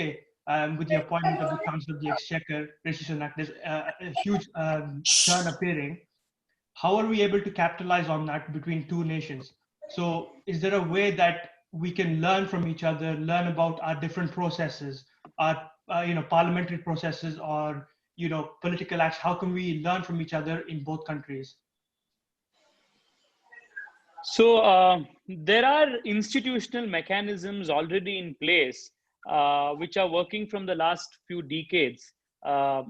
with the appointment of the Chancellor of the Exchequer, Rishi Sunak, there's a huge turn appearing. How are we able to capitalize on that between two nations? So is there a way that we can learn from each other, learn about our different processes, our parliamentary processes, or political acts? How can we learn from each other in both countries? So there are institutional mechanisms already in place which are working from the last few decades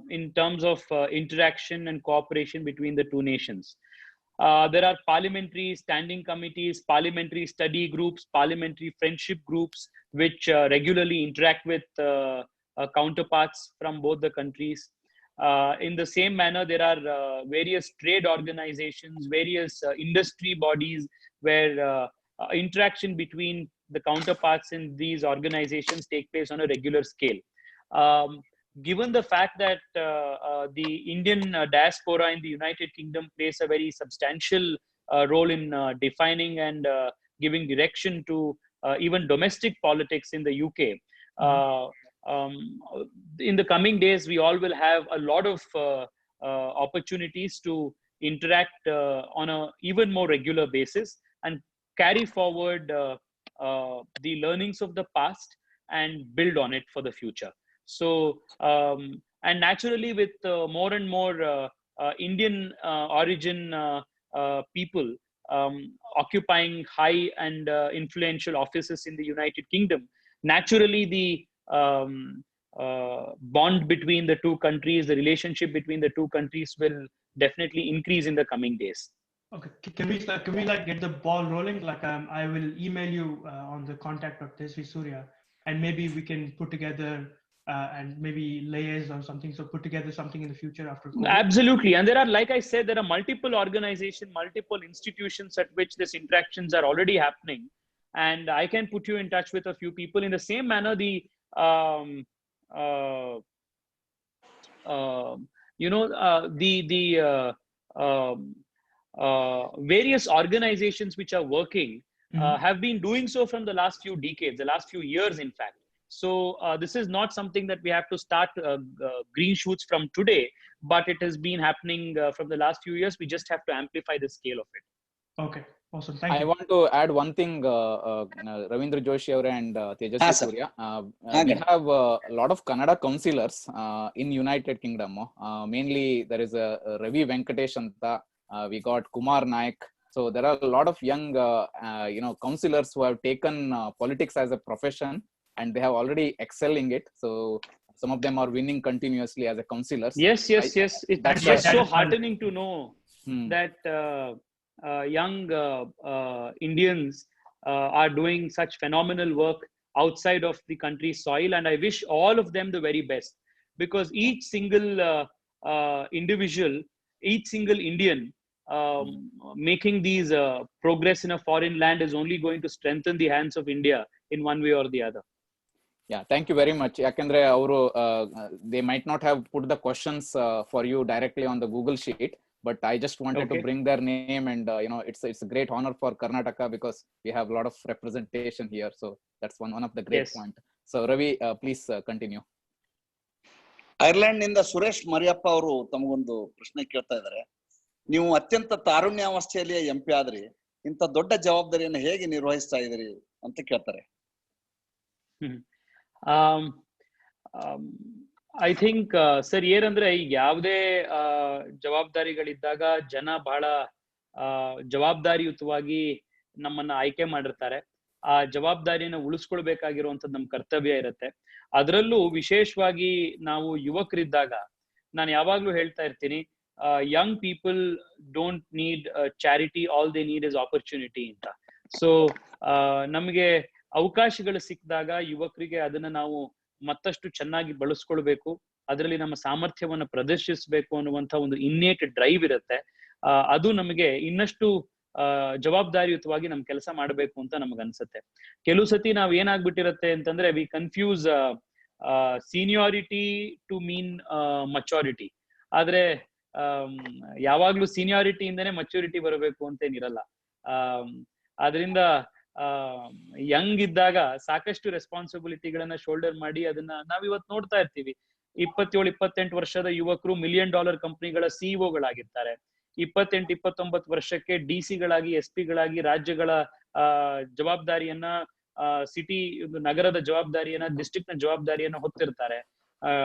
in terms of interaction and cooperation between the two nations. There are parliamentary standing committees, parliamentary study groups, parliamentary friendship groups, which regularly interact with counterparts from both the countries. In the same manner, there are various trade organizations, various industry bodies where interaction between the counterparts in these organizations take place on a regular scale. Given the fact that the Indian diaspora in the United Kingdom plays a very substantial role in defining and giving direction to even domestic politics in the UK, in the coming days, we all will have a lot of opportunities to interact on an even more regular basis and carry forward the learnings of the past and build on it for the future. So, and naturally, with more and more Indian origin people occupying high and influential offices in the United Kingdom, naturally the bond between the two countries, the relationship between the two countries will definitely increase in the coming days. Okay, can we get the ball rolling? Like I will email you on the contact of Tejasvi Surya, and maybe we can put together and maybe liaise or something. So put together something in the future after COVID. Absolutely, and there are, like I said, there are multiple organizations, multiple institutions at which these interactions are already happening, and I can put you in touch with a few people. In the same manner, the various organizations which are working have been doing so from the last few decades, the last few years, in fact. So this is not something that we have to start green shoots from today, but it has been happening from the last few years. We just have to amplify the scale of it. Okay, awesome. Thank you. I want to add one thing, Ravindra Joshi and Tejasvi Surya. We have a lot of Kannada councillors in United Kingdom. Mainly, there is a Ravi Venkatesh Anta. We got Kumar Naik. So there are a lot of young, councillors who have taken politics as a profession, and they have already excelling it. So some of them are winning continuously as a councillors. Yes. It's just so heartening to know that young Indians are doing such phenomenal work outside of the country's soil. And I wish all of them the very best, because each single individual, each single Indian making these progress in a foreign land is only going to strengthen the hands of India in one way or the other. Yeah, thank you very much. Yakandre avaru they might not have put the questions for you directly on the Google sheet, but I just wanted to bring their name, and it's a great honor for Karnataka because we have a lot of representation here. So that's one of the great points. So Ravi, please continue. Ireland ನಿಂದ ಸುರೇಶ್ ಮರಿಯಪ್ಪ ಅವರು ತಮಗೊಂದು ಪ್ರಶ್ನೆ ಕೇಳ್ತಾ ಇದ್ದಾರೆ. ನೀವು ಅತ್ಯಂತ ತಾರುಣ್ಯಾವಸ್ಥೆಯಲ್ಲಿ ಎಂಪಿ ಆದ್ರಿ, ಇಂಥ ದೊಡ್ಡ ಜವಾಬ್ದಾರಿಯನ್ನು ಹೇಗೆ ನಿರ್ವಹಿಸ್ತಾ ಇದ್ದೀರಿ ಅಂತ ಕೇಳ್ತಾರೆ. ಐ ಥಿಂಕ್ ಸರ್ ಏನಂದ್ರೆ ಈಗ ಯಾವುದೇ ಜವಾಬ್ದಾರಿಗಳಿದ್ದಾಗ ಜನ ಬಹಳ ಜವಾಬ್ದಾರಿಯುತವಾಗಿ ನಮ್ಮನ್ನ ಆಯ್ಕೆ ಮಾಡಿರ್ತಾರೆ. ಆ ಜವಾಬ್ದಾರಿಯನ್ನು ಉಳಿಸ್ಕೊಳ್ಬೇಕಾಗಿರುವಂತದ್ದು ನಮ್ ಕರ್ತವ್ಯ ಇರುತ್ತೆ. ಅದರಲ್ಲೂ ವಿಶೇಷವಾಗಿ ನಾವು ಯುವಕರಿದ್ದಾಗ ನಾನು ಯಾವಾಗ್ಲೂ ಹೇಳ್ತಾ ಇರ್ತೀನಿ, young people don't need charity, all they need is opportunity ಅಂತ. ಸೊ ನಮಗೆ ಅವಕಾಶಗಳು ಸಿಕ್ಕಿದಾಗ ಯುವಕರಿಗೆ ಅದನ್ನ ನಾವು ಮತ್ತಷ್ಟು ಚೆನ್ನಾಗಿ ಬಳಸ್ಕೊಳ್ಬೇಕು, ಅದರಲ್ಲಿ ನಮ್ಮ ಸಾಮರ್ಥ್ಯವನ್ನು ಪ್ರದರ್ಶಿಸಬೇಕು ಅನ್ನುವಂಥ ಒಂದು ಇನ್ನೇಟ್ ಡ್ರೈವ್ ಇರುತ್ತೆ. ಅದು ನಮಗೆ ಇನ್ನಷ್ಟು ಜವಾಬ್ದಾರಿಯುತವಾಗಿ ನಮ್ ಕೆಲಸ ಮಾಡಬೇಕು ಅಂತ ನಮಗ್ ಅನ್ಸುತ್ತೆ. ಕೆಲವು ಸತಿ ನಾವ್ ಏನಾಗ್ಬಿಟ್ಟಿರತ್ತೆ ಅಂತಂದ್ರೆ V confuse seniority two mean ಮಚುರಿಟಿ. ಆದ್ರೆ ಯಾವಾಗ್ಲೂ ಸೀನಿಯಾರಿಟಿ ಇಂದನೇ ಮಚ್ಯೂರಿಟಿ ಬರಬೇಕು ಅಂತೇನಿರಲ್ಲ. ಆದ್ರಿಂದ ಯಂಗ್ ಇದ್ದಾಗ ಸಾಕಷ್ಟು ರೆಸ್ಪಾನ್ಸಿಬಿಲಿಟಿಗಳನ್ನ ಶೋಲ್ಡರ್ ಮಾಡಿ ಅದನ್ನ ನಾವಿವತ್ತು ನೋಡ್ತಾ ಇರ್ತೀವಿ. 27-28 ವರ್ಷದ ಯುವಕರು $1 million ಕಂಪನಿಗಳ ಸಿಇಒಗಳಾಗಿರ್ತಾರೆ. 28-29 ವರ್ಷಕ್ಕೆ DC ಗಳಾಗಿ SP ಗಳಾಗಿ ರಾಜ್ಯಗಳ ಜವಾಬ್ದಾರಿಯನ್ನ ಸಿಟಿ ನಗರದ ಜವಾಬ್ದಾರಿಯನ್ನ, ಡಿಸ್ಟ್ರಿಕ್ಟ್ ನ ಜವಾಬ್ದಾರಿಯನ್ನ ಹೊತ್ತಿರ್ತಾರೆ.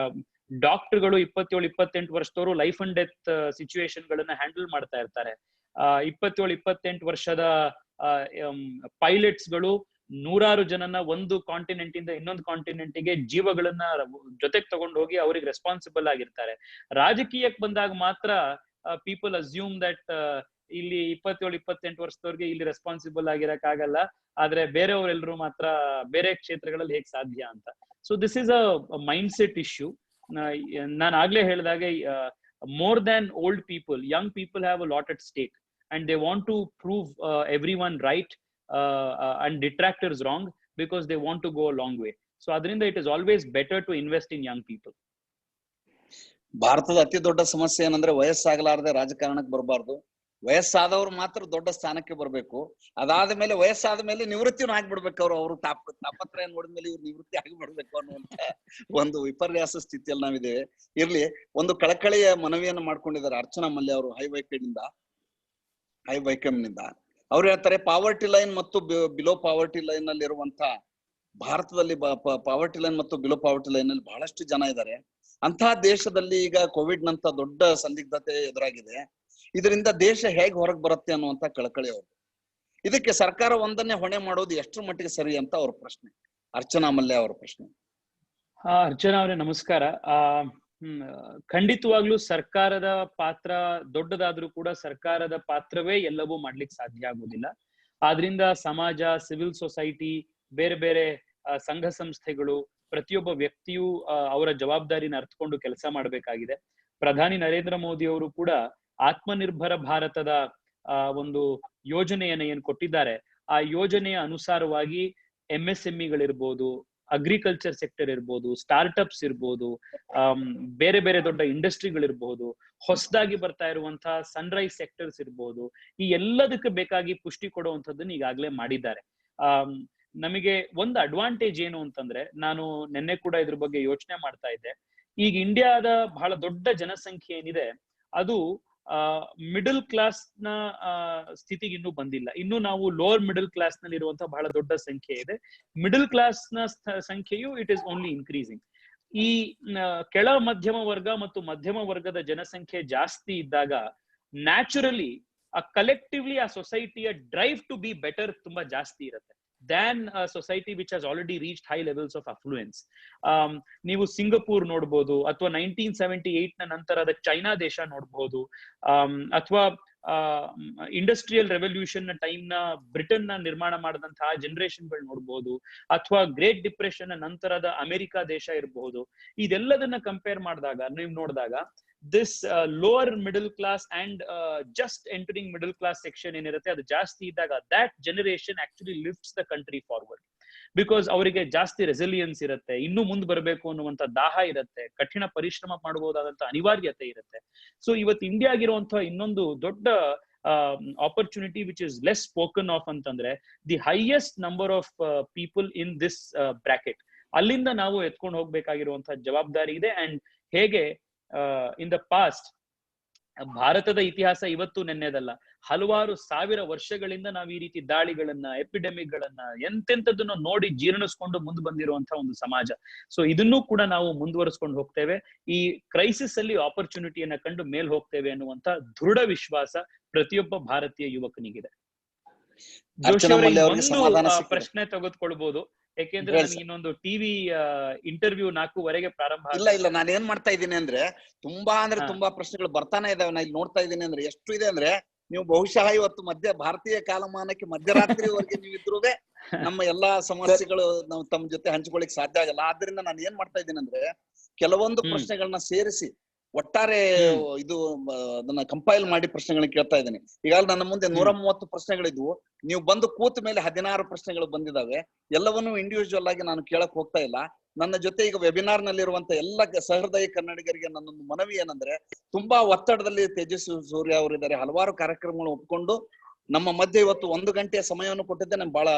ಡಾಕ್ಟರ್ಗಳು 27-28 ವರ್ಷದವರು ಲೈಫ್ ಅಂಡ್ ಡೆತ್ ಸಿಚುವೇಶನ್ ಗಳನ್ನ ಹ್ಯಾಂಡಲ್ ಮಾಡ್ತಾ ಇರ್ತಾರೆ. 27-28 ವರ್ಷದ ಪೈಲಟ್ಸ್ ಗಳು ನೂರಾರು ಜನನ ಒಂದು ಕಾಂಟಿನೆಂಟ್ ಇಂದ ಇನ್ನೊಂದು ಕಾಂಟಿನೆಂಟ್ ಗೆ ಜೀವಗಳನ್ನ ಜೊತೆಗೆ ತಗೊಂಡು ಹೋಗಿ ಅವ್ರಿಗೆ ರೆಸ್ಪಾನ್ಸಿಬಲ್ ಆಗಿರ್ತಾರೆ. ರಾಜಕೀಯಕ್ಕೆ ಬಂದಾಗ ಮಾತ್ರ ಪೀಪಲ್ ಅಸ್ಯೂಮ್ ದಟ್ ಇಲ್ಲಿ 27-28 ವರ್ಷದವ್ರಿಗೆ ಇಲ್ಲಿ ರೆಸ್ಪಾನ್ಸಿಬಲ್ ಆಗಿರಕ್ ಆಗಲ್ಲ, ಆದ್ರೆ ಬೇರೆಯವರೆಲ್ಲರೂ ಮಾತ್ರ ಬೇರೆ ಕ್ಷೇತ್ರಗಳಲ್ಲಿ ಹೇಗ್ ಸಾಧ್ಯ ಅಂತ. So this is a mind set issue. ನಾನು ಆಗ್ಲೇ ಹೇಳಿದಾಗೆ more than old people, young people have a lot at stake and they want to prove everyone right and detractors wrong because they want to go a long way. So adrinda it is always better to invest in young people. ಭಾರತದ ಅತಿ ದೊಡ್ಡ ಸಮಸ್ಯೆ ಏನಂದ್ರೆ ವಯಸ್ಸಾಗಲಾರದೆ ರಾಜಕಾರಣಕ್ಕೆ ಬರಬಾರ್ದು, ವಯಸ್ಸಾದವ್ರು ಮಾತ್ರ ದೊಡ್ಡ ಸ್ಥಾನಕ್ಕೆ ಬರ್ಬೇಕು. ಅದಾದ ಮೇಲೆ ವಯಸ್ಸಾದ ಮೇಲೆ ನಿವೃತ್ತಿನೂ ಆಗ್ಬಿಡ್ಬೇಕು. ಅವ್ರು ತಾಪತ್ರಯ ನೋಡಿದ್ಮೇಲೆ ಇವ್ರು ನಿವೃತ್ತಿ ಆಗಿಬಿಡ್ಬೇಕು ಅನ್ನುವಂತ ಒಂದು ವಿಪರ್ಯಾಸ ಸ್ಥಿತಿಯಲ್ಲಿ ನಾವಿದ್ದೇವೆ. ಇರ್ಲಿ, ಒಂದು ಕಳಕಳಿಯ ಮನವಿಯನ್ನು ಮಾಡ್ಕೊಂಡಿದ್ದಾರೆ ಅರ್ಚನಾ ಮಲ್ಯ ಅವರು ಹೈವೈಕಮ್ ನಿಂದ. ಅವ್ರು ಹೇಳ್ತಾರೆ, ಪಾವರ್ಟಿ ಲೈನ್ ಮತ್ತು ಬಿಲೋ ಪಾವರ್ಟಿ ಲೈನ್ ಅಲ್ಲಿ ಇರುವಂತ ಭಾರತದಲ್ಲಿ ಪಾವರ್ಟಿ ಲೈನ್ ಮತ್ತು ಬಿಲೋ ಪಾವರ್ಟಿ ಲೈನ್ ಅಲ್ಲಿ ಬಹಳಷ್ಟು ಜನ ಇದ್ದಾರೆ. ಅಂತಹ ದೇಶದಲ್ಲಿ ಈಗ ಕೋವಿಡ್ ನಂತ ದೊಡ್ಡ ಸಂದಿಗ್ಧತೆ ಎದುರಾಗಿದೆ. ಇದರಿಂದ ದೇಶ ಹೇಗೆ ಹೊರಗೆ ಬರುತ್ತೆ ಅನ್ನುವಂತ ಕಳಕಳಿ ಅವರು. ಇದಕ್ಕೆ ಸರ್ಕಾರ ಒಂದನ್ನೇ ಹೊಣೆ ಮಾಡೋದು ಎಷ್ಟರ ಮಟ್ಟಿಗೆ ಸರಿ ಅಂತ ಅವ್ರ ಪ್ರಶ್ನೆ, ಅರ್ಚನಾ ಮಲ್ಯ ಅವರ ಪ್ರಶ್ನೆ. ಅರ್ಚನಾ ಅವರೇ ನಮಸ್ಕಾರ. ಖಂಡಿತವಾಗ್ಲೂ ಸರ್ಕಾರದ ಪಾತ್ರ ದೊಡ್ಡದಾದ್ರೂ ಕೂಡ ಸರ್ಕಾರದ ಪಾತ್ರವೇ ಎಲ್ಲವೂ ಮಾಡ್ಲಿಕ್ಕೆ ಸಾಧ್ಯ ಆಗುದಿಲ್ಲ. ಆದ್ರಿಂದ ಸಮಾಜ, ಸಿವಿಲ್ ಸೊಸೈಟಿ, ಬೇರೆ ಬೇರೆ ಸಂಘ ಸಂಸ್ಥೆಗಳು, ಪ್ರತಿಯೊಬ್ಬ ವ್ಯಕ್ತಿಯು ಅವರ ಜವಾಬ್ದಾರಿನ ಅರ್ಥಕೊಂಡು ಕೆಲಸ ಮಾಡಬೇಕಾಗಿದೆ. ಪ್ರಧಾನಿ ನರೇಂದ್ರ ಮೋದಿ ಅವರು ಕೂಡ ಆತ್ಮನಿರ್ಭರ ಭಾರತದ ಒಂದು ಯೋಜನೆಯನ್ನ ಏನ್ ಕೊಟ್ಟಿದ್ದಾರೆ, ಆ ಯೋಜನೆಯ ಅನುಸಾರವಾಗಿ MSMEಗಳಿರ್ಬೋದು, ಅಗ್ರಿಕಲ್ಚರ್ ಸೆಕ್ಟರ್ ಇರ್ಬೋದು, ಸ್ಟಾರ್ಟ್ಅಪ್ಸ್ ಇರ್ಬೋದು, ಬೇರೆ ಬೇರೆ ದೊಡ್ಡ ಇಂಡಸ್ಟ್ರಿಗಳಿರ್ಬೋದು, ಹೊಸದಾಗಿ ಬರ್ತಾ ಇರುವಂತಹ ಸನ್ರೈಸ್ ಸೆಕ್ಟರ್ಸ್ ಇರ್ಬೋದು, ಈ ಎಲ್ಲದಕ್ಕೆ ಬೇಕಾಗಿ ಪುಷ್ಟಿ ಕೊಡುವಂಥದ್ದನ್ನ ಈಗಾಗಲೇ ಮಾಡಿದ್ದಾರೆ. ನಮಗೆ ಒಂದು ಅಡ್ವಾಂಟೇಜ್ ಏನು ಅಂತಂದ್ರೆ, ನಾನು ನಿನ್ನೆ ಕೂಡ ಇದ್ರ ಬಗ್ಗೆ ಯೋಚನೆ ಮಾಡ್ತಾ ಇದ್ದೆ. ಈಗ ಇಂಡಿಯಾದ ಬಹಳ ದೊಡ್ಡ ಜನಸಂಖ್ಯೆ ಏನಿದೆ ಅದು ಮಿಡಲ್ ಕ್ಲಾಸ್ ನ ಸ್ಥಿತಿಗೆ ಇನ್ನೂ ಬಂದಿಲ್ಲ. ಇನ್ನು ನಾವು ಲೋವರ್ ಮಿಡಲ್ ಕ್ಲಾಸ್ ನಲ್ಲಿ ಇರುವಂತಹ ಬಹಳ ದೊಡ್ಡ ಸಂಖ್ಯೆ ಇದೆ. ಮಿಡಲ್ ಕ್ಲಾಸ್ ನ ಸಂಖ್ಯೆಯು ಇಟ್ ಇಸ್ ಓನ್ಲಿ ಇನ್ಕ್ರೀಸಿಂಗ್. ಈ ಕೆಳ ಮಧ್ಯಮ ವರ್ಗ ಮತ್ತು ಮಧ್ಯಮ ವರ್ಗದ ಜನಸಂಖ್ಯೆ ಜಾಸ್ತಿ ಇದ್ದಾಗ ನ್ಯಾಚುರಲಿ ಕಲೆಕ್ಟಿವ್ಲಿ ಆ ಸೊಸೈಟಿಯ ಡ್ರೈವ್ ಟು ಬಿ ಬೆಟರ್ ತುಂಬಾ ಜಾಸ್ತಿ ಇರುತ್ತೆ than a society which has already reached high levels of affluence. ನೀವು ಸಿಂಗಪೂರ್ ನೋಡ್ಬೋದು, ಅಥವಾ 1978 ನ ನಂತರದ ಚೈನಾ ದೇಶ ನೋಡ್ಬೋದು, ಅಥವಾ ಇಂಡಸ್ಟ್ರಿಯಲ್ ರೆವಲ್ಯೂಷನ್ ನ ಟೈಮ್ ನ ಬ್ರಿಟನ್ ನ ನಿರ್ಮಾಣ ಮಾಡಿದಂತಹ ಜನರೇಷನ್ ಗಳು ನೋಡ್ಬೋದು, ಅಥವಾ ಗ್ರೇಟ್ ಡಿಪ್ರೆಷನ್ ನ ನಂತರದ ಅಮೆರಿಕ ದೇಶ ಇರಬಹುದು. ಇದೆಲ್ಲದನ್ನ ಕಂಪೇರ್ ಮಾಡಿದಾಗ ನೀವು ನೋಡಿದಾಗ this lower middle class and just entering middle class section ಏನಿರುತ್ತೆ ಅದು ಜಾಸ್ತಿ ಇದ್ದಾಗ that generation actually lifts the country forward because ಅವರಿಗೆ ಜಾಸ್ತಿ ರೆಸಿಲಿಯನ್ಸ್ ಇರುತ್ತೆ, ಇನ್ನೂ ಮುಂದೆ ಬರಬೇಕು ಅನ್ನುವಂತ ದಾಹ ಇರುತ್ತೆ, ಕಠಿಣ ಪರಿಶ್ರಮ ಮಾಡಬಹುದಾದಂತ ಅನಿವಾರ್ಯತೆ ಇರುತ್ತೆ. ಸೊ ಇವತ್ತು ಇಂಡಿಯಾಗಿರುವಂತಹ ಇನ್ನೊಂದು ದೊಡ್ಡ opportunity which is less spoken of ಅಂತಂದ್ರೆ the highest number of people in this bracket. ಅಲ್ಲಿಂದ ನಾವು ಎತ್ಕೊಂಡು ಹೋಗ್ಬೇಕಾಗಿರುವಂತಹ ಜವಾಬ್ದಾರಿ ಇದೆ. ಅಂಡ್ ಹೇಗೆ ಇನ್ ದ ಪಾಸ್ಟ್ ಭಾರತದ ಇತಿಹಾಸ ಇವತ್ತು ನೆನ್ನೆದಲ್ಲ, ಹಲವಾರು ಸಾವಿರ ವರ್ಷಗಳಿಂದ ನಾವು ಈ ರೀತಿ ದಾಳಿಗಳನ್ನ, ಎಪಿಡೆಮಿಕ್ ಗಳನ್ನ, ಎಂತೆಂಥದ್ದನ್ನು ನೋಡಿ ಜೀರ್ಣಿಸ್ಕೊಂಡು ಮುಂದೆ ಬಂದಿರುವಂತಹ ಒಂದು ಸಮಾಜ. ಸೊ ಇದನ್ನೂ ಕೂಡ ನಾವು ಮುಂದುವರಿಸ್ಕೊಂಡು ಹೋಗ್ತೇವೆ. ಈ ಕ್ರೈಸಿಸ್ ಅಲ್ಲಿ ಆಪರ್ಚುನಿಟಿಯನ್ನ ಕಂಡು ಮೇಲ್ ಹೋಗ್ತೇವೆ ಅನ್ನುವಂತ ದೃಢ ವಿಶ್ವಾಸ ಪ್ರತಿಯೊಬ್ಬ ಭಾರತೀಯ ಯುವಕನಿಗಿದೆ. ಜೋಶಿ ಅವರೇ, ಒಂದು ಪ್ರಶ್ನೆ ತೆಗೆದುಕೊಳ್ಬಹುದು, ಯಾಕೆಂದ್ರೆ ಇನ್ನೊಂದು ಟಿವಿ ಇಂಟರ್ವ್ಯೂ 4:15 ಪ್ರಾರಂಭ. ಇಲ್ಲ ನಾನು ಏನ್ ಮಾಡ್ತಾ ಇದ್ದೀನಿ ಅಂದ್ರೆ ತುಂಬಾ ಪ್ರಶ್ನೆಗಳು ಬರ್ತಾನೆ ಇದಾವೆ. ನಾ ಇಲ್ಲಿ ನೋಡ್ತಾ ಇದ್ದೀನಿ ಅಂದ್ರೆ ಎಷ್ಟು ಇದೆ ಅಂದ್ರೆ, ನೀವು ಬಹುಶಃ ಇವತ್ತು ಭಾರತೀಯ ಕಾಲಮಾನಕ್ಕೆ ಮಧ್ಯರಾತ್ರಿವರೆಗೆ ನೀವು ಇದ್ರುವೆ ನಮ್ಮ ಎಲ್ಲಾ ಸಮಸ್ಯೆಗಳು ನಾವು ತಮ್ಮ ಜೊತೆ ಹಂಚಿಕೊಳ್ಳಿಕ್ ಸಾಧ್ಯ ಆಗಲ್ಲ. ಆದ್ರಿಂದ ನಾನು ಏನ್ ಮಾಡ್ತಾ ಇದ್ದೀನಿ ಅಂದ್ರೆ, ಕೆಲವೊಂದು ಪ್ರಶ್ನೆಗಳನ್ನ ಸೇರಿಸಿ ಒಟ್ಟಾರೆ ಅದನ್ನ ಕಂಪೈಲ್ ಮಾಡಿ ಪ್ರಶ್ನೆಗಳನ್ನ ಕೇಳ್ತಾ ಇದ್ದೀನಿ. ಈಗಾಗಲೇ ನನ್ನ ಮುಂದೆ 130 ಪ್ರಶ್ನೆಗಳಿದ್ವು. ನೀವು ಬಂದು ಕೂತ ಮೇಲೆ 16 ಪ್ರಶ್ನೆಗಳು ಬಂದಿದ್ದಾವೆ. ಎಲ್ಲವನ್ನೂ ಇಂಡಿವಿಜುವಲ್ ಆಗಿ ನಾನು ಕೇಳಕ್ ಹೋಗ್ತಾ ಇಲ್ಲ. ನನ್ನ ಜೊತೆ ಈಗ ವೆಬಿನಾರ್ ನಲ್ಲಿರುವಂತ ಎಲ್ಲ ಸಹೃದಯ ಕನ್ನಡಿಗರಿಗೆ ನನ್ನೊಂದು ಮನವಿ ಏನಂದ್ರೆ, ತುಂಬಾ ಒತ್ತಡದಲ್ಲಿ ತೇಜಸ್ವಿ ಸೂರ್ಯ ಅವರಿದ್ದಾರೆ. ಹಲವಾರು ಕಾರ್ಯಕ್ರಮಗಳು ಒಪ್ಕೊಂಡು ನಮ್ಮ ಮಧ್ಯೆ ಇವತ್ತು 1 ಗಂಟೆಯ ಸಮಯವನ್ನು ಕೊಟ್ಟಿದ್ದೆ. ನಮ್ಗೆ ಬಹಳ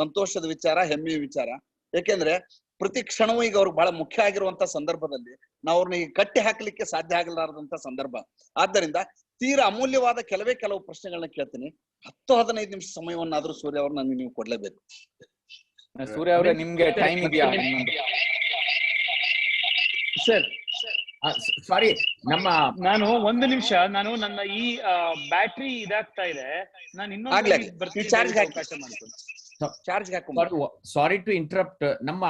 ಸಂತೋಷದ ವಿಚಾರ, ಹೆಮ್ಮೆಯ ವಿಚಾರ. ಯಾಕೆಂದ್ರೆ ಪ್ರತಿ ಕ್ಷಣವೂ ಈಗ ಅವ್ರಿಗೆ ಬಹಳ ಮುಖ್ಯ ಆಗಿರುವಂತ ಸಂದರ್ಭದಲ್ಲಿ ನಾವು ಅವ್ರನ್ನ ಈಗ ಕಟ್ಟಿ ಹಾಕ್ಲಿಕ್ಕೆ ಸಾಧ್ಯ ಆಗಲಾರದಂತ ಸಂದರ್ಭ. ಆದ್ದರಿಂದ ತೀರಾ ಅಮೂಲ್ಯವಾದ ಕೆಲವು ಪ್ರಶ್ನೆಗಳನ್ನ ಕೇಳ್ತೀನಿ. 10-15 ನಿಮಿಷ ಸಮಯವನ್ನಾದ್ರೂ ಸೂರ್ಯ ಅವ್ರು ನನಗೆ ನೀವು ಕೊಡ್ಲೇಬೇಕು. ಸೂರ್ಯ ಅವರೇ ನಿಮ್ಗೆ ಟೈಮ್ ಇದೆಯಾ? ಸರ್ ಸಾರಿ, ನಾನು ಒಂದು ನಿಮಿಷ, ನಾನು ನನ್ನ ಈ ಬ್ಯಾಟ್ರಿ ಇದಾಗ್ತಾ ಇದೆ, ನಾನು ಇನ್ನೊಂದು ಚಾರ್ಜ್ ಸಾರಿ ಟು ಇಂಟರಪ್ಟ್. ನಮ್ಮ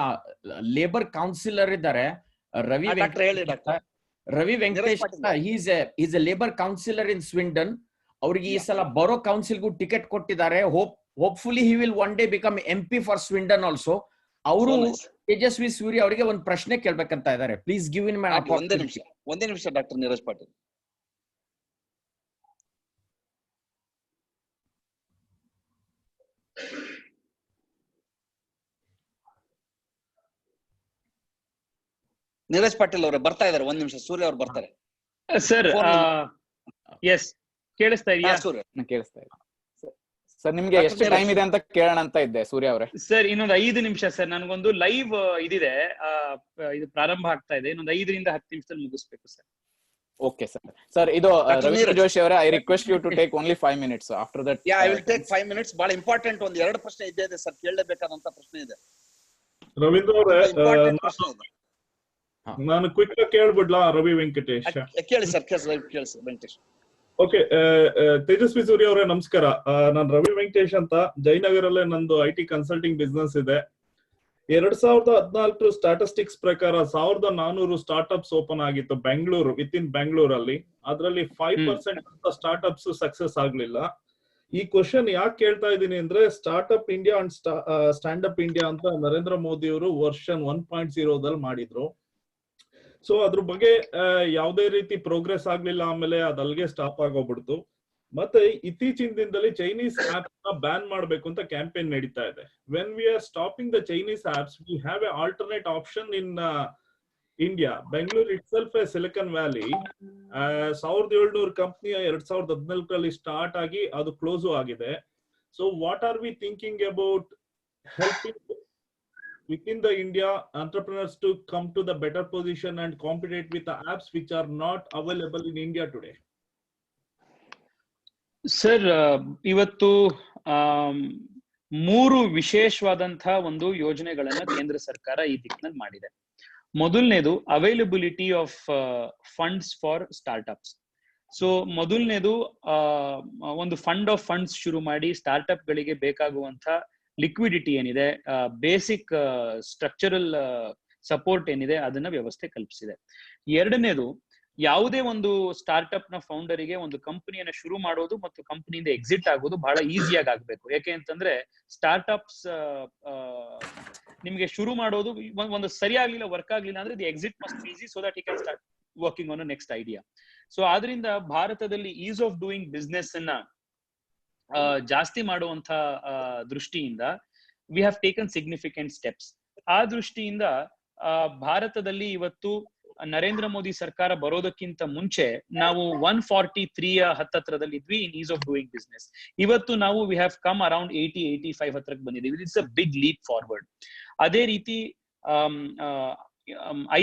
ಲೇಬರ್ ಕೌನ್ಸಿಲರ್ ಇದ್ದಾರೆ Ravi Venkatesh. Is a labour councillor in Swindon. ಅವ್ರಿಗೆ ಈ ಸಲ ಬರೋ ಕೌನ್ಸಿಲ್ಗೂ ಟಿಕೆಟ್ ಕೊಟ್ಟಿದ್ದಾರೆ. Hopefully he will one day become MP for Swindon also. ಅವರು ತೇಜಸ್ವಿ ಸೂರ್ಯ ಅವರಿಗೆ ಒಂದು ಪ್ರಶ್ನೆ ಕೇಳ್ಬೇಕಂತ ಇದ್ದಾರೆ. Please give in my opportunity. ಒಂದೇ ನಿಮಿಷ ಡಾಕ್ಟರ್ ನೀರಜ್ ಪಾಟೀಲ್. ನೀರಜ್ ಪಾಟೀಲ್ ಅವರೇ ಬರ್ತಾ ಇದಾರೆ, ಒಂದ್ ನಿಮಿಷ. ಸೂರ್ಯ ಅವ್ರು ಬರ್ತಾರೆ ಸರ್. ಎಸ್, ಕೇಳಿಸ್ತಾ ಇದೆಯಾ? ಕೇಳಿಸ್ತಾ ಇದೆ ಸರ್. ನಿಮ್ಗೆ ಎಷ್ಟು ಟೈಮ್ ಇದೆ ಅಂತ ಕೇಳೋಣ ಅಂತ ಇದ್ದೆ ಸೂರ್ಯ ಅವರೇ. ಸರ್ ಇನ್ನೊಂದು 5 ನಿಮಿಷ ಸರ್, ನನಗೊಂದು ಲೈವ್ ಇದಿದೆ, ಇದು ಪ್ರಾರಂಭ ಆಗ್ತಾ ಇದೆ. ಇನ್ನೊಂದು 5 ರಿಂದ 10 ನಿಮಿಷದಲ್ಲಿ ಮುಗಿಸ್ಬೇಕು ಸರ್. Okay sir. ಸರ್ ಇದು ರವೀಂದ್ರ ಜೋಶಿ ಅವರೇ, I request you to take only 5 minutes. After that I will take 5 minutes. ಬಹಳ ಇಂಪಾರ್ಟೆಂಟ್ ಒಂದು 2 ಪ್ರಶ್ನೆ ಇದೆ ಸರ್, ಕೇಳಲೇಬೇಕಾದಂತ ಪ್ರಶ್ನೆ ಇದೆ. ರವೀಂದ್ರ ಅವರೇ, ನಾನು ಕ್ವಿಕ್ ಆಗಿ ಕೇಳ್ಬಿಡ್ಲಾ? ರವಿ ವೆಂಕಟೇಶ್ ಕೇಳಿ ಸರ್, ಕೇಳಿ ಸರ್ ವೆಂಕಟೇಶ್. ಓಕೆ, ತೇಜಸ್ವಿ ಸೂರ್ಯ ಅವರೇ ನಮಸ್ಕಾರ. ನಾನು ರವಿ ವೆಂಕಟೇಶ್ ಅಂತ, ಜಯನಗರಲ್ಲೇ ನಂದು IT ಕನ್ಸಲ್ಟಿಂಗ್ ಬಿಸ್ನೆಸ್ ಇದೆ. 2014 ಸ್ಟಾಟಿಸ್ಟಿಕ್ಸ್ ಪ್ರಕಾರ 1400 ಸ್ಟಾರ್ಟ್ಅಪ್ಸ್ ಓಪನ್ ಆಗಿತ್ತು ಬೆಂಗಳೂರು, ವಿತ್ ಇನ್ ಬೆಂಗಳೂರಲ್ಲಿ. ಅದರಲ್ಲಿ 5% ಸ್ಟಾರ್ಟ್ಅಪ್ಸ್ ಸಕ್ಸಸ್ ಆಗ್ಲಿಲ್ಲ. ಈ ಕ್ವಶನ್ ಯಾಕೆ ಕೇಳ್ತಾ ಇದ್ದೀನಿ ಅಂದ್ರೆ, startup India and stand up India ಅಂತ ನರೇಂದ್ರ ಮೋದಿ ಅವರು ವರ್ಷನ್ 1.0 ಮಾಡಿದ್ರು. ಸೊ ಅದ್ರ ಬಗ್ಗೆ ಯಾವುದೇ ರೀತಿ ಪ್ರೋಗ್ರೆಸ್ ಆಗ್ಲಿಲ್ಲ. ಆಮೇಲೆ ಅದು ಅಲ್ಲಿಗೆ ಸ್ಟಾಪ್ ಆಗೋಗ್ಬಿಡ್ತು. ಮತ್ತೆ ಇತ್ತೀಚಿನ ದಿನದಲ್ಲಿ ಚೈನೀಸ್ ಆಪ್ ನ ಬ್ಯಾನ್ ಮಾಡ್ಬೇಕು ಅಂತ ಕ್ಯಾಂಪೇನ್ ನಡೀತಾ ಇದೆ. When we are stopping the Chinese apps, we have a alternate option in India. Bengaluru itself a Silicon Valley. 1700 company 2014 start ಆಗಿ ಅದು ಕ್ಲೋಸ್ ಆಗಿದೆ. So what are we thinking about helping within the India entrepreneurs to come to the better position and compete with the apps which are not available in India today? Sir, ಇವತ್ತು 3 ವಿಶೇಷವಾದಂತಹ ಒಂದು ಯೋಜನೆಗಳನ್ನ ಕೇಂದ್ರ ಸರ್ಕಾರ ಈ ದಿಕ್ಕಿನಲ್ಲಿ ಮಾಡಿದೆ. ಮೊದಲನೇದು availability of funds for startups. So ಮೊದಲನೇದು ಒಂದು ಫಂಡ್ ಆಫ್ ಫಂಡ್ಸ್ ಶುರು ಮಾಡಿ ಸ್ಟಾರ್ಟ್ಅಪ್ ಗಳಿಗೆ ಬೇಕಾಗುವಂತ ಲಿಕ್ವಿಡಿಟಿ ಏನಿದೆ, ಬೇಸಿಕ್ ಸ್ಟ್ರಕ್ಚರಲ್ ಸಪೋರ್ಟ್ ಏನಿದೆ, ಅದನ್ನ ವ್ಯವಸ್ಥೆ ಕಲ್ಪಿಸಿದೆ. ಎರಡನೇದು, ಯಾವುದೇ ಒಂದು ಸ್ಟಾರ್ಟ್ಅಪ್ ನ ಫೌಂಡರಿಗೆ ಒಂದು ಕಂಪನಿಯನ್ನ ಶುರು ಮಾಡೋದು ಮತ್ತು ಕಂಪನಿಯಿಂದ ಎಕ್ಸಿಟ್ ಆಗೋದು ಬಹಳ ಈಸಿಯಾಗಿ ಆಗ್ಬೇಕು. ಯಾಕೆ ಅಂತಂದ್ರೆ ಸ್ಟಾರ್ಟ್ಅಪ್ಸ್ ನಿಮ್ಗೆ ಶುರು ಮಾಡೋದು ಒಂದು ಸರಿ ಆಗ್ಲಿಲ್ಲ, ವರ್ಕ್ ಆಗ್ಲಿಲ್ಲ ಅಂದ್ರೆ the exit must easy, so that you can start working on next idea. So ಆದ್ರಿಂದ ಭಾರತದಲ್ಲಿ ಈಸ್ ಆಫ್ ಡೂಯಿಂಗ್ ಬಿಸ್ನೆಸ್ ಅನ್ನ ಜಾಸ್ತಿ ಮಾಡುವಂತ ದೃಷ್ಟಿಯಿಂದ we have taken significant steps. ಆ ದೃಷ್ಟಿಯಿಂದ ಭಾರತದಲ್ಲಿ ಇವತ್ತು ನರೇಂದ್ರ ಮೋದಿ ಸರ್ಕಾರ ಬರೋದಕ್ಕಿಂತ ಮುಂಚೆ ನಾವು 143 ಹತ್ತತ್ರದಲ್ಲಿ ಇದ್ವಿ in ease of doing business. ಇವತ್ತು ನಾವು ವಿ ಹ್ಯಾವ್ ಕಮ್ ಅರೌಂಡ್ 80-85 ಹತ್ರಕ್ಕೆ ಬಂದಿದ್ದೀವಿ. It's a big leap forward. ಅದೇ ರೀತಿ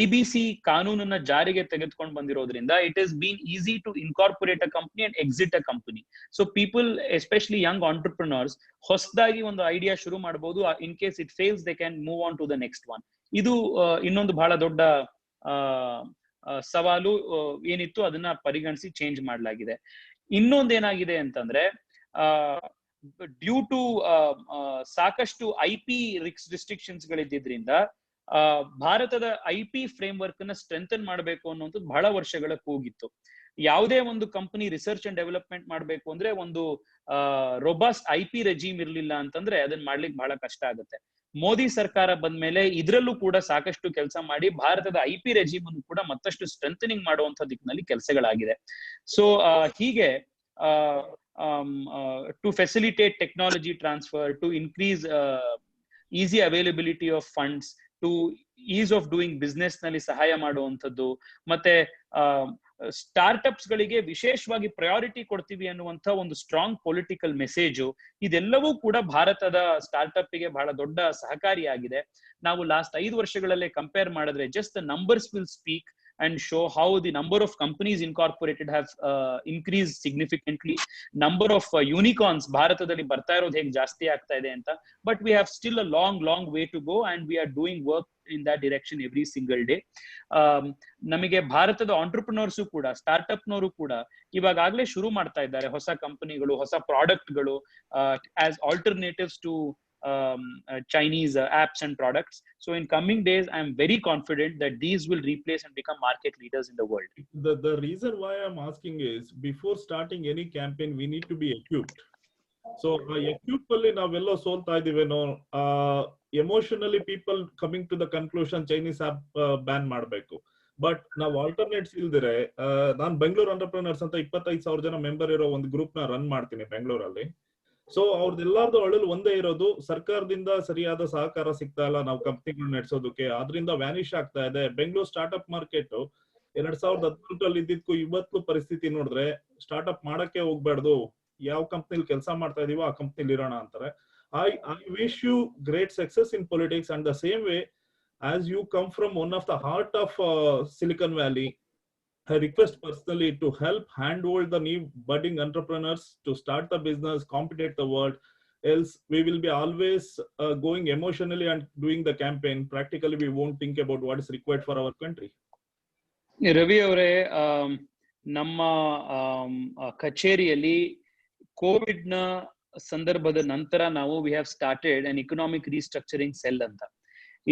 IBC ಕಾನೂನನ್ನ ಜಾರಿಗೆ ತೆಗೆದುಕೊಂಡು ಬಂದಿರೋದ್ರಿಂದ it is been easy to incorporate a company and exit a company. So people, especially young entrepreneurs, ಹೊಸದಾಗಿ ಒಂದು ಐಡಿಯಾ ಶುರು ಮಾಡಬಹುದು. In case it fails, they can move on to the next one. ಇದು ಇನ್ನೊಂದು ಬಹಳ ದೊಡ್ಡ ಸವಾಲು ಏನಿತ್ತು, ಅದನ್ನ ಪರಿಗಣಿಸಿ ಚೇಂಜ್ ಮಾಡಲಾಗಿದೆ. ಇನ್ನೊಂದೇನಾಗಿದೆ ಅಂತಂದ್ರೆ, ಡ್ಯೂ ಟು ಸಾಕಷ್ಟು IP ರಿಸ್ಟ್ರಿಕ್ಷನ್ಸ್ ಗಳಿದ್ದಿದ್ರಿಂದ ಭಾರತದ IP ಫ್ರೇಮ್ ವರ್ಕ್ ಅನ್ನ ಸ್ಟ್ರೆಂಥನ್ ಮಾಡಬೇಕು ಅನ್ನುವಂಥದ್ದು ಬಹಳ ವರ್ಷಗಳ ಕೂಗಿತ್ತು. ಯಾವುದೇ ಒಂದು ಕಂಪನಿ ರಿಸರ್ಚ್ ಅಂಡ್ ಡೆವಲಪ್ಮೆಂಟ್ ಮಾಡಬೇಕು ಅಂದ್ರೆ ಒಂದು ರೊಬಾಸ್ಟ್ IP ರೆಜಿಮ್ ಇರ್ಲಿಲ್ಲ ಅಂತಂದ್ರೆ ಅದನ್ನ ಮಾಡ್ಲಿಕ್ಕೆ ಬಹಳ ಕಷ್ಟ ಆಗುತ್ತೆ. ಮೋದಿ ಸರ್ಕಾರ ಬಂದ್ಮೇಲೆ ಇದ್ರಲ್ಲೂ ಕೂಡ ಸಾಕಷ್ಟು ಕೆಲಸ ಮಾಡಿ ಭಾರತದ IP ರೆಜಿಮ್ ಅನ್ನು ಕೂಡ ಮತ್ತಷ್ಟು ಸ್ಟ್ರೆಂಥನಿಂಗ್ ಮಾಡುವಂತ ದಿಕ್ಕಿನಲ್ಲಿ ಕೆಲಸಗಳಾಗಿದೆ. ಸೊ ಹೀಗೆ to facilitate technology transfer, to increase easy availability of funds, to ease of doing business ನಲ್ಲಿ ಸಹಾಯ ಮಾಡುವಂಥದ್ದು, ಮತ್ತೆ ಸ್ಟಾರ್ಟ್ಅಪ್ಸ್ ಗಳಿಗೆ ವಿಶೇಷವಾಗಿ ಪ್ರಯಾರಿಟಿ ಕೊಡ್ತೀವಿ ಅನ್ನುವಂತ ಒಂದು ಸ್ಟ್ರಾಂಗ್ ಪೊಲಿಟಿಕಲ್ ಮೆಸೇಜು, ಇದೆಲ್ಲವೂ ಕೂಡ ಭಾರತದ ಸ್ಟಾರ್ಟ್ಅಪ್ ಗೆ ಬಹಳ ದೊಡ್ಡ ಸಹಕಾರಿಯಾಗಿದೆ. ನಾವು ಲಾಸ್ಟ್ 5 ವರ್ಷಗಳಲ್ಲೇ ಕಂಪೇರ್ ಮಾಡಿದ್ರೆ, just the numbers will speak. and show how the number of companies incorporated have increased significantly. Number of unicorns Bharatadalli barta irodu hege jaasti aagta ide anta. But we have still a long way to go, and we are doing work in that direction every single day. ನಮಗೆ ಭಾರತದ ಆಂಟರ್ಪ್ರಿನರ್ಸ್ ಕೂಡ ಸ್ಟಾರ್ಟ್ಅಪ್ ನವರು ಕೂಡ ಇವಾಗಲೇ ಶುರು ಮಾಡ್ತಾ ಇದ್ದಾರೆ ಹೊಸ ಕಂಪನಿಗಳು, ಹೊಸ ಪ್ರಾಡಕ್ಟ್ಗಳು as alternatives to Chinese apps and products. So in coming days, I am very confident that these will replace and become market leaders in the world. The reason why I'm asking is, before starting any campaign, we need to be equipped. So equipped alli navello solta idiveno, emotionally people coming to the conclusion Chinese app ban ಮಾಡಬೇಕು. ಬಟ್ ನಾವು ಆಲ್ಟರ್ನೇಟ್ಸ್ ಇಲ್ದಿರೆ, ನಾನು ಬೆಂಗಳೂರು ಎಂಟರ್ಪ್ರಿನರ್ಸ್ ಅಂತ 25,000 ಜನ ಮೆಂಬರ್ ಇರೋ ಒಂದು ಗ್ರೂಪ್ ನ ರನ್ ಮಾಡ್ತೀನಿ ಬೆಂಗಳೂರಲ್ಲಿ. ಸೊ ಅವ್ರದ್ದೆಲ್ಲಾರ್ದು ಅಳಲು ಒಂದೇ ಇರೋದು, ಸರ್ಕಾರದಿಂದ ಸರಿಯಾದ ಸಹಕಾರ ಸಿಗ್ತಾ ಇಲ್ಲ ನಾವು ಕಂಪ್ನಿಗಳು ನಡೆಸೋದಕ್ಕೆ, ಆದ್ರಿಂದ ವ್ಯಾನಿಶ್ ಆಗ್ತಾ ಇದೆ. ಬೆಂಗಳೂರು ಸ್ಟಾರ್ಟ್ಅಪ್ ಮಾರ್ಕೆಟ್ 2018 ಇದ್ದಿದ್ಕು ಇವತ್ತು ಪರಿಸ್ಥಿತಿ ನೋಡಿದ್ರೆ ಸ್ಟಾರ್ಟ್ಅಪ್ ಮಾಡಕ್ಕೆ ಹೋಗ್ಬಾರ್ದು, ಯಾವ ಕಂಪ್ನಿಲಿ ಕೆಲಸ ಮಾಡ್ತಾ ಇದೀವೋ ಆ ಕಂಪ್ನಿಲಿ ಇರೋಣ ಅಂತಾರೆ. I wish you great success in politics, and the same way as you come from one of the heart of Silicon Valley, I request personally to help handhold the new budding entrepreneurs to start the business, compete the world. Else we will be always going emotionally and doing the campaign. Practically, we won't think about what is required for our country. Ravi avare, ನಮ್ಮ ಕಚೇರಿಯಲ್ಲಿ ಕೋವಿಡ್ ನ ಸಂದರ್ಭದ ನಂತರ ನಾವು we have started an economic restructuring cell ಅಂತ.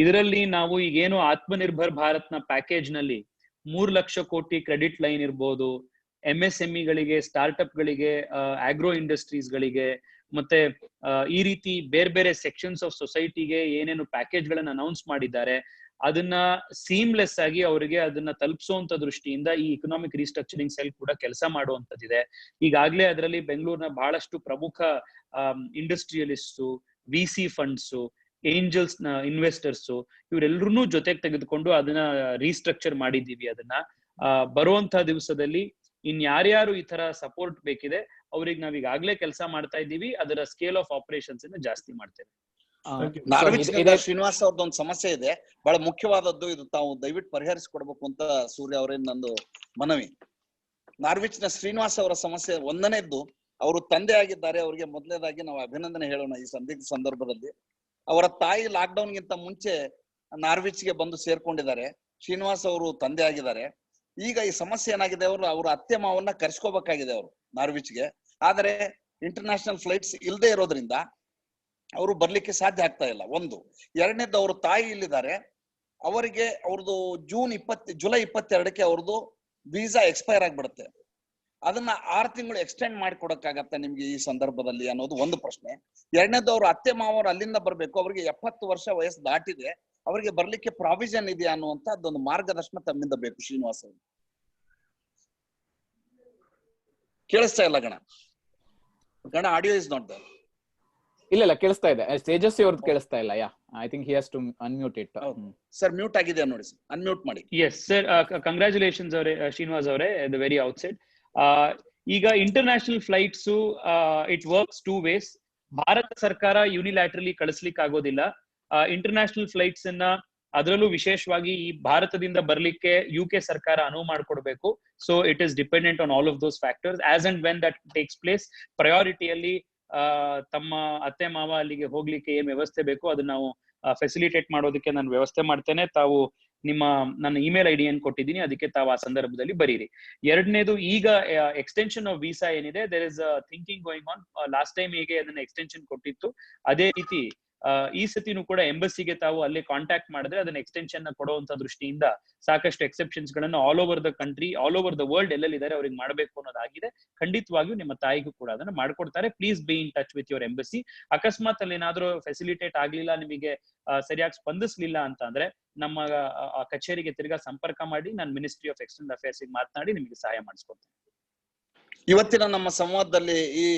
ಇದರಲ್ಲಿ ನಾವು ಈಗೇನು ಆತ್ಮನಿರ್ಭರ್ ಭಾರತ್ ನ ಪ್ಯಾಕೇಜ್ ನಲ್ಲಿ 3 ಲಕ್ಷ ಕೋಟಿ ಕ್ರೆಡಿಟ್ ಲೈನ್ ಇರ್ಬೋದು, MSME ಗಳಿಗೆ, ಸ್ಟಾರ್ಟ್ಅಪ್ ಗಳಿಗೆ, ಆಗ್ರೋ ಇಂಡಸ್ಟ್ರೀಸ್ ಗಳಿಗೆ, ಮತ್ತೆ ಈ ರೀತಿ ಬೇರೆ ಸೆಕ್ಷನ್ಸ್ ಆಫ್ ಸೊಸೈಟಿಗೆ ಏನೇನು ಪ್ಯಾಕೇಜ್ ಗಳನ್ನ ಅನೌನ್ಸ್ ಮಾಡಿದ್ದಾರೆ ಅದನ್ನ ಸೀಮ್ಲೆಸ್ ಆಗಿ ಅವರಿಗೆ ಅದನ್ನ ತಲುಪಿಸುವಂತ ದೃಷ್ಟಿಯಿಂದ ಈ ಇಕನಾಮಿಕ್ ರೀಸ್ಟ್ರಕ್ಚರಿಂಗ್ ಸೆಲ್ ಕೂಡ ಕೆಲಸ ಮಾಡುವಂತದ್ದಿದೆ. ಈಗಾಗಲೇ ಅದರಲ್ಲಿ ಬೆಂಗಳೂರಿನ ಬಹಳಷ್ಟು ಪ್ರಮುಖ ಇಂಡಸ್ಟ್ರಿಯಲಿಸ್ಟು, VC ಫಂಡ್ಸ್, ಏಂಜಲ್ಸ್ ನ ಇನ್ವೆಸ್ಟರ್ಸ್ ಇವರೆಲ್ಲರೂ ಜೊತೆಗೆ ತೆಗೆದುಕೊಂಡು ಅದನ್ನ ರೀಸ್ಟ್ರಕ್ಚರ್ ಮಾಡಿದೀವಿ. ಅದನ್ನ ಬರುವಂತಹ ದಿವಸದಲ್ಲಿ ಇನ್ಯಾರ್ಯಾರು ಈ ತರ ಸಪೋರ್ಟ್ ಬೇಕಿದೆ ಅವ್ರಿಗೆ ನಾವ್ ಈಗಾಗಲೇ ಕೆಲಸ ಮಾಡ್ತಾ ಇದ್ದೀವಿ. ಅದರ ಸ್ಕೇಲ್ ಆಫ್ ಆಪರೇಷನ್ಸ್ ಅನ್ನು ಜಾಸ್ತಿ ಮಾಡ್ತೇವೆ. ಶ್ರೀನಿವಾಸ್ ಅವ್ರದ್ದೊಂದು ಸಮಸ್ಯೆ ಇದೆ, ಬಹಳ ಮುಖ್ಯವಾದದ್ದು. ಇದು ತಾವು ದಯವಿಟ್ಟು ಪರಿಹರಿಸಿಕೊಡ್ಬೇಕು ಅಂತ ಸೂರ್ಯ ಅವರೇ ನಂದು ಮನವಿ. ನಾರ್ವಿಚ್ ನ ಶ್ರೀನಿವಾಸ್ ಅವರ ಸಮಸ್ಯೆ ಒಂದನೇದ್ದು, ಅವರು ತಂದೆ ಆಗಿದ್ದಾರೆ. ಅವರಿಗೆ ಮೊದಲನೇದಾಗಿ ನಾವು ಅಭಿನಂದನೆ ಹೇಳೋಣ ಈ ಸಂದಿಗ್ಧ ಸಂದರ್ಭದಲ್ಲಿ. ಅವರ ತಾಯಿ ಲಾಕ್ಡೌನ್ ಗಿಂತ ಮುಂಚೆ ನಾರ್ವಿಚ್ಗೆ ಬಂದು ಸೇರ್ಕೊಂಡಿದ್ದಾರೆ. ಶ್ರೀನಿವಾಸ್ ಅವರು ತಂದೆ ಆಗಿದ್ದಾರೆ. ಈಗ ಈ ಸಮಸ್ಯೆ ಏನಾಗಿದೆ, ಅವ್ರ ಅತ್ತೆ ಮಾವನ್ನ ಕರ್ಸ್ಕೋಬೇಕಾಗಿದೆ ಅವರು ನಾರ್ವಿಚ್ಗೆ. ಆದರೆ ಇಂಟರ್ನ್ಯಾಷನಲ್ ಫ್ಲೈಟ್ಸ್ ಇಲ್ಲದೆ ಇರೋದ್ರಿಂದ ಅವರು ಬರ್ಲಿಕ್ಕೆ ಸಾಧ್ಯ ಆಗ್ತಾ ಇಲ್ಲ. ಒಂದು. ಎರಡನೇದ್ದು, ಅವ್ರ ತಾಯಿ ಇಲ್ಲಿದ್ದಾರೆ. ಅವರಿಗೆ ಅವ್ರದ್ದು ಜುಲೈ 22ಕ್ಕೆ ಅವ್ರದ್ದು ವೀಸಾ ಎಕ್ಸ್ಪೈರ್ ಆಗ್ಬಿಡುತ್ತೆ. ಅದನ್ನ 6 ತಿಂಗಳು ಎಕ್ಸ್ಟೆಂಡ್ ಮಾಡಿಕೊಡಕ್ಕಾಗತ್ತೆ ನಿಮ್ಗೆ ಈ ಸಂದರ್ಭದಲ್ಲಿ ಅನ್ನೋದು ಒಂದು ಪ್ರಶ್ನೆ. ಎರಡನೇದು, ಅವ್ರ ಅತ್ತೆ ಮಾವರು ಅಲ್ಲಿಂದ ಬರ್ಬೇಕು. ಅವ್ರಿಗೆ 70 ವರ್ಷ ವಯಸ್ಸು ದಾಟಿದೆ. ಅವರಿಗೆ ಬರ್ಲಿಕ್ಕೆ ಪ್ರಾವಿಷನ್ ಇದೆಯಾ ಅನ್ನುವಂತ ಅದೊಂದು ಮಾರ್ಗದರ್ಶನ ತಮ್ಮಿಂದ ಬೇಕು ಶ್ರೀನಿವಾಸ್ ಅವರು. ಕೇಳಿಸ್ತಾ ಇಲ್ಲ ಗಣ ಆಡಿಯೋ ಇಸ್ ನಾಟ್ ದೇರ್. ಇಲ್ಲ ಕೇಳಿಸ್ತಾ ಇದೆ. ತೇಜಸ್ವಿ ಅವ್ರದ್ದು ಕೇಳಿಸ್ತಾ ಇಲ್ಲ. I think he has to unmute it. Sir mute ಆಗಿದೆ ನೋಡಿ, ಅನ್ಮ್ಯೂಟ್ ಮಾಡಿ. ಎಸ್ ಸರ್, ಕಂಗ್ರಾಚುಲೇಷನ್ಸ್ ಅವರೇ, ಶ್ರೀನಿವಾಸ್ ಅವರೇ, ದ ವೆರಿ ಔಟ್ಸೆಟ್. ಈಗ international flights it works 2 ways. Bharat ಸರ್ಕಾರ ಯೂನಿಲ್ಯಾಟ್ರಲಿ ಕಳಿಸ್ಲಿಕ್ಕೆ ಆಗೋದಿಲ್ಲ. ಇಂಟರ್ನ್ಯಾಷನಲ್ ಫ್ಲೈಟ್ಸ್ ಅನ್ನ, ಅದರಲ್ಲೂ ವಿಶೇಷವಾಗಿ ಈ ಭಾರತದಿಂದ ಬರ್ಲಿಕ್ಕೆ UK ಸರ್ಕಾರ ಅನುವು ಮಾಡಿಕೊಡ್ಬೇಕು. So it is dependent on all of those factors. As and when that takes place, ಪ್ರಯಾರಿಟಿಯಲ್ಲಿ ತಮ್ಮ ಅತ್ತೆ ಮಾವ ಅಲ್ಲಿಗೆ ಹೋಗ್ಲಿಕ್ಕೆ ಏನ್ ವ್ಯವಸ್ಥೆ ಬೇಕು ಅದನ್ನ ನಾವು ಫೆಸಿಲಿಟೇಟ್ ಮಾಡೋದಕ್ಕೆ ನಾನು ವ್ಯವಸ್ಥೆ ಮಾಡ್ತೇನೆ. ತಾವು ನನ್ನ ಇಮೇಲ್ ID ಏನ್ ಕೊಟ್ಟಿದ್ದೀನಿ ಅದಕ್ಕೆ ತಾವು ಆ ಸಂದರ್ಭದಲ್ಲಿ ಬರೀರಿ. ಎರಡನೇದು, ಈಗ ಎಕ್ಸ್ಟೆನ್ಷನ್ ಆಫ್ ವೀಸಾ ಏನಿದೆ, there is thinking going on. Last time ಹೇಗೆ ಅದನ್ನ ಎಕ್ಸ್ಟೆನ್ಷನ್ ಕೊಟ್ಟಿತ್ತು ಅದೇ ರೀತಿ ಈ ಸತಿನೂ ಕೂಡ ಎಂಬಸಿಗೆ ತಾವು ಅಲ್ಲಿ ಕಾಂಟ್ಯಾಕ್ಟ್ ಮಾಡಿದ್ರೆ ಅದನ್ನ ಎಕ್ಸ್ಟೆನ್ಷನ್ ಕೊಡುವಂತ ದೃಷ್ಟಿಯಿಂದ ಸಾಕಷ್ಟು ಎಕ್ಸೆಪ್ಷನ್ಸ್ ಗಳನ್ನ all over the country, all over the world ಎಲ್ಲೆಲ್ಲಿದ್ದಾರೆ ಅವ್ರಿಗೆ ಮಾಡ್ಬೇಕು ಅನ್ನೋದಾಗಿದೆ. ಖಂಡಿತವಾಗಿಯೂ ನಿಮ್ಮ ತಾಯಿಗೂ ಕೂಡ ಅದನ್ನ ಮಾಡ್ಕೊಡ್ತಾರೆ. Please be in touch with your embassy. ಅಕಸ್ಮಾತ್ ಅಲ್ಲಿ ಏನಾದ್ರೂ ಫೆಸಿಲಿಟೇಟ್ ಆಗ್ಲಿಲ್ಲ, ನಿಮಗೆ ಸರಿಯಾಗಿ ಸ್ಪಂದಿಸ್ಲಿಲ್ಲ ಅಂತ ಅಂದ್ರೆ ನಮ್ಮ ಕಚೇರಿಗೆ ತಿರ್ಗಾ ಸಂಪರ್ಕ ಮಾಡಿ, ನಾನು ಮಿನಿಸ್ಟ್ರಿ ಆಫ್ ಎಕ್ಸ್ಟರ್ನಲ್ ಅಫೇರ್ಸ್ ಮಾತನಾಡಿ ನಿಮಗೆ ಸಹಾಯ ಮಾಡಿಸ್ಕೊಡ್ತೇನೆ. ಇವತ್ತಿನ ನಮ್ಮ ಸಂವಾದದಲ್ಲಿ, ಈ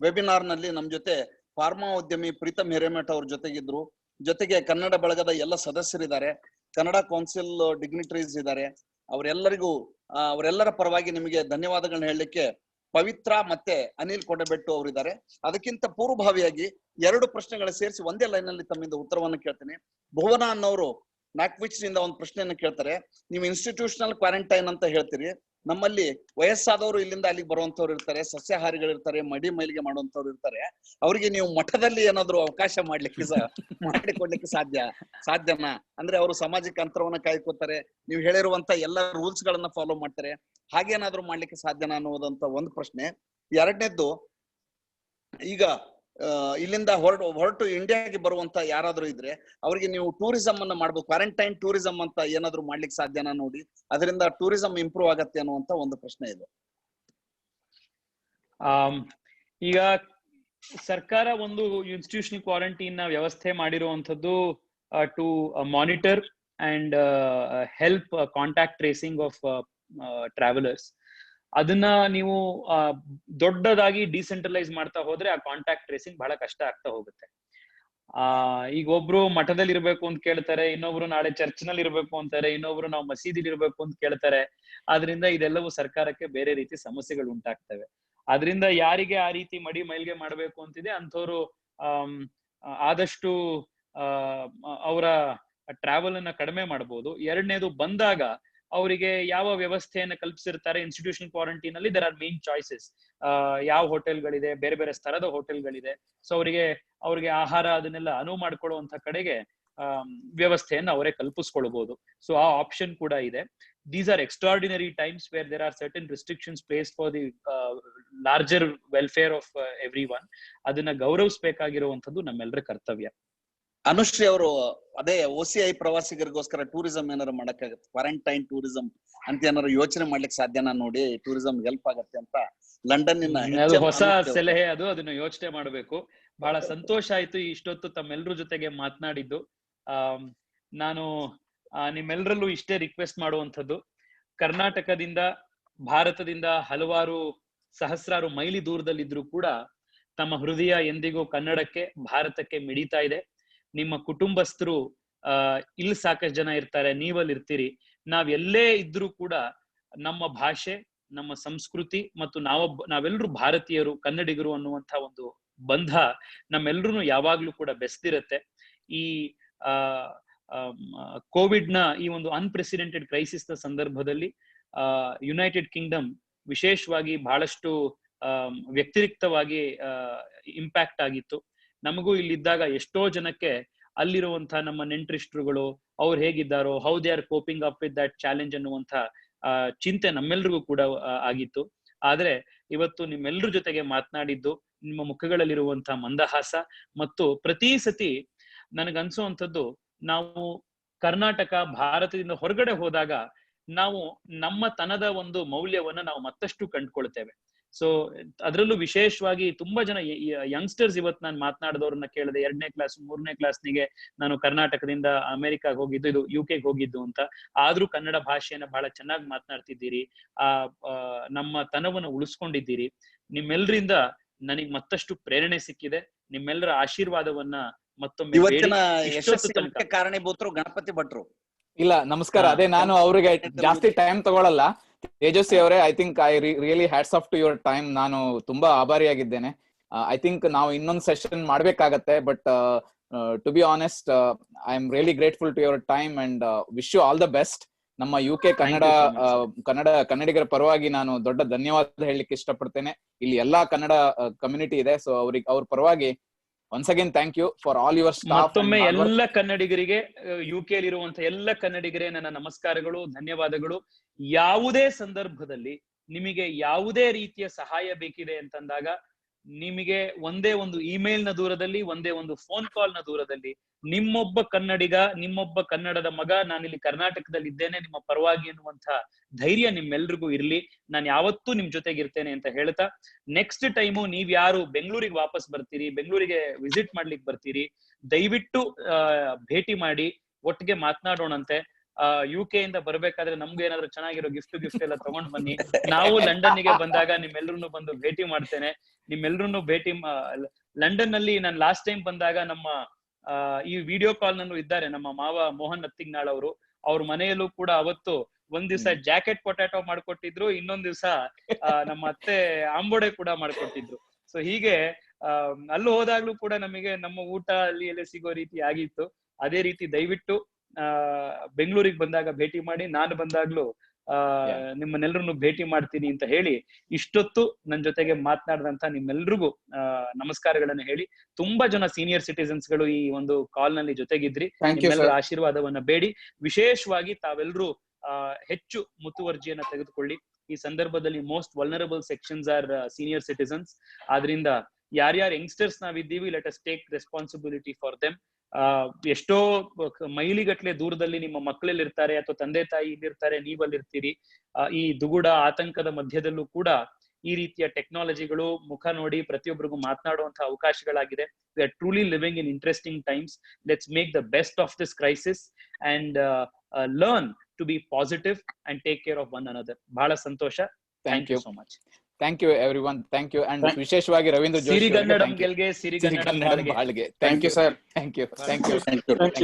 ವೆಬಿನಾರ್ ನಲ್ಲಿ ನಮ್ಮ ಜೊತೆ ಫಾರ್ಮಾ ಉದ್ಯಮಿ ಪ್ರೀತಮ್ ಹಿರೇಮಠ ಅವ್ರ ಜೊತೆಗಿದ್ರು. ಜೊತೆಗೆ ಕನ್ನಡ ಬಳಗದ ಎಲ್ಲ ಸದಸ್ಯರಿದ್ದಾರೆ, ಕನ್ನಡ ಕೌನ್ಸಿಲ್ ಡಿಗ್ನಿಟರೀಸ್ ಇದ್ದಾರೆ. ಅವರೆಲ್ಲರ ಪರವಾಗಿ ನಿಮಗೆ ಧನ್ಯವಾದಗಳನ್ನ ಹೇಳಲಿಕ್ಕೆ ಪವಿತ್ರ ಮತ್ತೆ ಅನಿಲ್ ಕೊಡಬೆಟ್ಟು ಅವರಿದ್ದಾರೆ. ಅದಕ್ಕಿಂತ ಪೂರ್ವಭಾವಿಯಾಗಿ 2 ಪ್ರಶ್ನೆಗಳ ಸೇರಿಸಿ ಒಂದೇ ಲೈನ್ ನಲ್ಲಿ ತಮ್ಮಿಂದ ಉತ್ತರವನ್ನು ಕೇಳ್ತೇನೆ. ಭುವನ ಅನ್ನೋರು ನಾಕ್ವಿಚ್ ನಿಂದ ಒಂದು ಪ್ರಶ್ನೆಯನ್ನು ಕೇಳ್ತಾರೆ. ನೀವು ಇನ್ಸ್ಟಿಟ್ಯೂಷನಲ್ ಕ್ವಾರಂಟೈನ್ ಅಂತ ಹೇಳ್ತೀರಿ, ನಮ್ಮಲ್ಲಿ ವಯಸ್ಸಾದವರು ಇಲ್ಲಿಂದ ಅಲ್ಲಿಗೆ ಬರುವಂತವ್ರು ಇರ್ತಾರೆ, ಸಸ್ಯಾಹಾರಿಗಳು ಇರ್ತಾರೆ, ಮಡಿ ಮೈಲಿಗೆ ಮಾಡುವಂತವ್ರು ಇರ್ತಾರೆ. ಅವರಿಗೆ ನೀವು ಮಠದಲ್ಲಿ ಏನಾದ್ರು ಅವಕಾಶ ಮಾಡಿಕೊಡ್ಲಿಕ್ಕೆ ಸಾಧ್ಯನಾ? ಅಂದ್ರೆ ಅವರು ಸಾಮಾಜಿಕ ಅಂತರವನ್ನ ಕಾಯ್ಕೋತಾರೆ, ನೀವು ಹೇಳಿರುವಂತ ಎಲ್ಲ ರೂಲ್ಸ್ ಗಳನ್ನ ಫಾಲೋ ಮಾಡ್ತಾರೆ, ಹಾಗೇನಾದ್ರೂ ಮಾಡ್ಲಿಕ್ಕೆ ಸಾಧ್ಯನಾ ಅನ್ನೋದಂತ ಒಂದು ಪ್ರಶ್ನೆ. ಎರಡನೇದ್ದು, ಈಗ ಇಲ್ಲಿಂದ ಹೊರಟು ಇಂಡಿಯಾಗೆ ಬರುವಂತ ಯಾರಾದ್ರೂ ಇದ್ರೆ ಅವ್ರಿಗೆ ನೀವು ಟೂರಿಸಂ ಅನ್ನ ಮಾಡ್ಬೋದು, ಕ್ವಾರಂಟೈನ್ ಟೂರಿಸಂ ಅಂತ ಏನಾದ್ರು ಮಾಡ್ಲಿಕ್ಕೆ ಸಾಧ್ಯನಾ ನೋಡಿ, ಅದರಿಂದ ಟೂರಿಸಂ ಇಂಪ್ರೂವ್ ಆಗತ್ತೆ ಅನ್ನುವಂತ ಒಂದು ಪ್ರಶ್ನೆ ಇದೆ. ಈಗ ಸರ್ಕಾರ ಒಂದು ಇನ್ಸ್ಟಿಟ್ಯೂಷನಲ್ ಕ್ವಾರಂಟೈನ್ ನ ವ್ಯವಸ್ಥೆ ಮಾಡಿರುವಂತದ್ದು to monitor and help contact tracing of travellers. ಅದನ್ನ ನೀವು ದೊಡ್ಡದಾಗಿ ಡಿಸೆಂಟ್ರಲೈಸ್ ಮಾಡ್ತಾ ಹೋದ್ರೆ ಆ ಕಾಂಟ್ಯಾಕ್ಟ್ ಟ್ರೇಸಿಂಗ್ ಬಹಳ ಕಷ್ಟ ಆಗ್ತಾ ಹೋಗುತ್ತೆ. ಈಗ ಒಬ್ರು ಮಠದಲ್ಲಿ ಇರ್ಬೇಕು ಅಂತ ಕೇಳ್ತಾರೆ, ಇನ್ನೊಬ್ರು ನಾಳೆ ಚರ್ಚ್ ನಲ್ಲಿ ಇರ್ಬೇಕು ಅಂತಾರೆ, ಇನ್ನೊಬ್ರು ನಾವು ಮಸೀದಿಲಿ ಇರ್ಬೇಕು ಅಂತ ಕೇಳ್ತಾರೆ. ಆದ್ರಿಂದ ಇದೆಲ್ಲವೂ ಸರ್ಕಾರಕ್ಕೆ ಬೇರೆ ರೀತಿ ಸಮಸ್ಯೆಗಳು ಉಂಟಾಗ್ತವೆ. ಆದ್ರಿಂದ ಯಾರಿಗೆ ಆ ರೀತಿ ಮಡಿ ಮೈಲ್ಗೆ ಮಾಡ್ಬೇಕು ಅಂತಿದೆ ಅಂಥವ್ರು ಆದಷ್ಟು ಅವರ ಟ್ರಾವೆಲ್ ಅನ್ನ ಕಡಿಮೆ ಮಾಡ್ಬೋದು. ಎರಡನೇದು, ಬಂದಾಗ ಅವರಿಗೆ ಯಾವ ವ್ಯವಸ್ಥೆಯನ್ನ ಕಲ್ಪಿಸಿರ್ತಾರೆ ಇನ್ಸ್ಟಿಟ್ಯೂಷನ್ ಕ್ವಾರಂಟೈನ್ ಅಲ್ಲಿ, ದರ್ ಆರ್ ಮೇನ್ ಚಾಯ್ಸಸ್. ಯಾವ ಹೋಟೆಲ್ಗಳಿದೆ, ಬೇರೆ ಬೇರೆ ಸ್ತರದ ಹೋಟೆಲ್ಗಳಿದೆ. ಸೊ ಅವ್ರಿಗೆ ಆಹಾರ ಅದನ್ನೆಲ್ಲ ಅನುವು ಮಾಡ್ಕೊಳ್ಳುವಂತ ಕಡೆಗೆ ವ್ಯವಸ್ಥೆಯನ್ನು ಅವರೇ ಕಲ್ಪಿಸ್ಕೊಳ್ಬಹುದು. ಸೊ ಆ ಆಪ್ಷನ್ ಕೂಡ ಇದೆ. These are extraordinary times where there are certain restrictions placed for the larger welfare of everyone. ಅದನ್ನ ಗೌರವಿಸಬೇಕಾಗಿರುವಂತದ್ದು ನಮ್ಮೆಲ್ಲರ ಕರ್ತವ್ಯ. ಅನುಶ್ರೀ ಅವರು ಅದೇ OCI ಪ್ರವಾಸಿಗರಿಗೋಸ್ಕರ ಟೂರಿಸಂ ಏನಾರು ಮಾಡಕ್ಕಾಗತ್ತೆ, ಕ್ವಾರಂಟೈನ್ ಟೂರಿಸಂ ಅಂತ ಏನಾರು ಯೋಚನೆ ಮಾಡ್ಲಿಕ್ಕೆ ಸಾಧ್ಯನಾ ನೋಡಿ, ಟೂರಿಸಂ ಹೆಲ್ಪ್ ಆಗತ್ತೆ ಅಂತ ಲಂಡನ್ ಅದು ಹೊಸ ಸಲಹೆ, ಅದನ್ನ ಯೋಚನೆ ಮಾಡಬೇಕು. ಬಹಳ ಸಂತೋಷ ಆಯ್ತು ಇಷ್ಟೊತ್ತು ತಮ್ಮೆಲ್ಲರ ಜೊತೆಗೆ ಮಾತನಾಡಿದ್ದು. ನಾನು ನಿಮ್ಮೆಲ್ಲರಲ್ಲೂ ಇಷ್ಟೇ ರಿಕ್ವೆಸ್ಟ್ ಮಾಡುವಂಥದ್ದು, ಕರ್ನಾಟಕದಿಂದ ಭಾರತದಿಂದ ಹಲವಾರು ಸಹಸ್ರಾರು ಮೈಲಿ ದೂರದಲ್ಲಿದ್ರು ಕೂಡ ತಮ್ಮ ಹೃದಯ ಎಂದಿಗೂ ಕನ್ನಡಕ್ಕೆ, ಭಾರತಕ್ಕೆ ಮಿಡಿತಾ ಇದೆ. ನಿಮ್ಮ ಕುಟುಂಬಸ್ಥರು ಇಲ್ಲಿ ಸಾಕಷ್ಟು ಜನ ಇರ್ತಾರೆ, ನೀವಲ್ಲಿ ಇರ್ತೀರಿ. ನಾವೆಲ್ಲೇ ಇದ್ರೂ ಕೂಡ ನಮ್ಮ ಭಾಷೆ, ನಮ್ಮ ಸಂಸ್ಕೃತಿ ಮತ್ತು ನಾವೆಲ್ಲರೂ ಭಾರತೀಯರು, ಕನ್ನಡಿಗರು ಅನ್ನುವಂಥ ಒಂದು ಬಂಧ ನಮ್ಮೆಲ್ಲರೂ ಯಾವಾಗ್ಲೂ ಕೂಡ ಬೆಸ್ತಿರತ್ತೆ. ಈ ಕೋವಿಡ್ ನ ಈ ಒಂದು ಅನ್ಪ್ರೆಸಿಡೆಂಟೆಡ್ ಕ್ರೈಸಿಸ್ ನ ಸಂದರ್ಭದಲ್ಲಿ ಯುನೈಟೆಡ್ ಕಿಂಗ್ಡಮ್ ವಿಶೇಷವಾಗಿ ಬಹಳಷ್ಟು ವ್ಯತಿರಿಕ್ತವಾಗಿ ಇಂಪ್ಯಾಕ್ಟ್ ಆಗಿತ್ತು. ನಮಗೂ ಇಲ್ಲಿದ್ದಾಗ ಎಷ್ಟೋ ಜನಕ್ಕೆ ಅಲ್ಲಿರುವಂತಹ ನಮ್ಮ ನೆಂಟರಿಷ್ಟರುಗಳು ಅವ್ರು ಹೇಗಿದ್ದಾರೋ, how they are coping up with that challenge ಅನ್ನುವಂಥ ಚಿಂತೆ ನಮ್ಮೆಲ್ರಿಗೂ ಕೂಡ ಆಗಿತ್ತು. ಆದ್ರೆ ಇವತ್ತು ನಿಮ್ಮೆಲ್ಲರ ಜೊತೆಗೆ ಮಾತನಾಡಿದ್ದು, ನಿಮ್ಮ ಮುಖಗಳಲ್ಲಿರುವಂತಹ ಮಂದಹಾಸ ಮತ್ತು ಪ್ರತಿ ಸತಿ ನನಗನ್ಸುವಂಥದ್ದು, ನಾವು ಕರ್ನಾಟಕ ಭಾರತದಿಂದ ಹೊರಗಡೆ ಹೋದಾಗ ನಾವು ನಮ್ಮ ತನದ ಒಂದು ಮೌಲ್ಯವನ್ನ ನಾವು ಮತ್ತಷ್ಟು ಕಂಡುಕೊಳ್ತೇವೆ. ಸೊ ಅದರಲ್ಲೂ ವಿಶೇಷವಾಗಿ ತುಂಬಾ ಜನ ಯಂಗ್ಸ್ಟರ್ಸ್, ಇವತ್ತು ನಾನು ಮಾತನಾಡಿದವ್ರನ್ನ ಕೇಳಿದೆ, 2ನೇ ಕ್ಲಾಸ್ 3ನೇ ಕ್ಲಾಸ್ನಿಗೆ ನಾನು ಕರ್ನಾಟಕದಿಂದ ಅಮೆರಿಕಾಗ್ ಹೋಗಿದ್ದು, ಇದು UK ಹೋಗಿದ್ದು ಅಂತ. ಆದ್ರೂ ಕನ್ನಡ ಭಾಷೆಯನ್ನ ಬಹಳ ಚೆನ್ನಾಗಿ ಮಾತನಾಡ್ತಿದ್ದೀರಿ, ನಮ್ಮ ತನವನ್ನ ಉಳಿಸ್ಕೊಂಡಿದ್ದೀರಿ. ನಿಮ್ಮೆಲ್ಲರಿಂದ ನನಗ್ ಮತ್ತಷ್ಟು ಪ್ರೇರಣೆ ಸಿಕ್ಕಿದೆ. ನಿಮ್ಮೆಲ್ಲರ ಆಶೀರ್ವಾದವನ್ನ ಮತ್ತೊಮ್ಮೆ ಇವತ್ತಿನ ಯಶಸ್ಸಿಗೆ ಕಾರಣೀಭೂತರು ಗಣಪತಿ ಭಟ್ರು. ಇಲ್ಲ, ನಮಸ್ಕಾರ. ಅದೇ ನಾನು ಅವ್ರಿಗೆ ಜಾಸ್ತಿ ಟೈಮ್ ತಗೊಳಲ್ಲ. ತೇಜಸ್ವಿ ಅವರೇ, I think I really hats off to your time. ನಾನು ತುಂಬಾ ಆಭಾರಿಯಾಗಿದ್ದೇನೆ. ಐ ಥಿಂಕ್ ನಾವು ಇನ್ನೊಂದು ಸೆಷನ್ ಮಾಡ್ಬೇಕಾಗತ್ತೆ, but to be honest, I am really grateful to your time and wish you all the best. ನಮ್ಮ UK ಕನ್ನಡಿಗರ ಪರವಾಗಿ ನಾನು ದೊಡ್ಡ ಧನ್ಯವಾದ ಹೇಳಲಿಕ್ಕೆ ಇಷ್ಟಪಡ್ತೇನೆ. ಇಲ್ಲಿ ಎಲ್ಲಾ ಕನ್ನಡ ಕಮ್ಯುನಿಟಿ ಇದೆ, ಸೊ ಅವ್ರ ಪರವಾಗಿ once again thank you for all your staff. ಮತ್ತೊಮ್ಮೆ ಎಲ್ಲ ಕನ್ನಡಿಗರಿಗೆ, UK ಇರುವಂತ ಎಲ್ಲ ಕನ್ನಡಿಗರೇ ನನ್ನ ನಮಸ್ಕಾರಗಳು, ಧನ್ಯವಾದಗಳು. ಯಾವುದೇ ಸಂದರ್ಭದಲ್ಲಿ ನಿಮಗೆ ಯಾವುದೇ ರೀತಿಯ ಸಹಾಯ ಬೇಕಿದೆ ಅಂತಂದಾಗ, ನಿಮಗೆ ಒಂದೇ ಒಂದು ಇಮೇಲ್ ನ ದೂರದಲ್ಲಿ, ಒಂದೇ ಒಂದು ಫೋನ್ ಕಾಲ್ ನ ದೂರದಲ್ಲಿ ನಿಮ್ಮೊಬ್ಬ ಕನ್ನಡಿಗ, ನಿಮ್ಮೊಬ್ಬ ಕನ್ನಡದ ಮಗ ನಾನಿಲ್ಲಿ ಕರ್ನಾಟಕದಲ್ಲಿ ಇದ್ದೇನೆ, ನಿಮ್ಮ ಪರವಾಗಿ ಎನ್ನುವಂತ ಧೈರ್ಯ ನಿಮ್ಮೆಲ್ರಿಗೂ ಇರ್ಲಿ. ನಾನು ಯಾವತ್ತೂ ನಿಮ್ ಜೊತೆಗಿರ್ತೇನೆ ಅಂತ ಹೇಳ್ತಾ, ನೆಕ್ಸ್ಟ್ ಟೈಮು ನೀವ್ ಯಾರು ಬೆಂಗಳೂರಿಗೆ ವಾಪಸ್ ಬರ್ತೀರಿ, ಬೆಂಗಳೂರಿಗೆ ವಿಸಿಟ್ ಮಾಡ್ಲಿಕ್ಕೆ ಬರ್ತೀರಿ, ದಯವಿಟ್ಟು ಭೇಟಿ ಮಾಡಿ, ಒಟ್ಟಿಗೆ ಮಾತನಾಡೋಣಂತೆ. UK ಇಂದ ಬರ್ಬೇಕಾದ್ರೆ ನಮ್ಗೆ ಏನಾದ್ರು ಚೆನ್ನಾಗಿರೋ ಗಿಫ್ಟ್ ಎಲ್ಲ ತಗೊಂಡ್ ಬನ್ನಿ. ನಾವು ಲಂಡನ್ನಿಗೆ ಬಂದಾಗ ನಿಮ್ಮೆಲ್ರೂ ಬಂದು ಭೇಟಿ ಮಾಡ್ತೇನೆ. ನಿಮ್ಮೆಲ್ರೂ ಭೇಟಿ ಲಂಡನ್ ನಲ್ಲಿ ನಾನು ಲಾಸ್ಟ್ ಟೈಮ್ ಬಂದಾಗ ನಮ್ಮ ಈ ವಿಡಿಯೋ ಕಾಲ್ ನಲ್ಲೂ ಇದ್ದಾರೆ ನಮ್ಮ ಮಾವ ಮೋಹನ್ ಅತ್ತಿಗ್ನಾಳ್ ಅವರು. ಅವ್ರ ಮನೆಯಲ್ಲೂ ಕೂಡ ಅವತ್ತು ಒಂದ್ ದಿವಸ ಜಾಕೆಟ್ ಪೊಟ್ಯಾಟೊ ಮಾಡ್ಕೊಟ್ಟಿದ್ರು, ಇನ್ನೊಂದ್ ದಿವಸ ನಮ್ಮ ಅತ್ತೆ ಆಂಬೋಡೆ ಕೂಡ ಮಾಡ್ಕೊಟ್ಟಿದ್ರು. ಸೊ ಹೀಗೆ ಅಲ್ಲಿ ಹೋದಾಗ್ಲೂ ಕೂಡ ನಮಗೆ ನಮ್ಮ ಊಟ ಅಲ್ಲಿ ಸಿಗೋ ರೀತಿ ಆಗಿತ್ತು. ಅದೇ ರೀತಿ ದಯವಿಟ್ಟು ಬೆಂಗಳೂರಿಗೆ ಬಂದಾಗ ಭೇಟಿ ಮಾಡಿ, ನಾನು ಬಂದಾಗ್ಲೂ ನಿಮ್ಮನ್ನೆಲ್ಲರನ್ನು ಭೇಟಿ ಮಾಡ್ತೀನಿ ಅಂತ ಹೇಳಿ ಇಷ್ಟೊತ್ತು ನನ್ನ ಜೊತೆಗೆ ಮಾತನಾಡಿದಂತ ನಿಮ್ಮೆಲ್ರಿಗೂ ನಮಸ್ಕಾರಗಳನ್ನು ಹೇಳಿ, ತುಂಬಾ ಜನ ಸೀನಿಯರ್ ಸಿಟಿಸನ್ಸ್ ಗಳು ಈ ಒಂದು ಕಾಲ್ ನಲ್ಲಿ ಜೊತೆಗಿದ್ರಿ. ನಿಮ್ಮೆಲ್ಲರ ಆಶೀರ್ವಾದವನ್ನ ಬೇಡಿ, ವಿಶೇಷವಾಗಿ ತಾವೆಲ್ಲರೂ ಹೆಚ್ಚು ಮುತುವರ್ಜಿಯನ್ನ ತೆಗೆದುಕೊಳ್ಳಿ. ಈ ಸಂದರ್ಭದಲ್ಲಿ most vulnerable sections or senior citizens. ಆದ್ರಿಂದ ಯಾರ್ಯಾರು ಯಂಗ್ಸ್ಟರ್ಸ್ ನಾವಿದ್ದೀವಿ, let us take responsibility for them. ಎಷ್ಟೋ ಮೈಲಿಗಟ್ಲೆ ದೂರದಲ್ಲಿ ನಿಮ್ಮ ಮಕ್ಕಳಲ್ಲಿ ಇರ್ತಾರೆ ಅಥವಾ ತಂದೆ ತಾಯಿ ಇಲ್ಲಿರ್ತಾರೆ, ನೀವಲ್ಲಿರ್ತೀರಿ. ಈ ದುಗುಡ ಆತಂಕದ ಮಧ್ಯದಲ್ಲೂ ಕೂಡ ಈ ರೀತಿಯ ಟೆಕ್ನಾಲಜಿಗಳು ಮುಖ ನೋಡಿ ಪ್ರತಿಯೊಬ್ಬರಿಗೂ ಮಾತನಾಡುವಂತಹ ಅವಕಾಶಗಳಾಗಿದೆ. We are truly living in interesting times. Let's make the best of this crisis and learn to be positive and take care of one another. ಬಹಳ ಸಂತೋಷ. Thank you so much. Thank you everyone. Thank you. And ವಿಶೇಷವಾಗಿ ರವೀಂದ್ರ ಜೋಶಿ ಸಿರಿಗನ್ನಡಂ ಗೆಲ್ಗೆ, ಸಿರಿಗನ್ನಡಂ ಬಾಳ್ಗೆ. Thank you sir. Thank you.